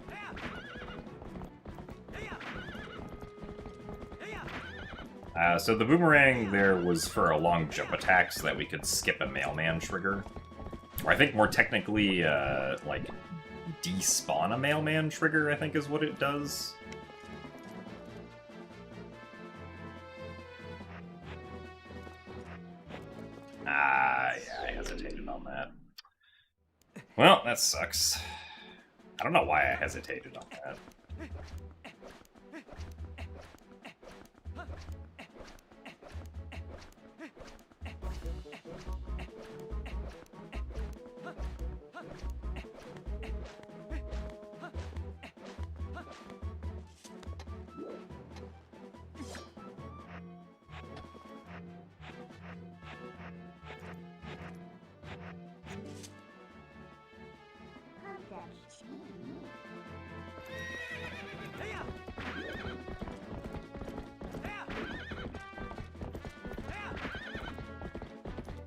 So the boomerang there was for a long jump attack so that we could skip a mailman trigger. Or I think more technically, like, despawn a mailman trigger, I think is what it does. Yeah, I hesitated on that. Well, that sucks. I don't know why I hesitated on that.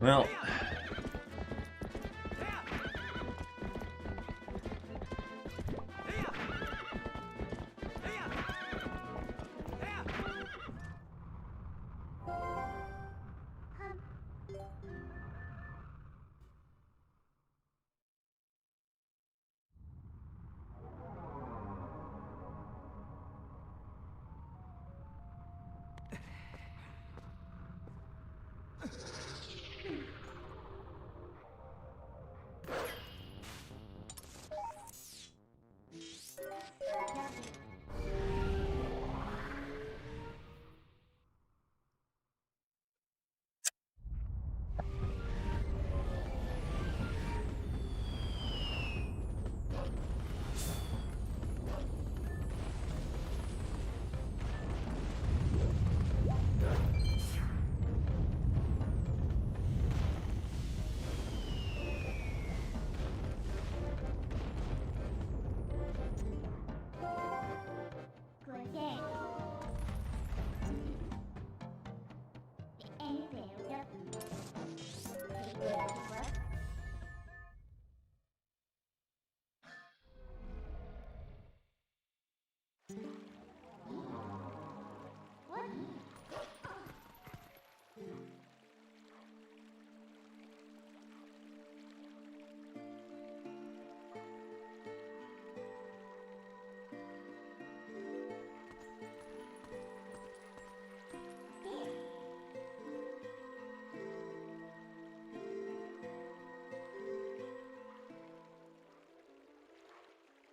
Well,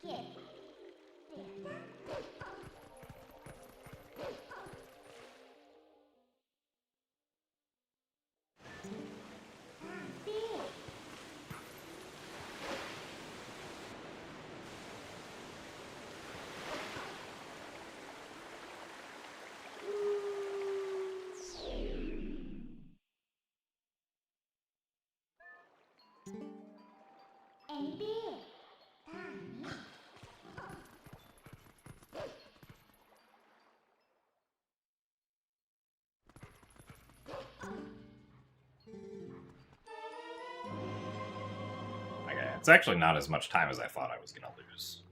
Get. A B. Okay, it's actually not as much time as I thought I was gonna lose.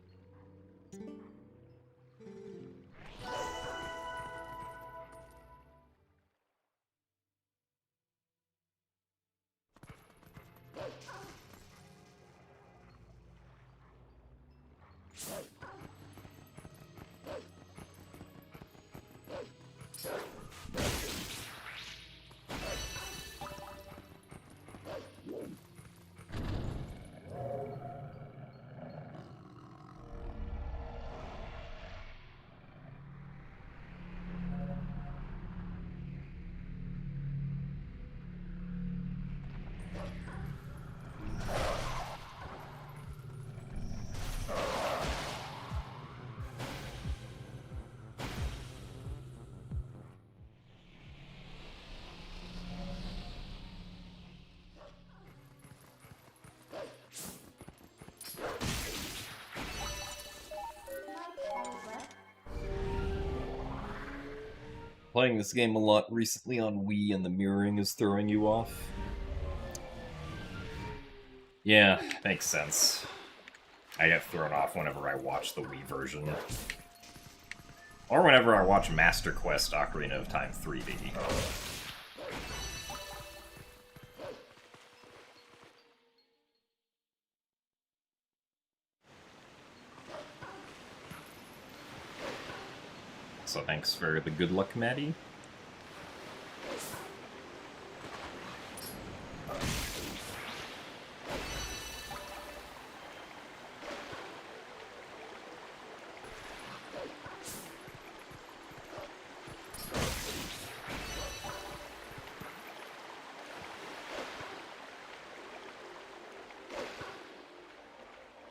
Playing this game a lot recently on Wii and the mirroring is throwing you off. Yeah, makes sense. I get thrown off whenever I watch the Wii version. Or whenever I watch Master Quest Ocarina of Time 3D. So thanks for the good luck, Maddie.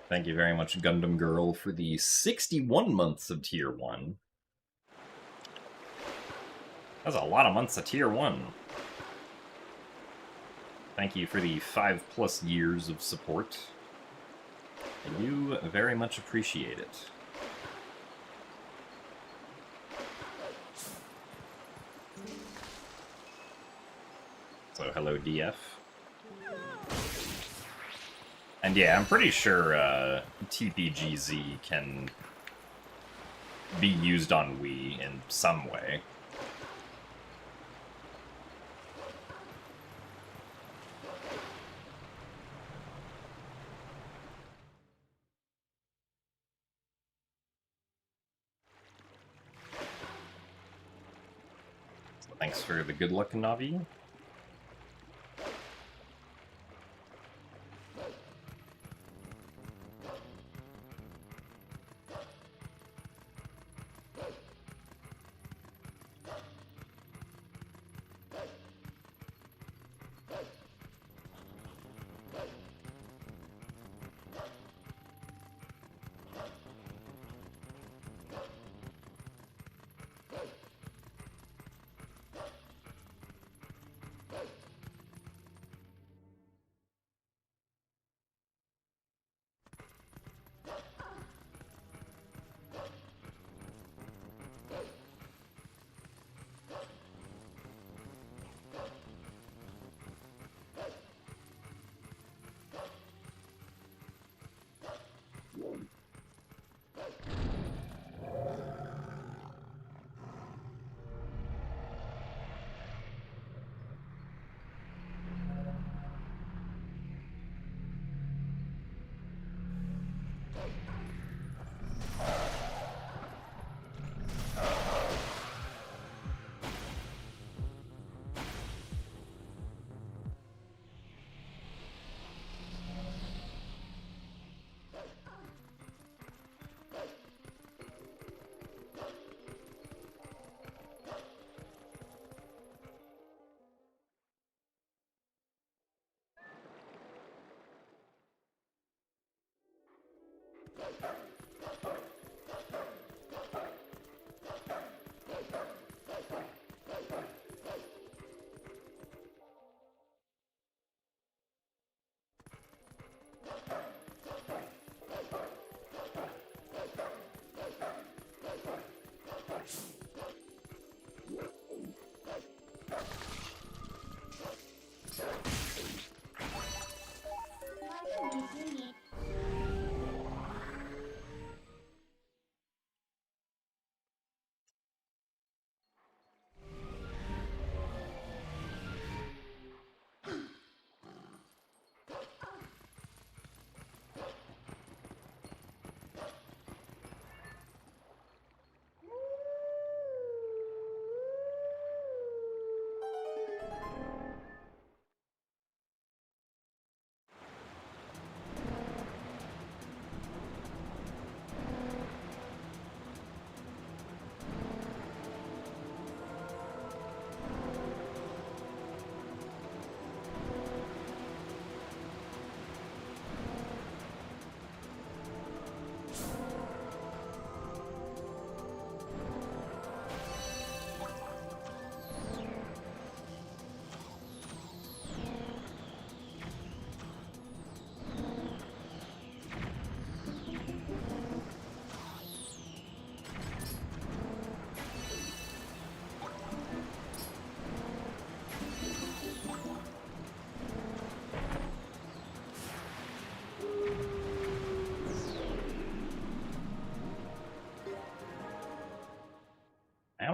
Thank you very much, Gundam Girl, for the 61 months of Tier 1. That's a lot of months of Tier 1. Thank you for the 5+ years of support. I do very much appreciate it. So, hello, DF. And yeah, I'm pretty sure TPGZ can be used on Wii in some way. So thanks for the good luck, Navi.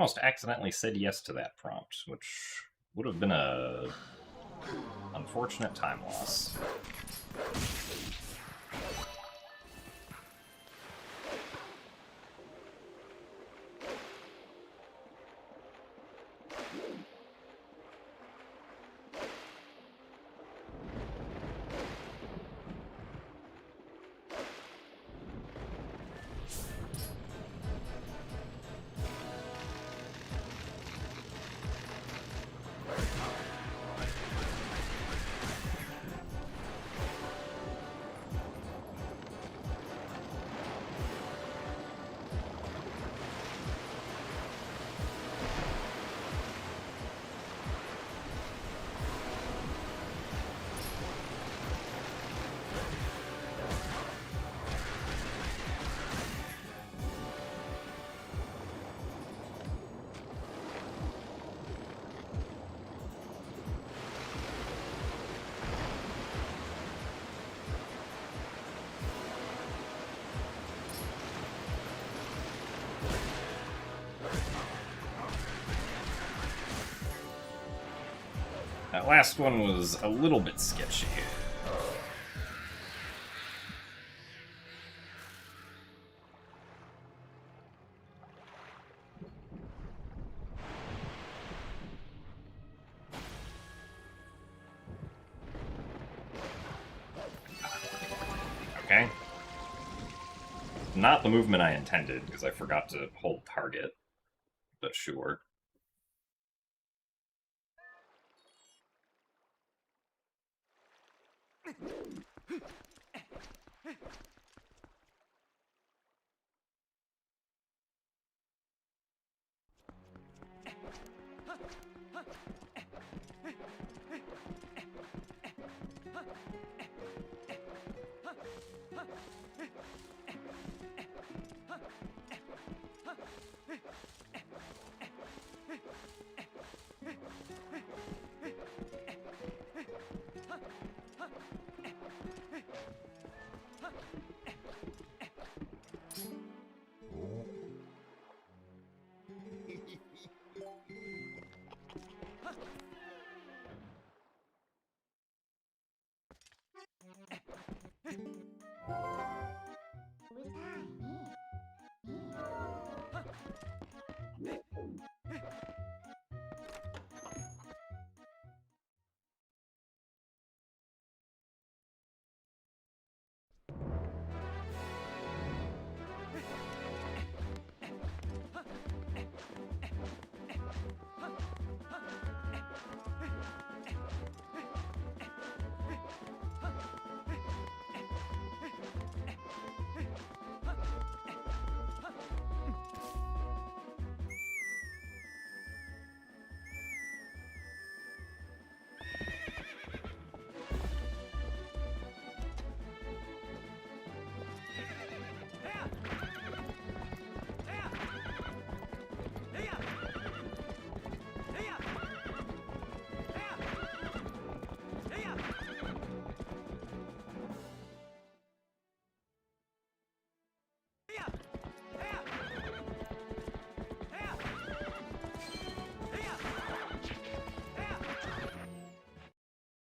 almost accidentally said yes to that prompt, which would have been a unfortunate time loss. That last one was a little bit sketchy. Okay. Not the movement I intended, because I forgot to hold target, but sure.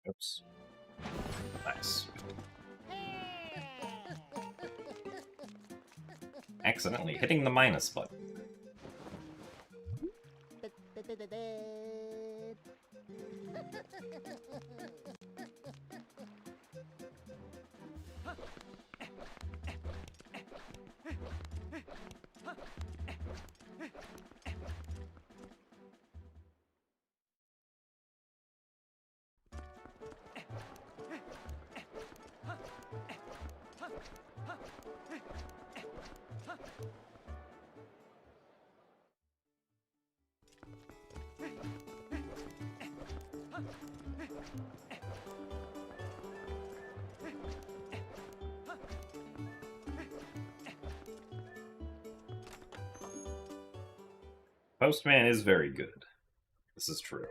Oops. Nice. Accidentally hitting the minus button. Postman is very good. This is true.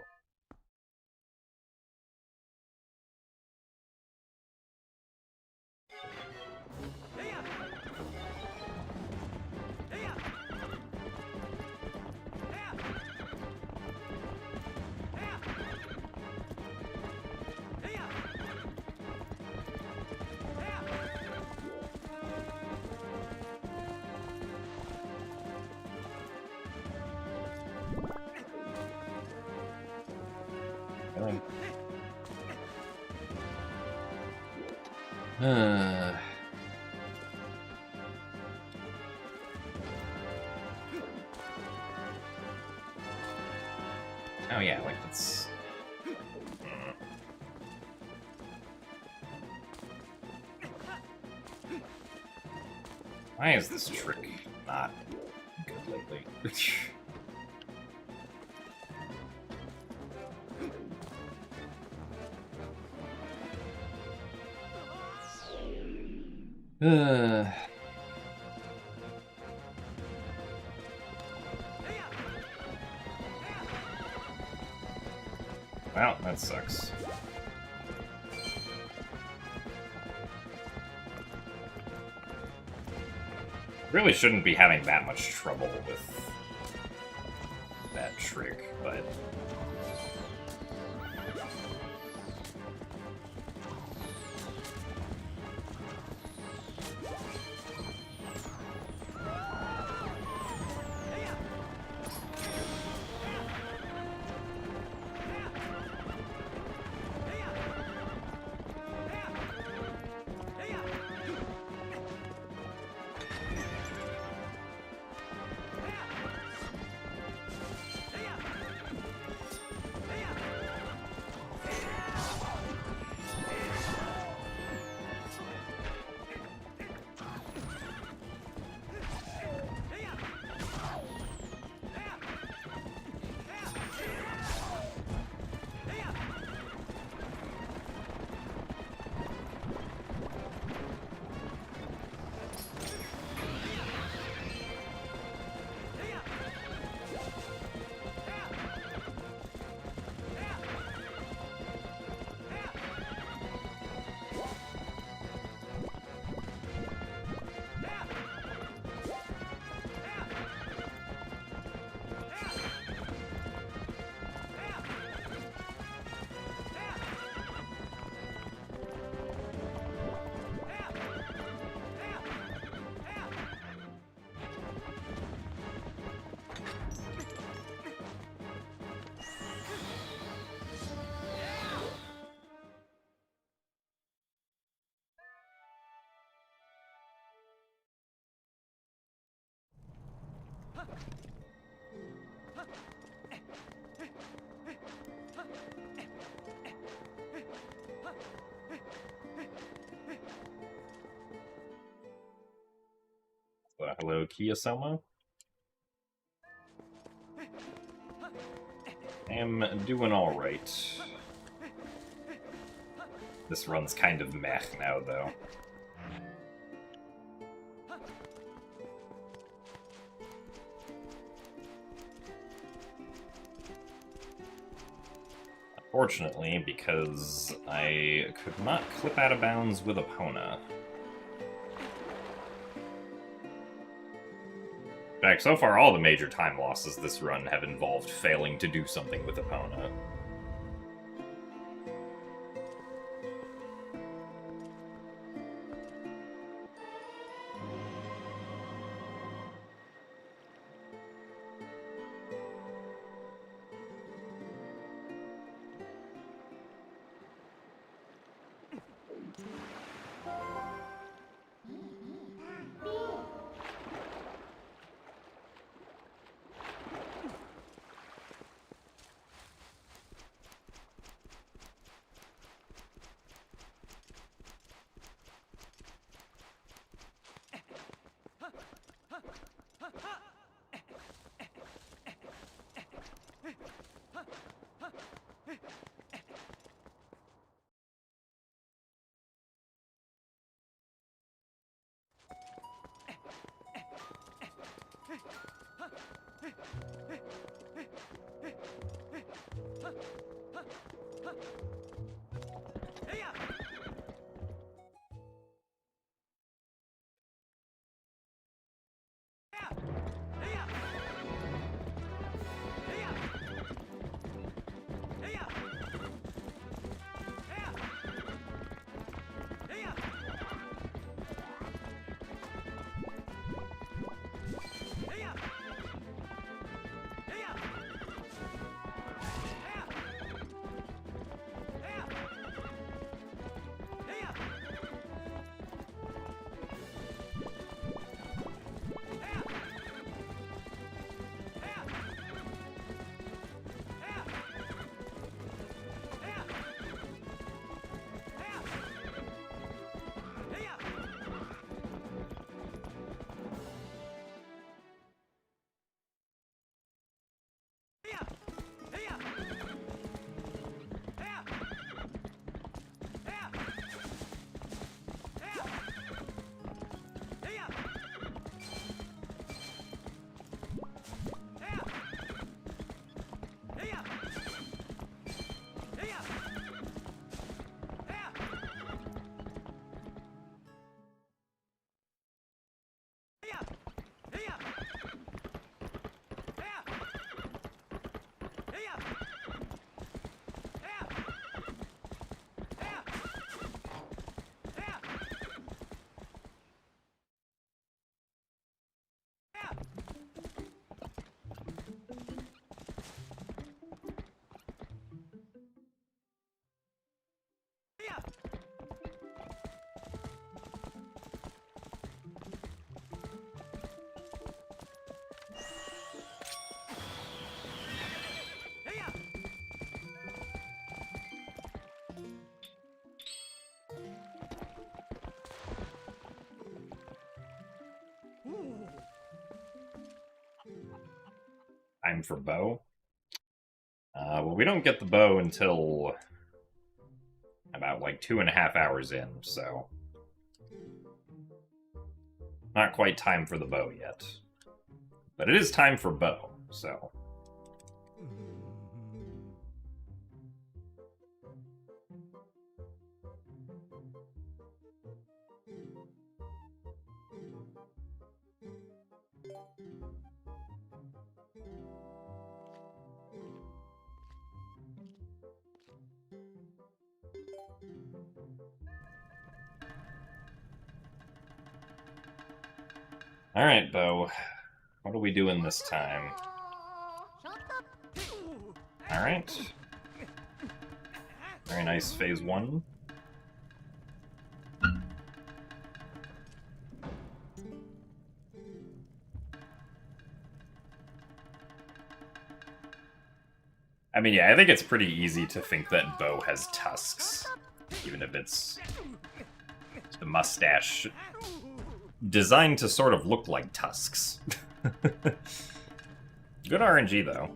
doing? Oh yeah, like that's... Why is this trick not good lately? Well, that sucks. Really shouldn't be having that much trouble with that trick, but... Hello, Kiyosama. I'm doing alright. This run's kind of meh now, though. Unfortunately, because I could not clip out of bounds with Epona. In fact, so far all the major time losses this run have involved failing to do something with Epona. Time for bow. Well, we don't get the bow until about like 2.5 hours in, so not quite time for the bow yet. But it is time for bow, so. Alright, bow. What are we doing this time? Alright. Very nice phase 1. I mean, yeah, I think it's pretty easy to think that bow has tusks, even if it's the mustache designed to sort of look like tusks. Good RNG, though.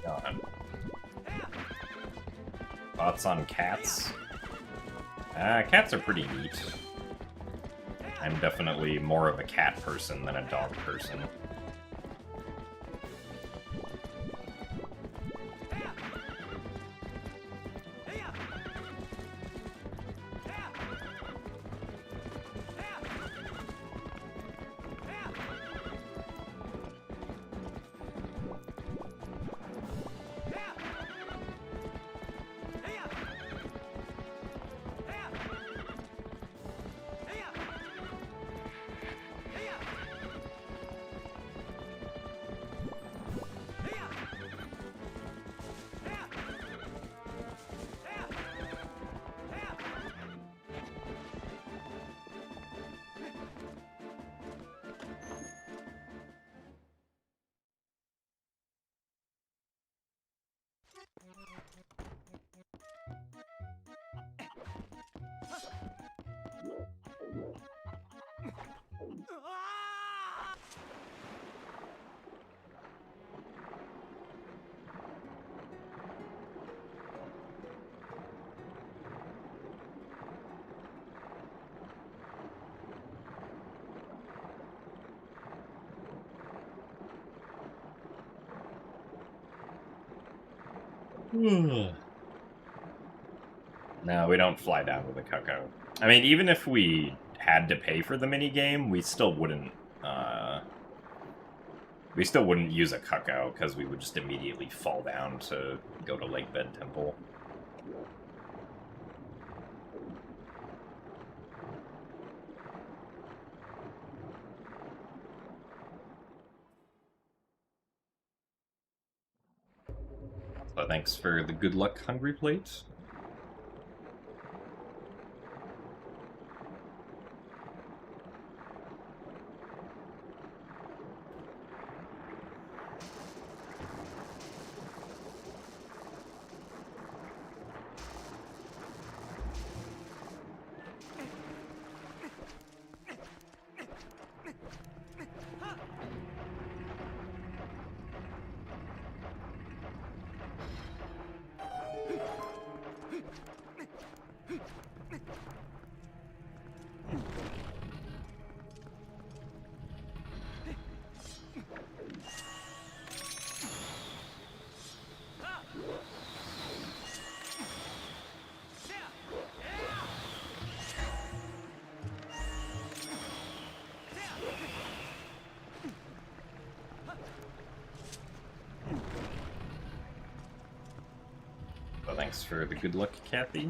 God. Thoughts on cats? Cats are pretty neat. I'm definitely more of a cat person than a dog person. No, we don't fly down with a cucko. I mean, even if we had to pay for the minigame, we still wouldn't use a cucko, because we would just immediately fall down to go to Lakebed Temple. So thanks for the good luck, Hungry Plate. So thanks for the good luck, Kathy.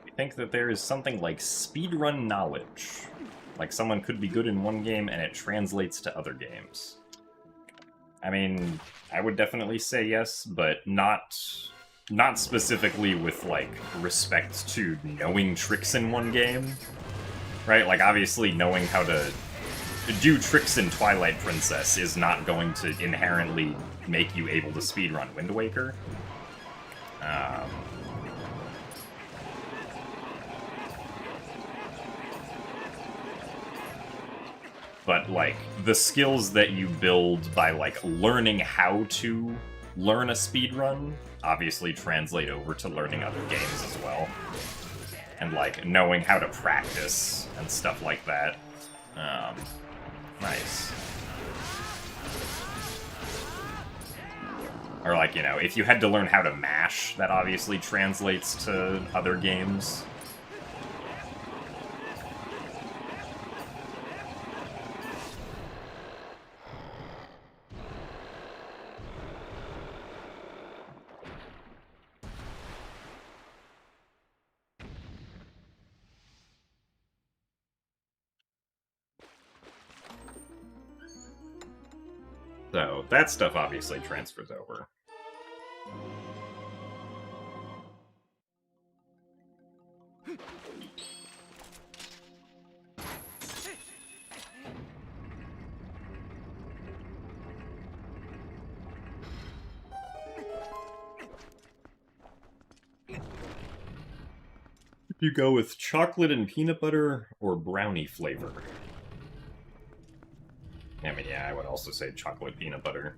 I think that there is something like speedrun knowledge. Like someone could be good in one game and it translates to other games. I mean, I would definitely say yes, but not specifically with, like, respect to knowing tricks in one game. Right? Like, obviously knowing how to do tricks in Twilight Princess is not going to inherently make you able to speedrun Wind Waker. But, like, the skills that you build by, like, learning how to learn a speedrun obviously translate over to learning other games as well. And, like, knowing how to practice and stuff like that. Nice. Or, like, you know, if you had to learn how to mash, that obviously translates to other games. So, that stuff obviously transfers over. You go with chocolate and peanut butter or brownie flavor? I mean, yeah, I would also say chocolate peanut butter.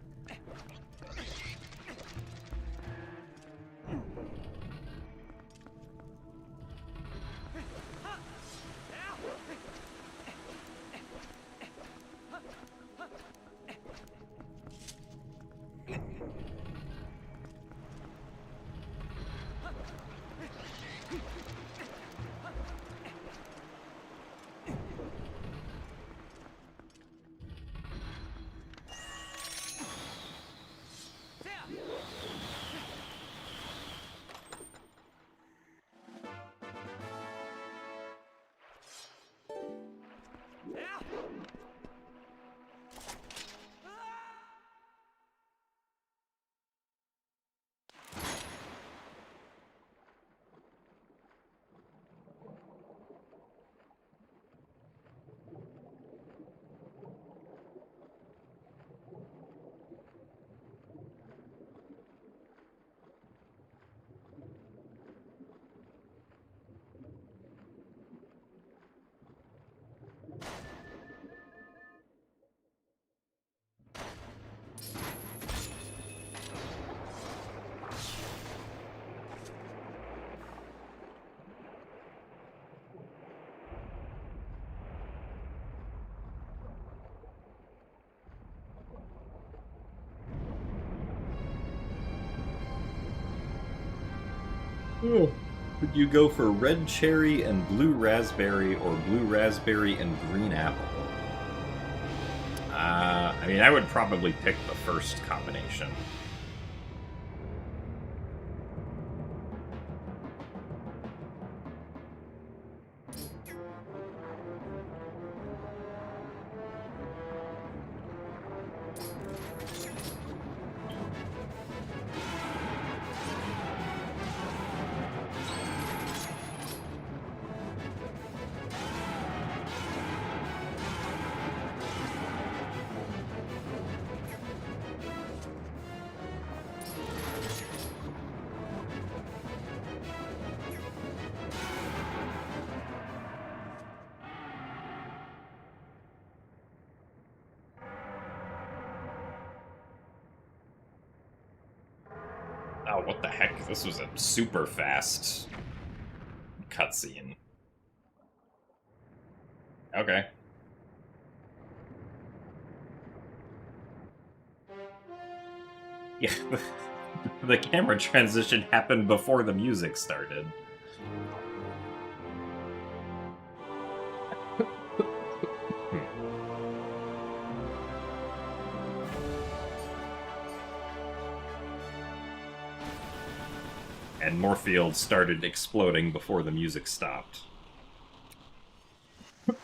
Oh. Would you go for red cherry and blue raspberry, or blue raspberry and green apple? I mean, I would probably pick the first combination. Oh, what the heck? This was a super fast cutscene. Okay. Yeah, the camera transition happened before the music started. And Morpheald started exploding before the music stopped. And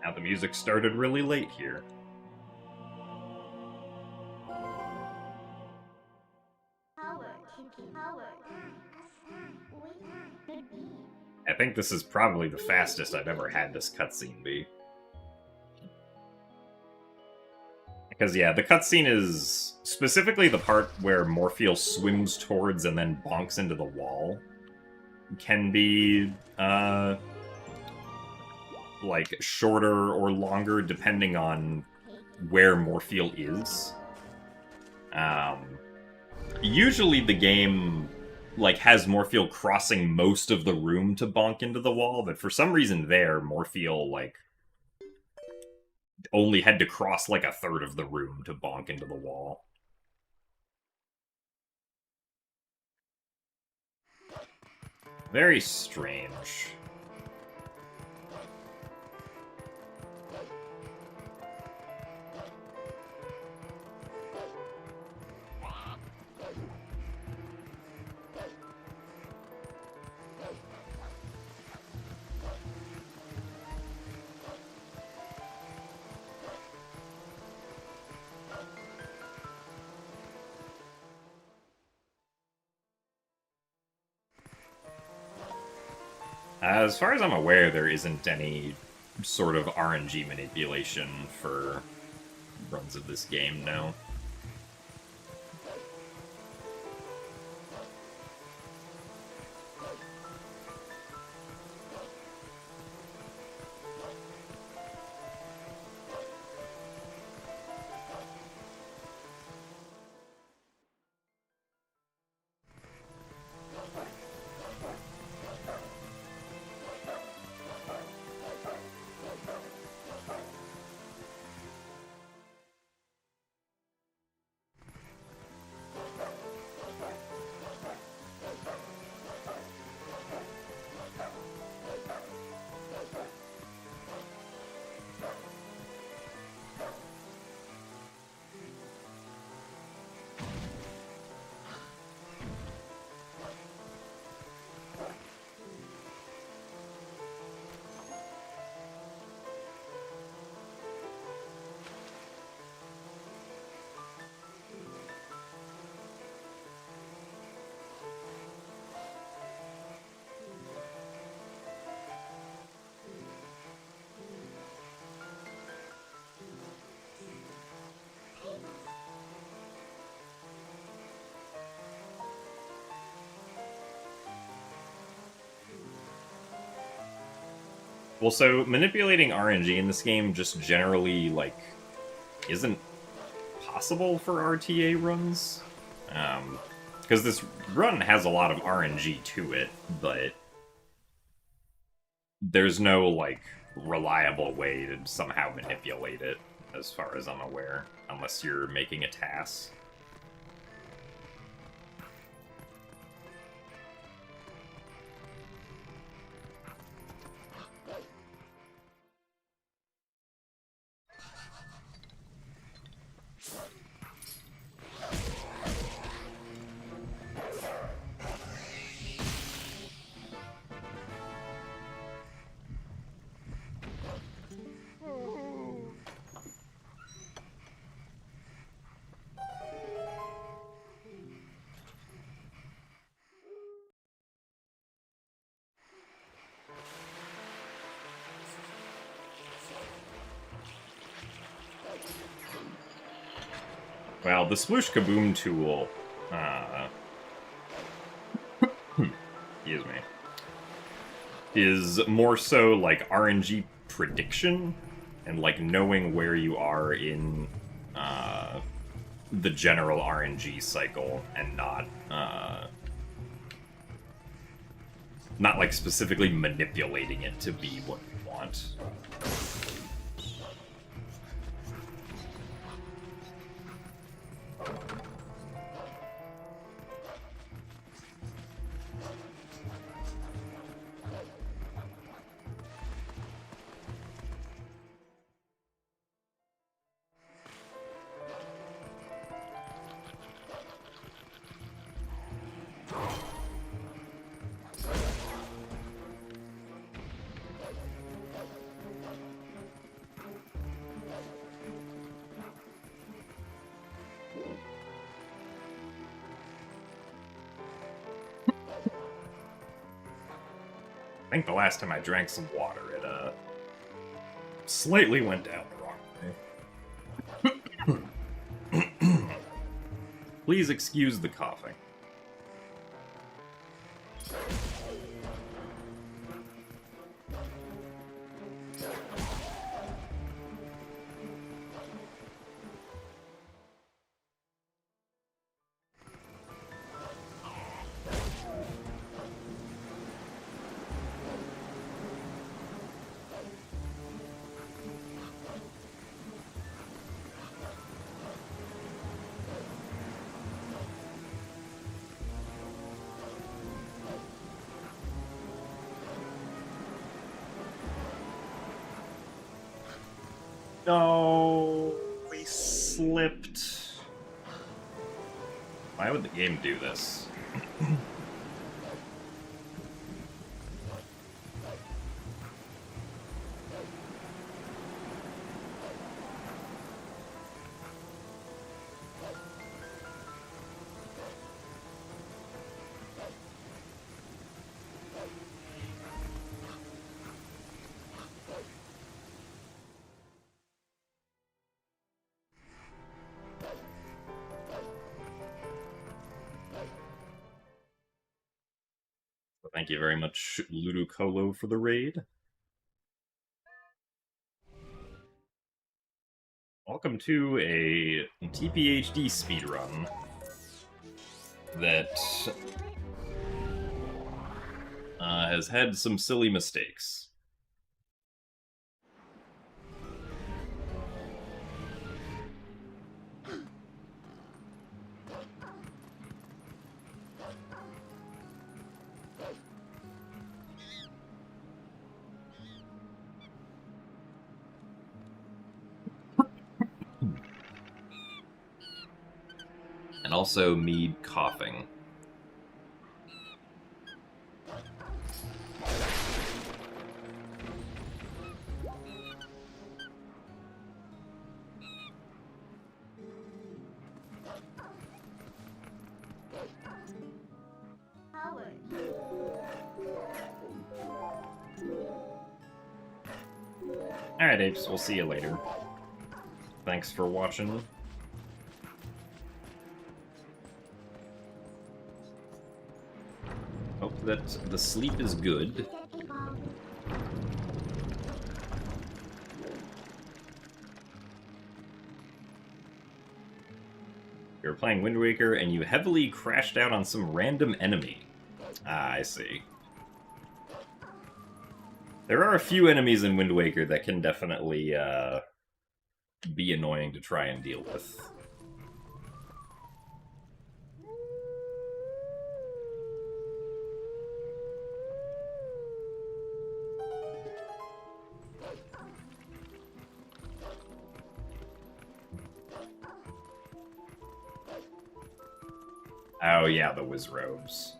now the music started really late here. I think this is probably the fastest I've ever had this cutscene be. Because, yeah, the cutscene is specifically the part where Morpheal swims towards and then bonks into the wall. Can be, like, shorter or longer depending on where Morpheal is. Usually the game, like, has Morpheal crossing most of the room to bonk into the wall, but for some reason there, Morpheal, like, only had to cross, like, a third of the room to bonk into the wall. Very strange. As far as I'm aware, there isn't any sort of RNG manipulation for runs of this game, no. Well, so manipulating RNG in this game just generally, like, isn't possible for RTA runs. Because this run has a lot of RNG to it, but there's no, like, reliable way to somehow manipulate it, as far as I'm aware. unless you're making a task. Well, the Sploosh Kaboom tool, excuse me, is more so like RNG prediction and like knowing where you are in the general RNG cycle, and not like specifically manipulating it to be what you want. I think the last time I drank some water, it slightly went down the wrong way. Please excuse the coughing. No, we slipped. Why would the game do this? Thank you very much, Ludicolo, for the raid. Welcome to a TPHD speedrun that has had some silly mistakes. And also me coughing. Alright, apes, we'll see you later. Thanks for watching. Hope that the sleep is good. You're playing Wind Waker and you heavily crashed out on some random enemy. Ah, I see. There are a few enemies in Wind Waker that can definitely be annoying to try and deal with. Oh yeah, the whiz robes.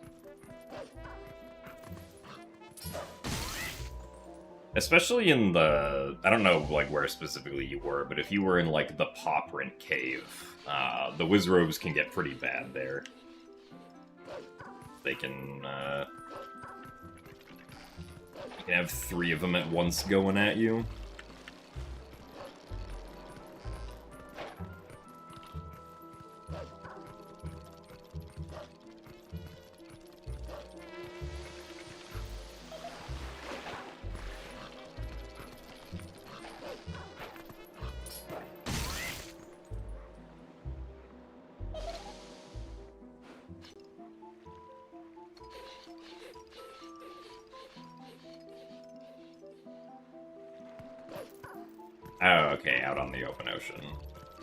Especially in the... I don't know, like, where specifically you were, but if you were in, like, the Paw Print Cave, the whiz robes can get pretty bad there. They can, you can have 3 of them at once going at you. Oh, okay, out on the open ocean.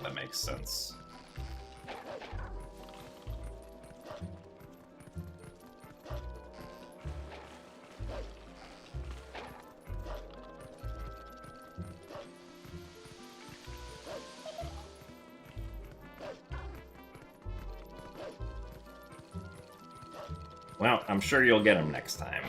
That makes sense. Well, I'm sure you'll get them next time.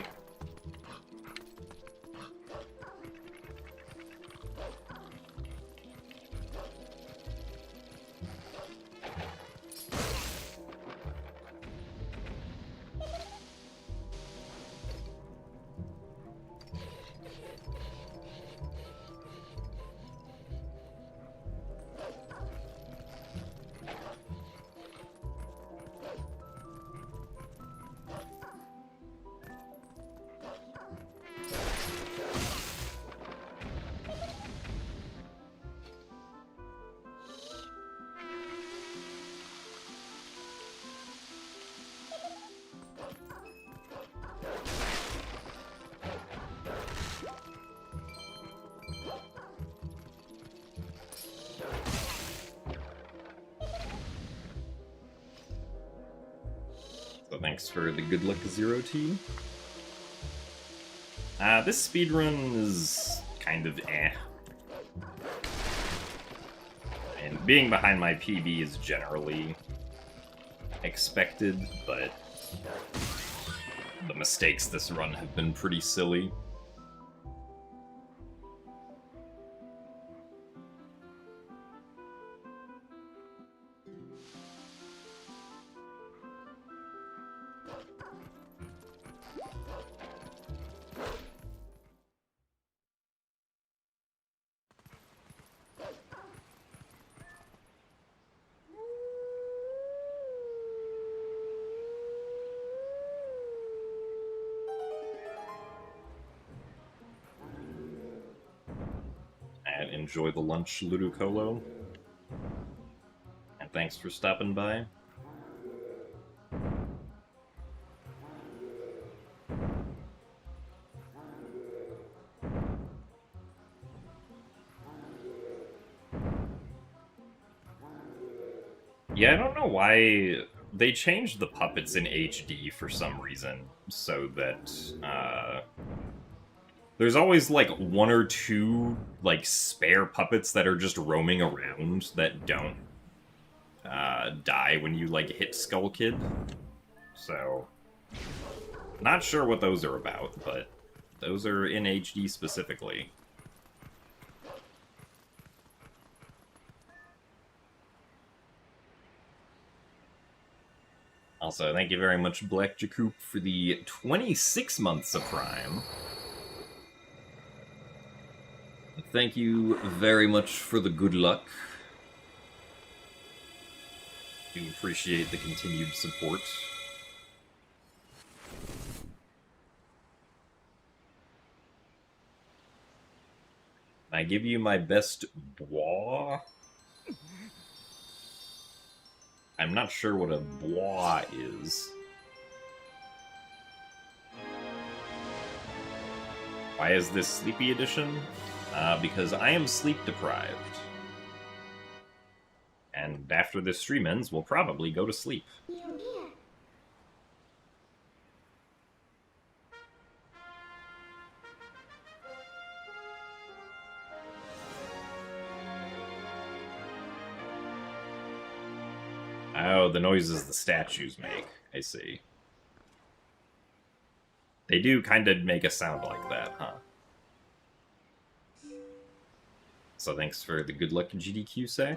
So thanks for the good luck, Zero T. This speedrun is kind of eh. And being behind my PB is generally expected, but the mistakes this run have been pretty silly. And enjoy the lunch, Ludicolo. And thanks for stopping by. Yeah, I don't know why they changed the puppets in HD for some reason, so that, there's always, like, 1 or 2, like, spare puppets that are just roaming around that don't, die when you, like, hit Skull Kid. So, not sure what those are about, but those are in HD specifically. Also, thank you very much, Black Jacoop, for the 26 months of Prime. Thank you very much for the good luck. Do appreciate the continued support. I give you my best bois. I'm not sure what a bois is. Why is this Sleepy Edition? Because I am sleep deprived. And after this stream ends, we'll probably go to sleep. You here. Oh, the noises the statues make. I see. They do kind of make a sound like that, huh? So thanks for the good luck GDQ say.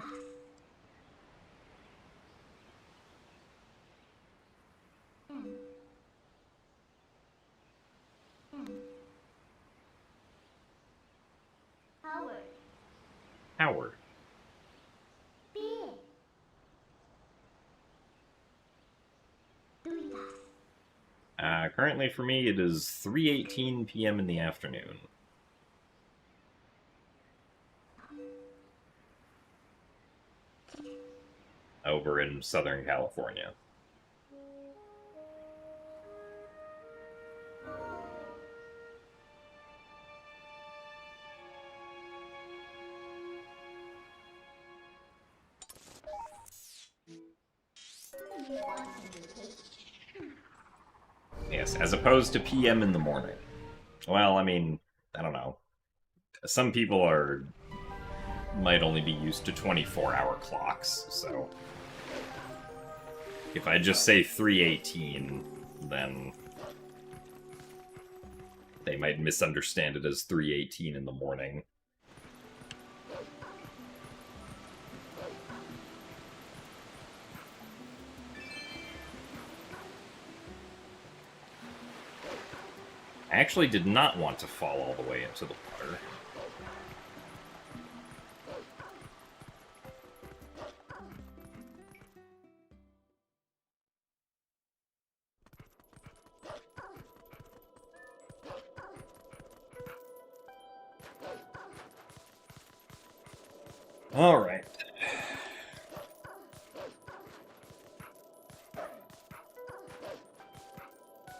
Howard. Howard. B. Duidas. Currently for me it is 3:18 p.m. in the afternoon. Over in Southern California. Yes, as opposed to PM in the morning. Well, I mean, I don't know. Some people might only be used to 24-hour clocks, so if I just say 3:18, then they might misunderstand it as 3:18 in the morning. I actually did not want to fall all the way into the water. All right.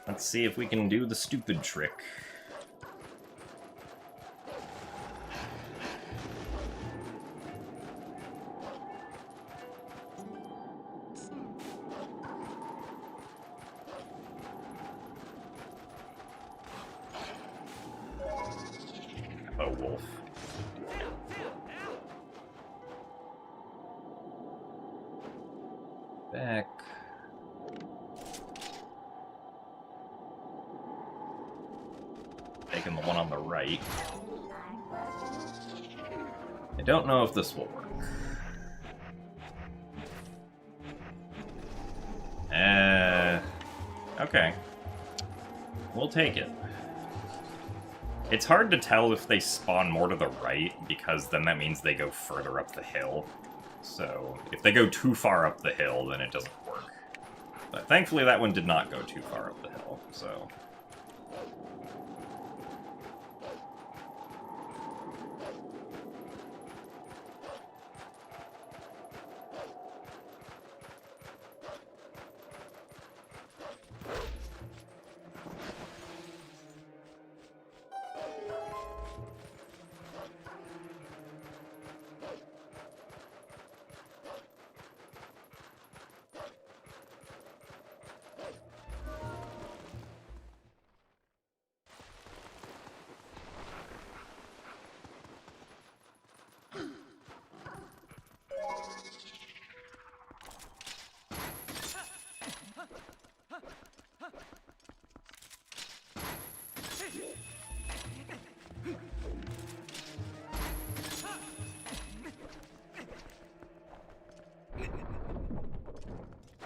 Let's see if we can do the stupid trick. Oh, wolf. Back. Taking the one on the right. I don't know if this will work. Okay. We'll take it. It's hard to tell if they spawn more to the right, because then that means they go further up the hill. So, if they go too far up the hill, then it doesn't work. But thankfully that one did not go too far up the hill, so...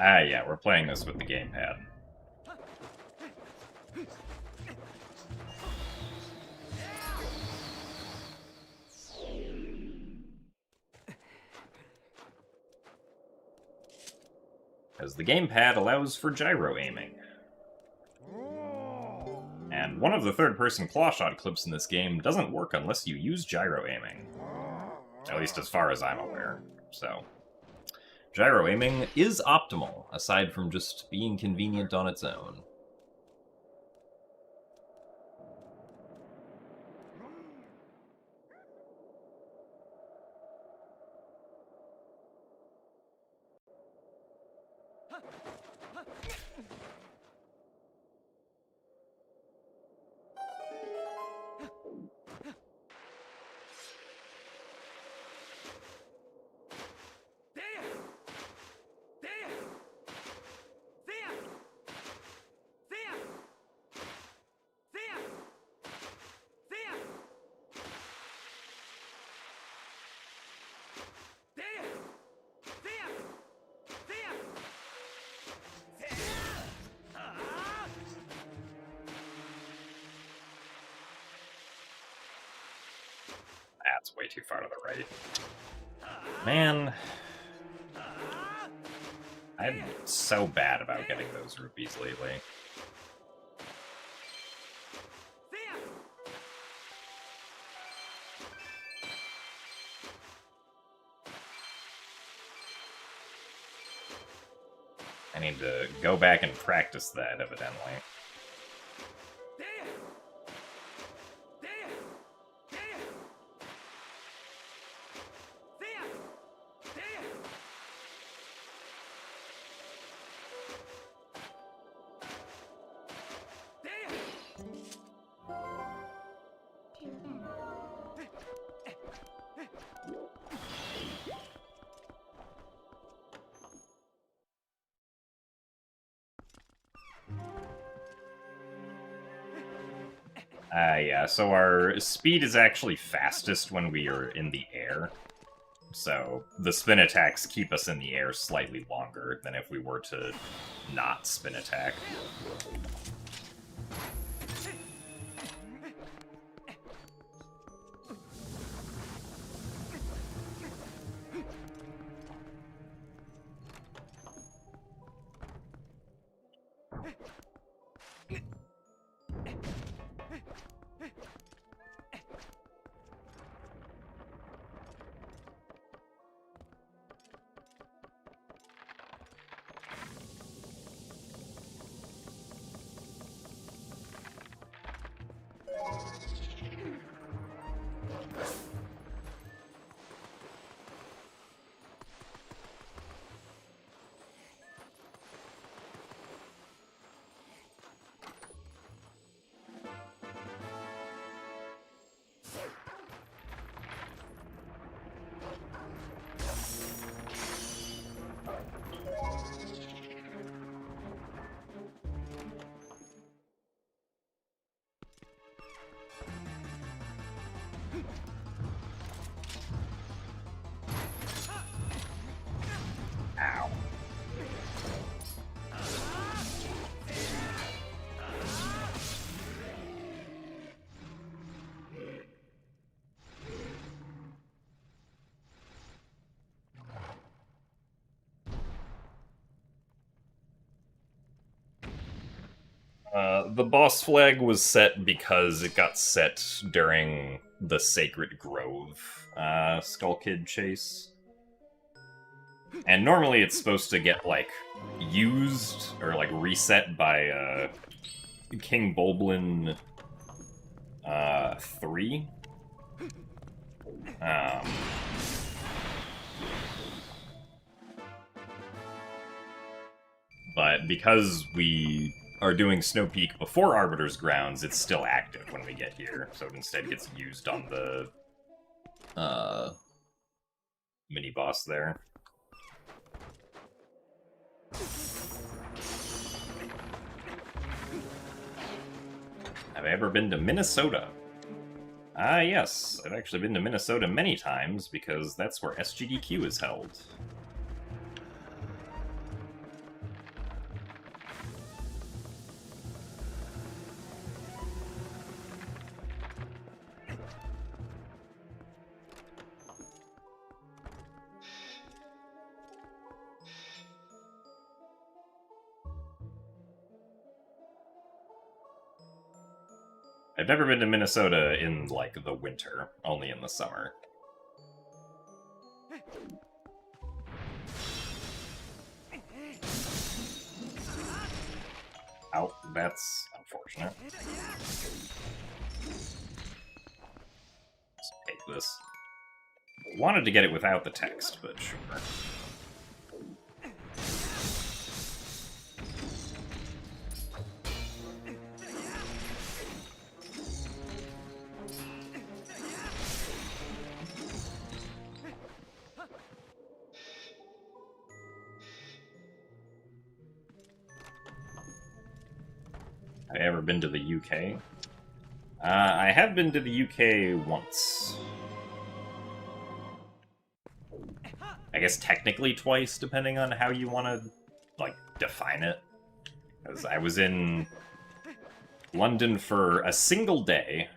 Ah, yeah, we're playing this with the gamepad. As the gamepad allows for gyro aiming. And one of the third-person clawshot clips in this game doesn't work unless you use gyro aiming. At least as far as I'm aware, so... Gyro aiming is optimal, aside from just being convenient on its own. That's way too far to the right. Man. I'm so bad about getting those rupees lately. I need to go back and practice that, evidently. Yeah, so our speed is actually fastest when we are in the air. So the spin attacks keep us in the air slightly longer than if we were to not spin attack. Ow. The boss flag was set because it got set during the Sacred Grove Skull Kid chase. And normally it's supposed to get, like, used or, like, reset by King Bulblin 3. But because we are doing Snow Peak before Arbiter's Grounds, it's still active when we get here, so it instead gets used on the mini-boss there. Have I ever been to Minnesota? Ah, yes. I've actually been to Minnesota many times, because that's where SGDQ is held. I've never been to Minnesota in, like, the winter, only in the summer. Ow, that's unfortunate. Let's take this. Wanted to get it without the text, but sure. Have I ever been to the UK? I have been to the UK once. I guess technically twice, depending on how you want to, like, define it. Because I was in London for a single day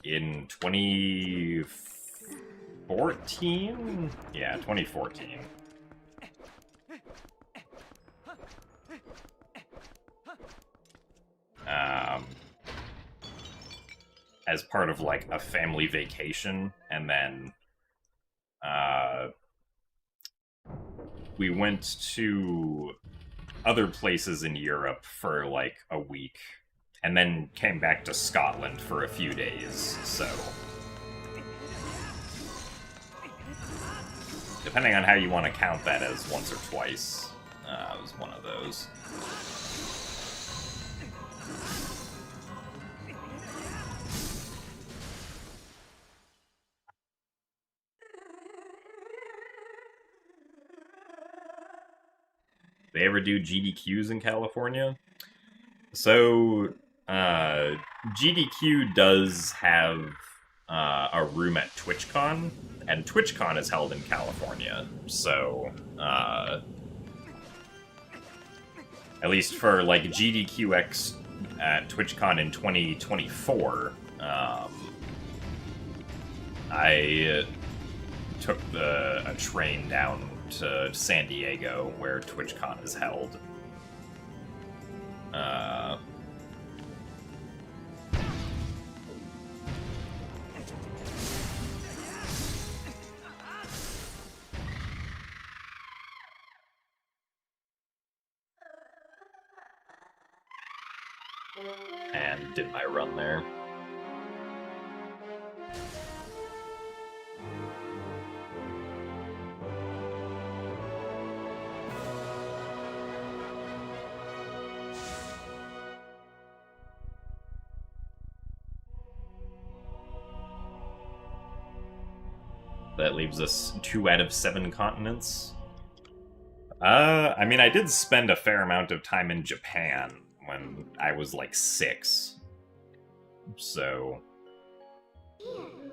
in 2014? Yeah, 2014. As part of, like, a family vacation, and then we went to other places in Europe for, like, a week, and then came back to Scotland for a few days, so... Depending on how you want to count that as once or twice, it was one of those. They ever do GDQs in California? So, GDQ does have a room at TwitchCon, and TwitchCon is held in California, so, at least for, like, GDQX at TwitchCon in 2024, I took a train down to San Diego, where TwitchCon is held. And did my run there. That leaves us 2 out of 7 continents. I mean, I did spend a fair amount of time in Japan when I was, like, 6. So...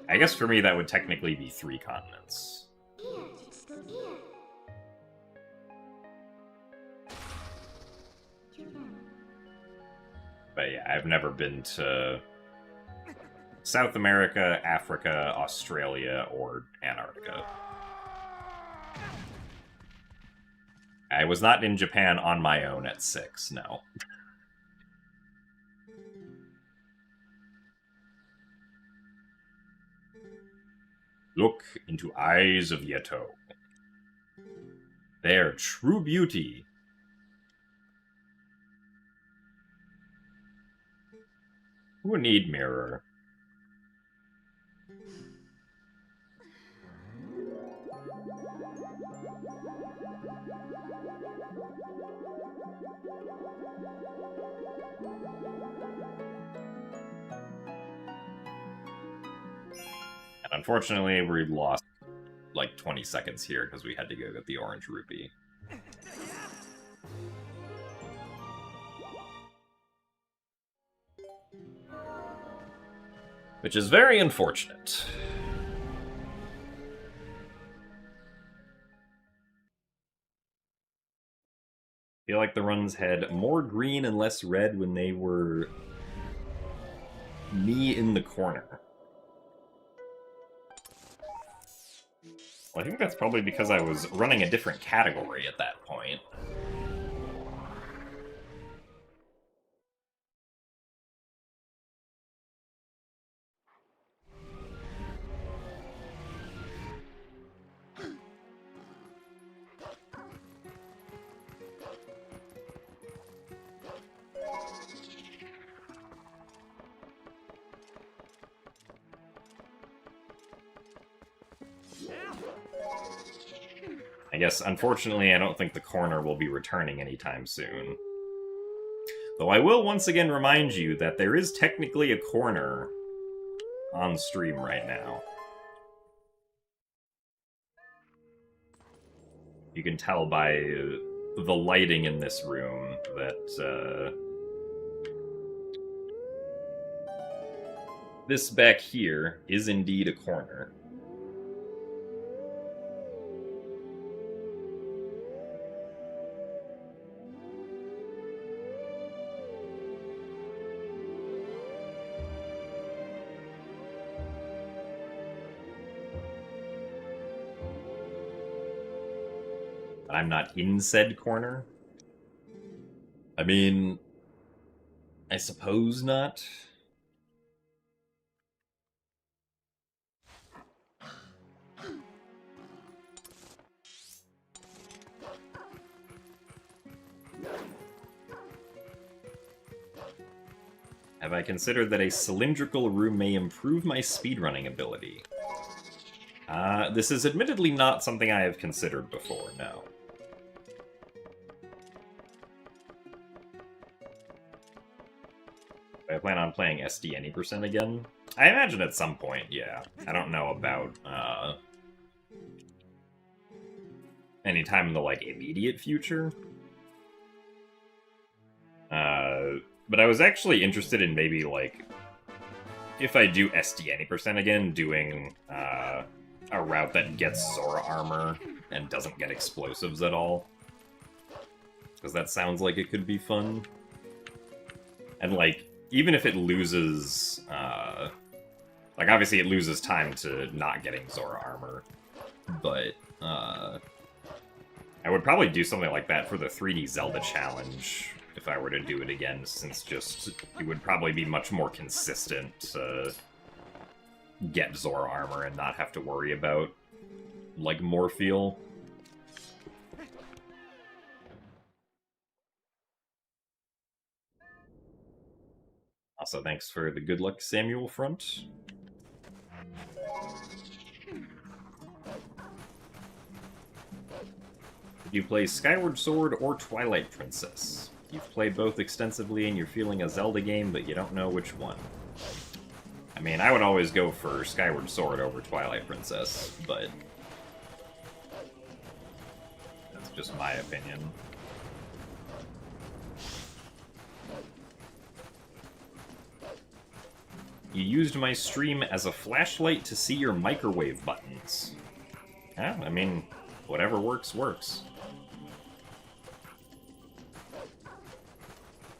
I guess for me that would technically be 3 continents. But yeah, I've never been to South America, Africa, Australia, or Antarctica. I was not in Japan on my own at 6, no. Look into eyes of Yeto. Their true beauty. Who need mirror? And unfortunately, we lost like 20 seconds here because we had to go get the orange rupee. Which is very unfortunate. I feel like the runs had more green and less red when they were me in the corner. Well, I think that's probably because I was running a different category at that point. I guess, unfortunately, I don't think the corner will be returning anytime soon. Though I will once again remind you that there is technically a corner on stream right now. You can tell by the lighting in this room that this back here is indeed a corner. I'm not in said corner. I mean, I suppose not. Have I considered that a cylindrical room may improve my speedrunning ability? This is admittedly not something I have considered before, no. Do I plan on playing SD any % again? I imagine at some point, yeah. I don't know about, any time in the, like, immediate future. But I was actually interested in maybe, like, if I do SD any % again, doing, a route that gets Zora armor and doesn't get explosives at all. Because that sounds like it could be fun. And, like, even if it loses, like, obviously it loses time to not getting Zora armor, but, I would probably do something like that for the 3D Zelda challenge if I were to do it again, since just it would probably be much more consistent to get Zora armor and not have to worry about, like, Morpheal. Also, thanks for the good luck, Samuel front. Did you play Skyward Sword or Twilight Princess? You've played both extensively and you're feeling a Zelda game, but you don't know which one. I mean, I would always go for Skyward Sword over Twilight Princess, but that's just my opinion. You used my stream as a flashlight to see your microwave buttons. Yeah, I mean, whatever works, works.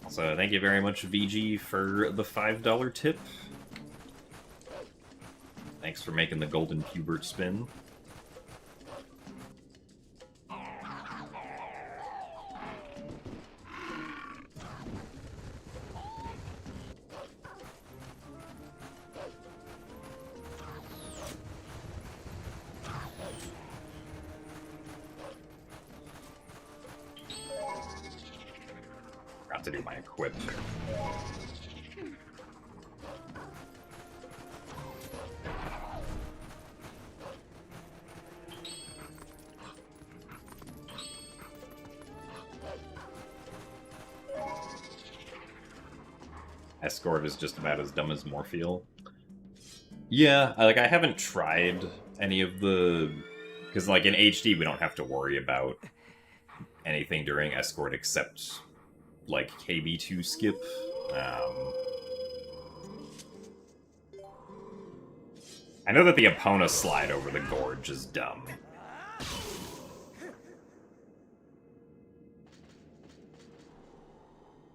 Also, thank you very much, VG, for the $5 tip. Thanks for making the golden pubert spin. Forgot to do my equip. Escort is just about as dumb as Morpheal. Yeah, I haven't tried any of the... Because, like, in HD, we don't have to worry about anything during Escort except, like, KB2 skip. I know that the Epona slide over the gorge is dumb.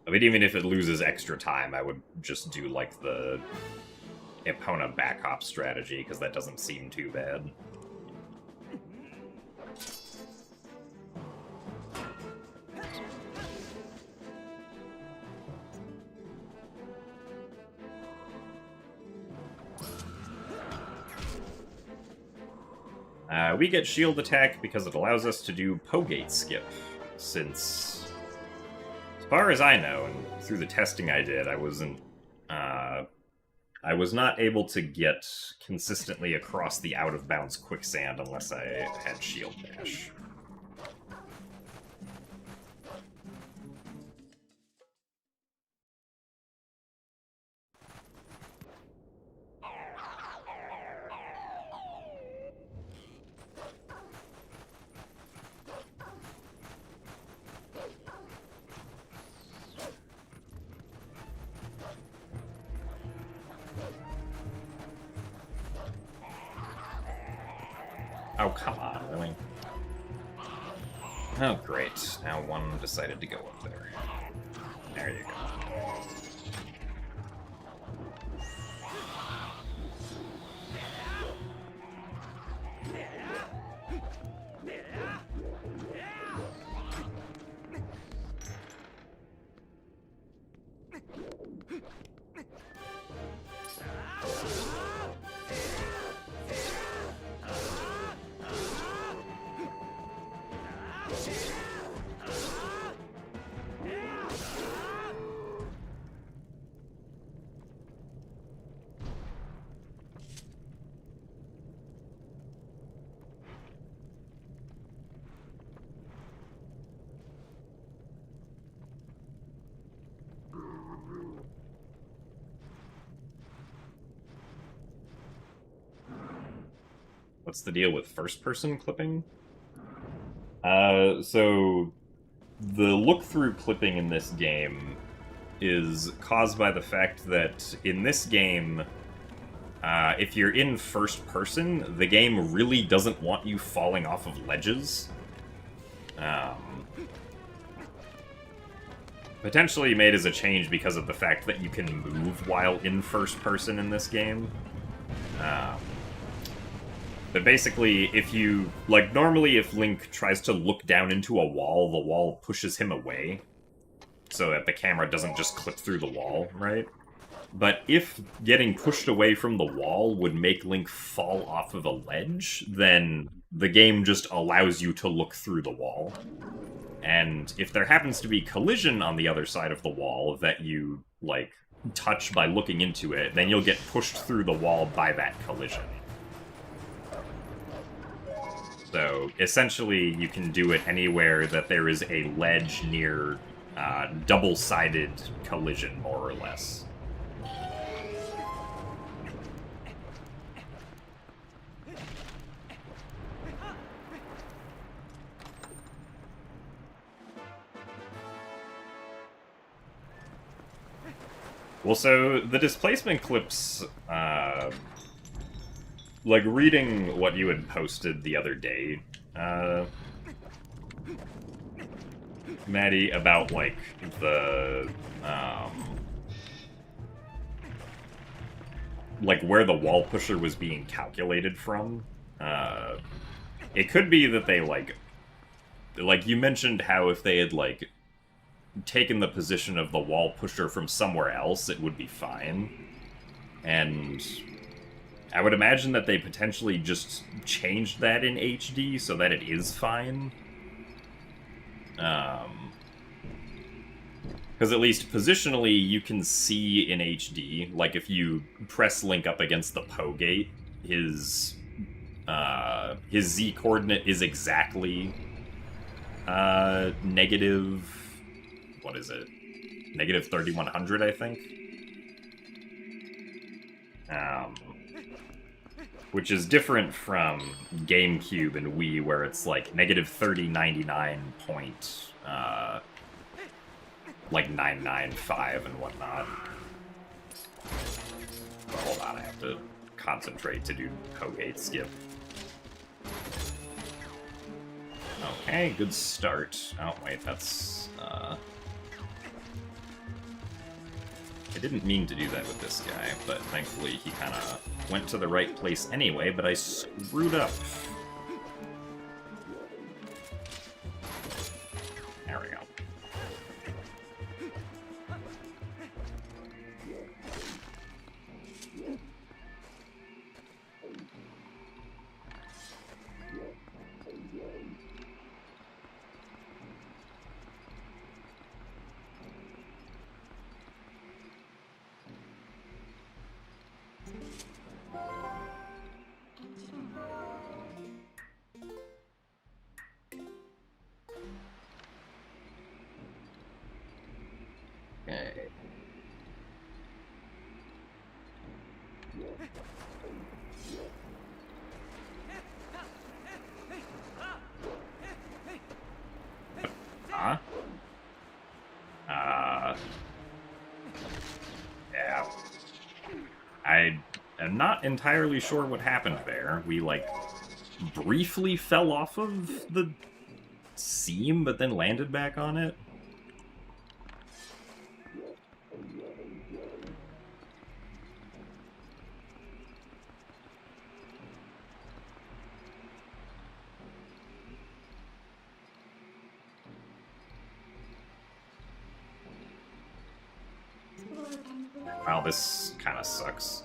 I mean, even if it loses extra time, I would just do, like, the Epona backhop strategy, because that doesn't seem too bad. We get shield attack because it allows us to do Pogate skip, since, as far as I know, and through the testing I did, I was not able to get consistently across the out-of-bounds quicksand unless I had shield dash. Oh, come on, really? Oh, great. Now one decided to go up there. There you go. What's the deal with first-person clipping? So the look-through clipping in this game is caused by the fact that in this game, if you're in first person, the game really doesn't want you falling off of ledges. Potentially made as a change because of the fact that you can move while in first person in this game. But basically, if you... Like, normally if Link tries to look down into a wall, the wall pushes him away, so that the camera doesn't just clip through the wall, right? But if getting pushed away from the wall would make Link fall off of a ledge, then the game just allows you to look through the wall. And if there happens to be collision on the other side of the wall that you, like, touch by looking into it, then you'll get pushed through the wall by that collision. So, essentially, you can do it anywhere that there is a ledge near double-sided collision, more or less. Well, so, the displacement clips, like, reading what you had posted the other day, Maddie, about, like, the, like, where the wall pusher was being calculated from, it could be that they, like, you mentioned how if they had, like, taken the position of the wall pusher from somewhere else, it would be fine. And I would imagine that they potentially just changed that in HD so that it is fine. Because at least positionally, you can see in HD, like if you press Link up against the Poe gate, his Z coordinate is exactly negative... What is it? Negative 3100, I think? Which is different from GameCube and Wii, where it's like negative 3099 point, like 995 and whatnot. But hold on, I have to concentrate to do Pogate skip. Okay, good start. Oh, wait, that's, I didn't mean to do that with this guy, but thankfully he kind of went to the right place anyway, but I screwed up. There we go. Okay. Huh? Yeah. I am not entirely sure what happened there. We, like, briefly fell off of the seam, but then landed back on it. Wow, this kind of sucks.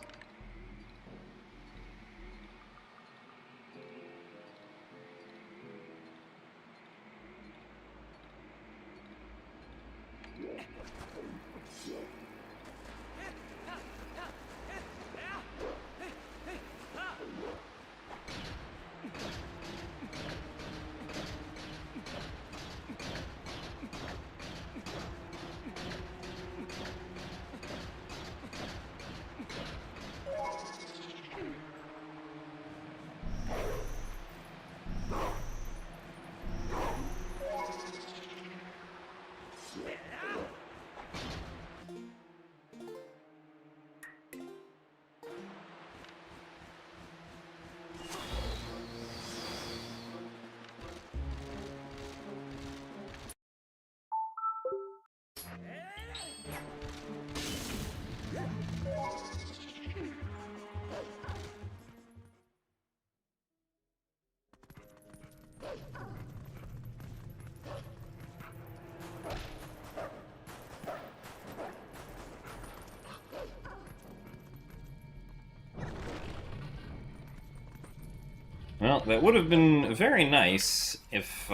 Well, that would have been very nice if,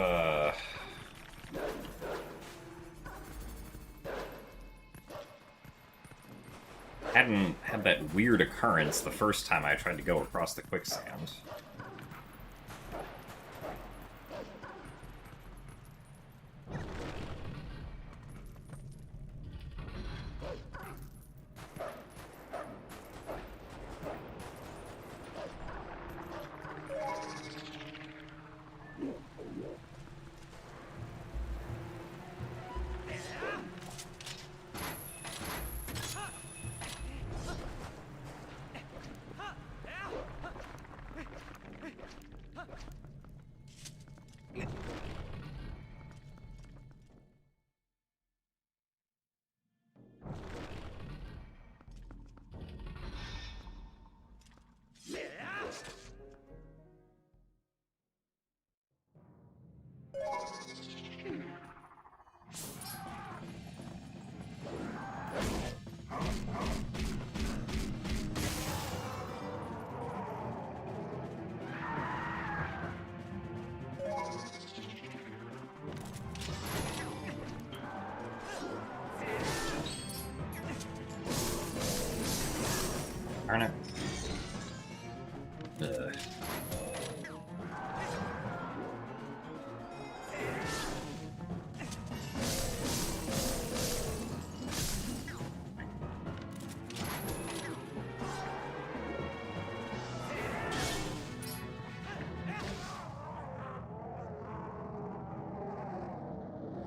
hadn't had that weird occurrence the first time I tried to go across the quicksand. Darn it. Ugh.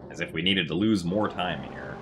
As if we needed to lose more time here.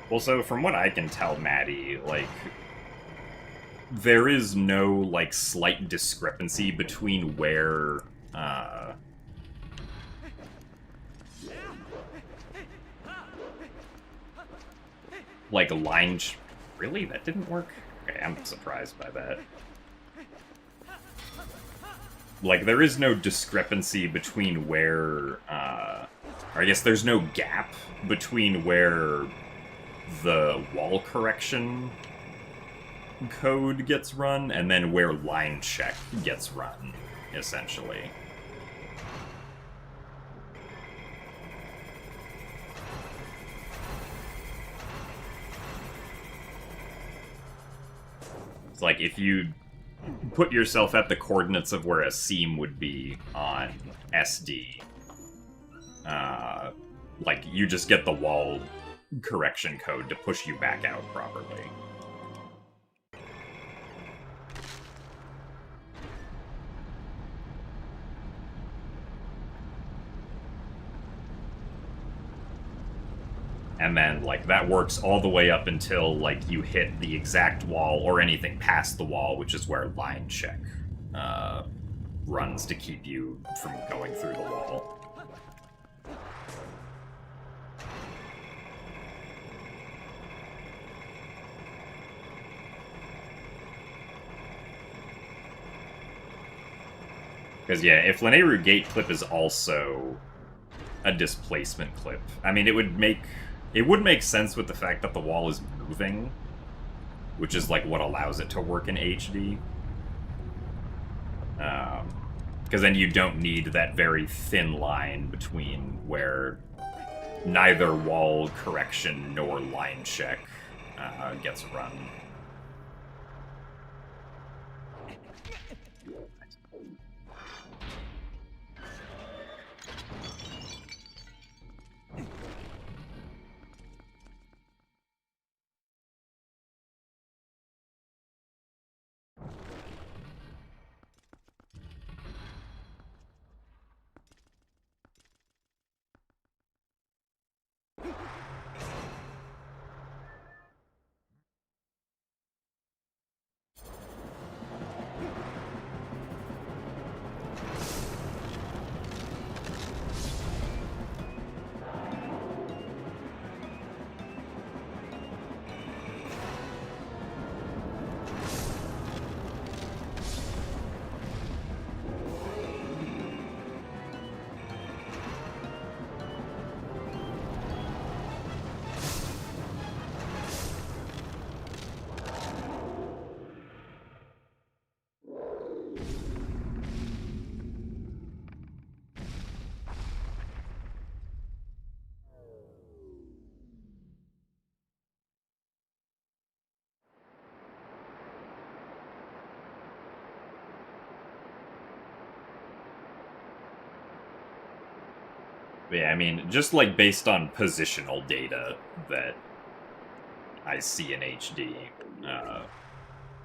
Well, so from what I can tell, Maddie, like, there is no, like, slight discrepancy between where, like, really? That didn't work? Okay, I'm surprised by that. like, there is no discrepancy between where, or I guess there's no gap between where the wall correction code gets run and then where line check gets run, essentially. It's like if you put yourself at the coordinates of where a seam would be on SD, like, you just get the wall correction code to push you back out properly. And then, like, that works all the way up until, like, you hit the exact wall or anything past the wall, which is where line check runs to keep you from going through the wall. Because, yeah, if Lanayru Gate clip is also a displacement clip, I mean, it would make sense with the fact that the wall is moving, which is, like, what allows it to work in HD. Because then you don't need that very thin line between where neither wall correction nor line check gets run. But yeah, I mean, just, like, based on positional data that I see in HD,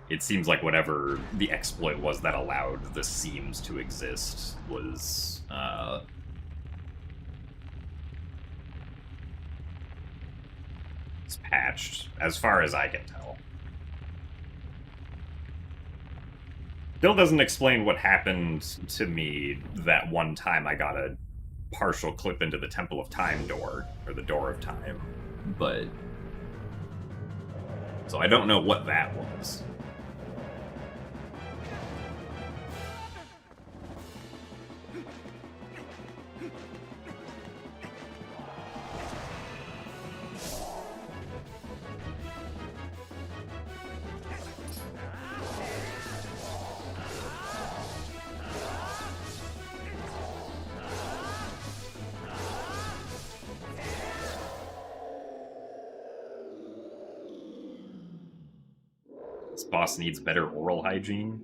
it seems like whatever the exploit was that allowed the seams to exist was, it's patched, as far as I can tell. Still doesn't explain what happened to me that one time I got a partial clip into the Temple of Time door, or the Door of Time, but... So I don't know what that was. This boss needs better oral hygiene.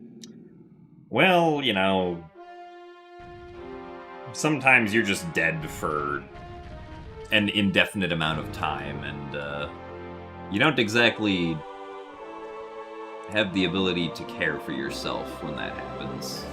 Well, you know, sometimes you're just dead for an indefinite amount of time, and you don't exactly have the ability to care for yourself when that happens.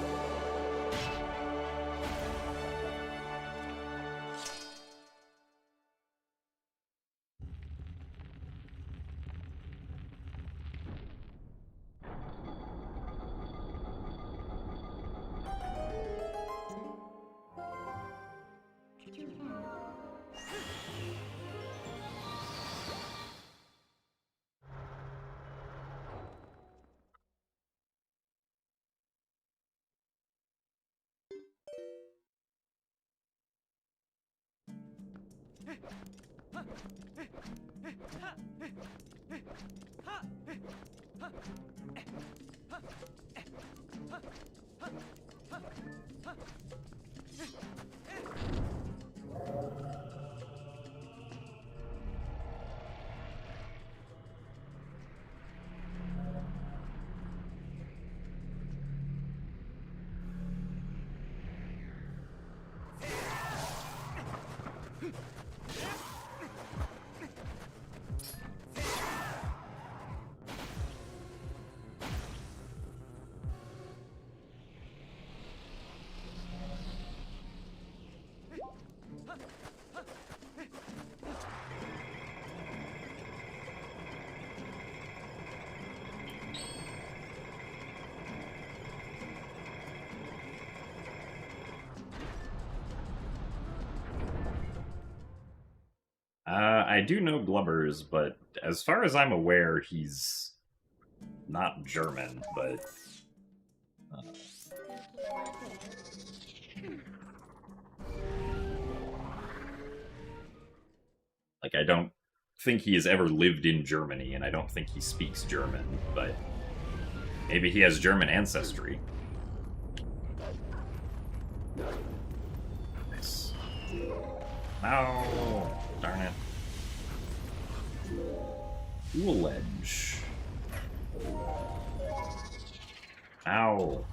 I do know Blubbers, but as far as I'm aware, he's not German, but... Like, I don't think he has ever lived in Germany, and I don't think he speaks German, but maybe he has German ancestry. Nice. No! Darn it. Cool ledge. Ow.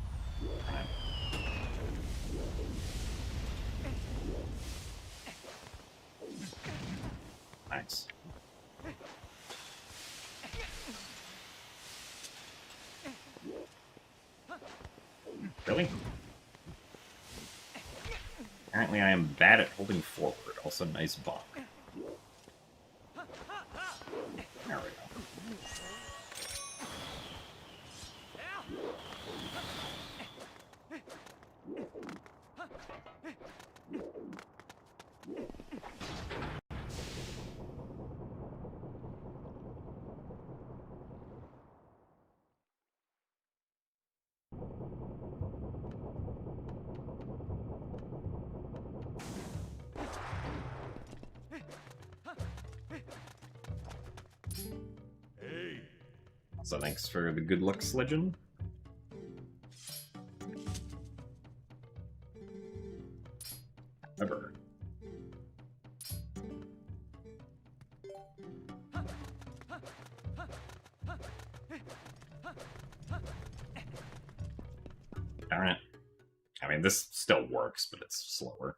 Nice. Really? Apparently I am bad at holding forward. Also, nice bonk. There we go. So thanks for the good luck sledging. Ever. Darn it. I mean, this still works, but it's slower.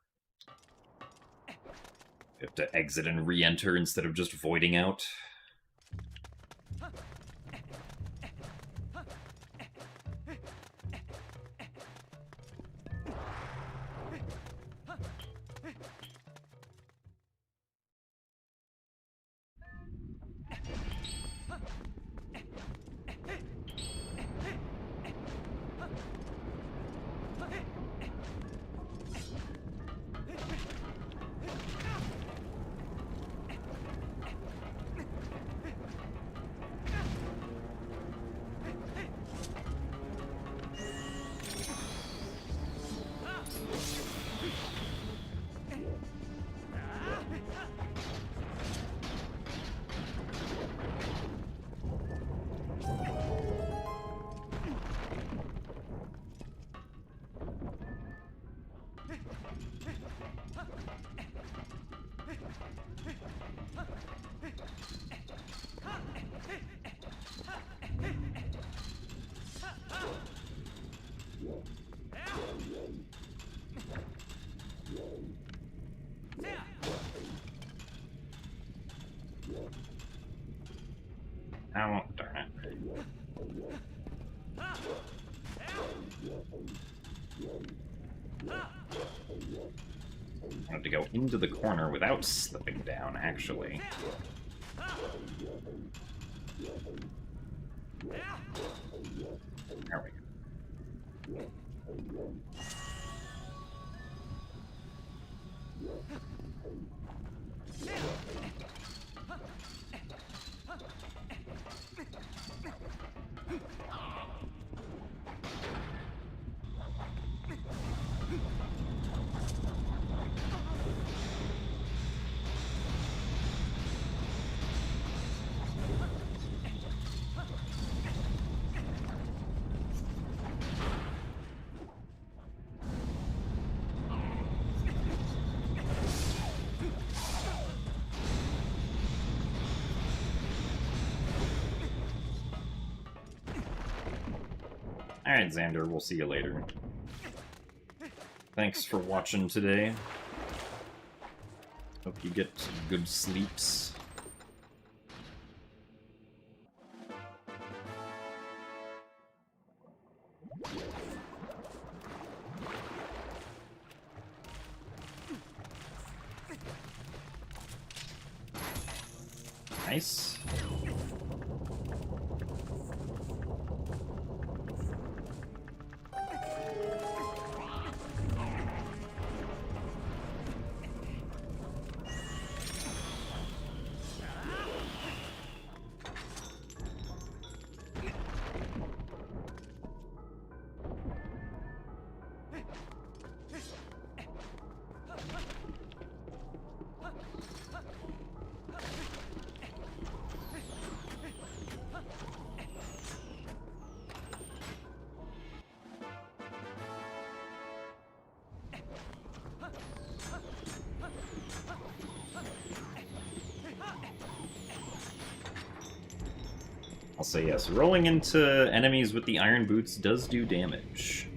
You have to exit and re-enter instead of just voiding out. Oh, darn it. I have to go into the corner without slipping down, actually. There we go. Alright, Xander, we'll see you later. Thanks for watching today. Hope you get good sleeps. Nice. I'll say yes. Rolling into enemies with the iron boots does do damage.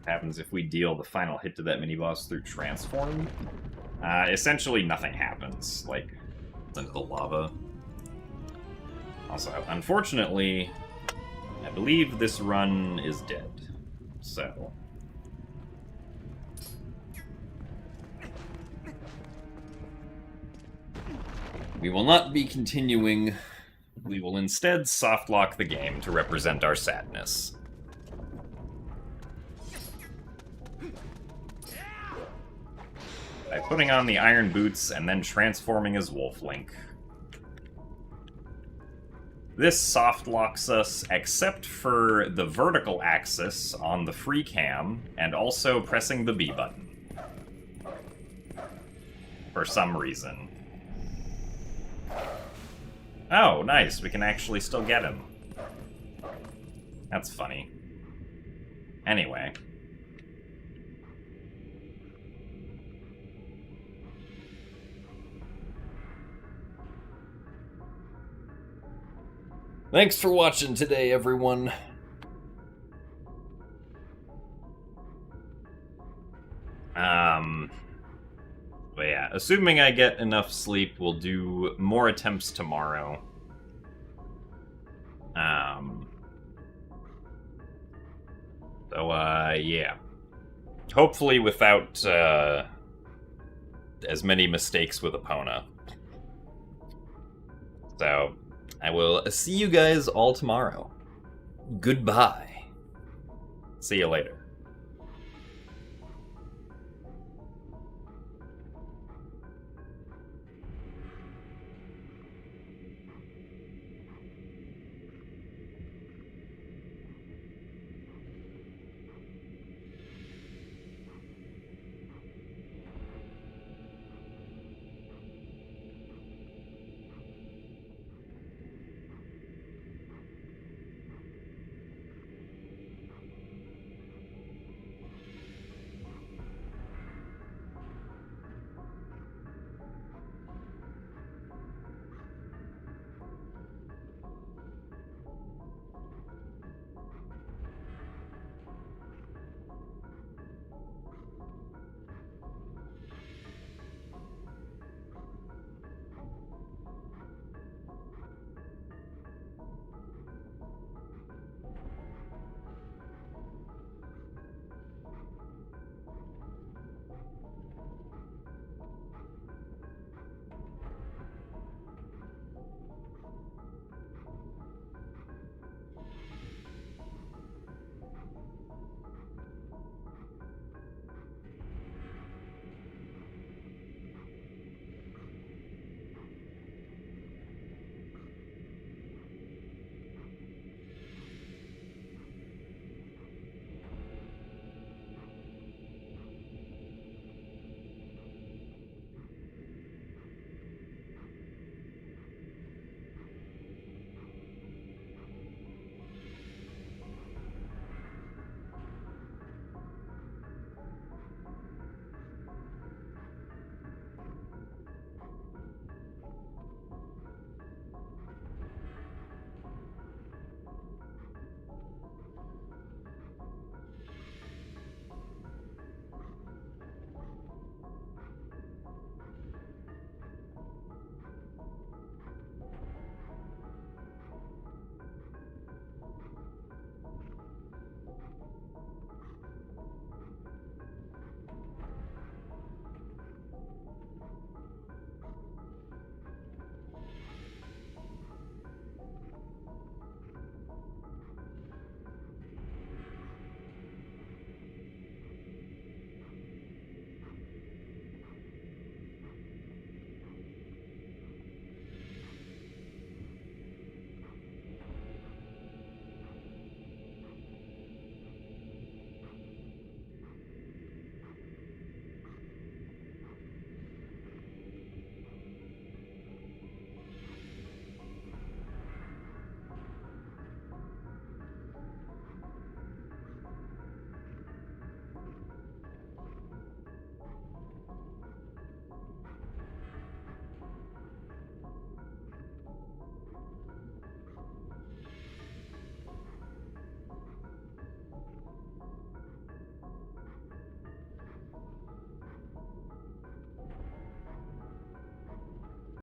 Happens if we deal the final hit to that mini-boss through Transform. Essentially nothing happens, like, into the lava. Also, unfortunately, I believe this run is dead, so... we will not be continuing. We will instead softlock the game to represent our sadness. By putting on the iron boots and then transforming as Wolf Link. This soft locks us except for the vertical axis on the free cam and also pressing the B button. For some reason. Oh, nice. We can actually still get him. That's funny. Anyway. Thanks for watching today, everyone. But yeah, assuming I get enough sleep, we'll do more attempts tomorrow. Yeah. Hopefully without, as many mistakes with Epona. So, I will see you guys all tomorrow. Goodbye. See you later.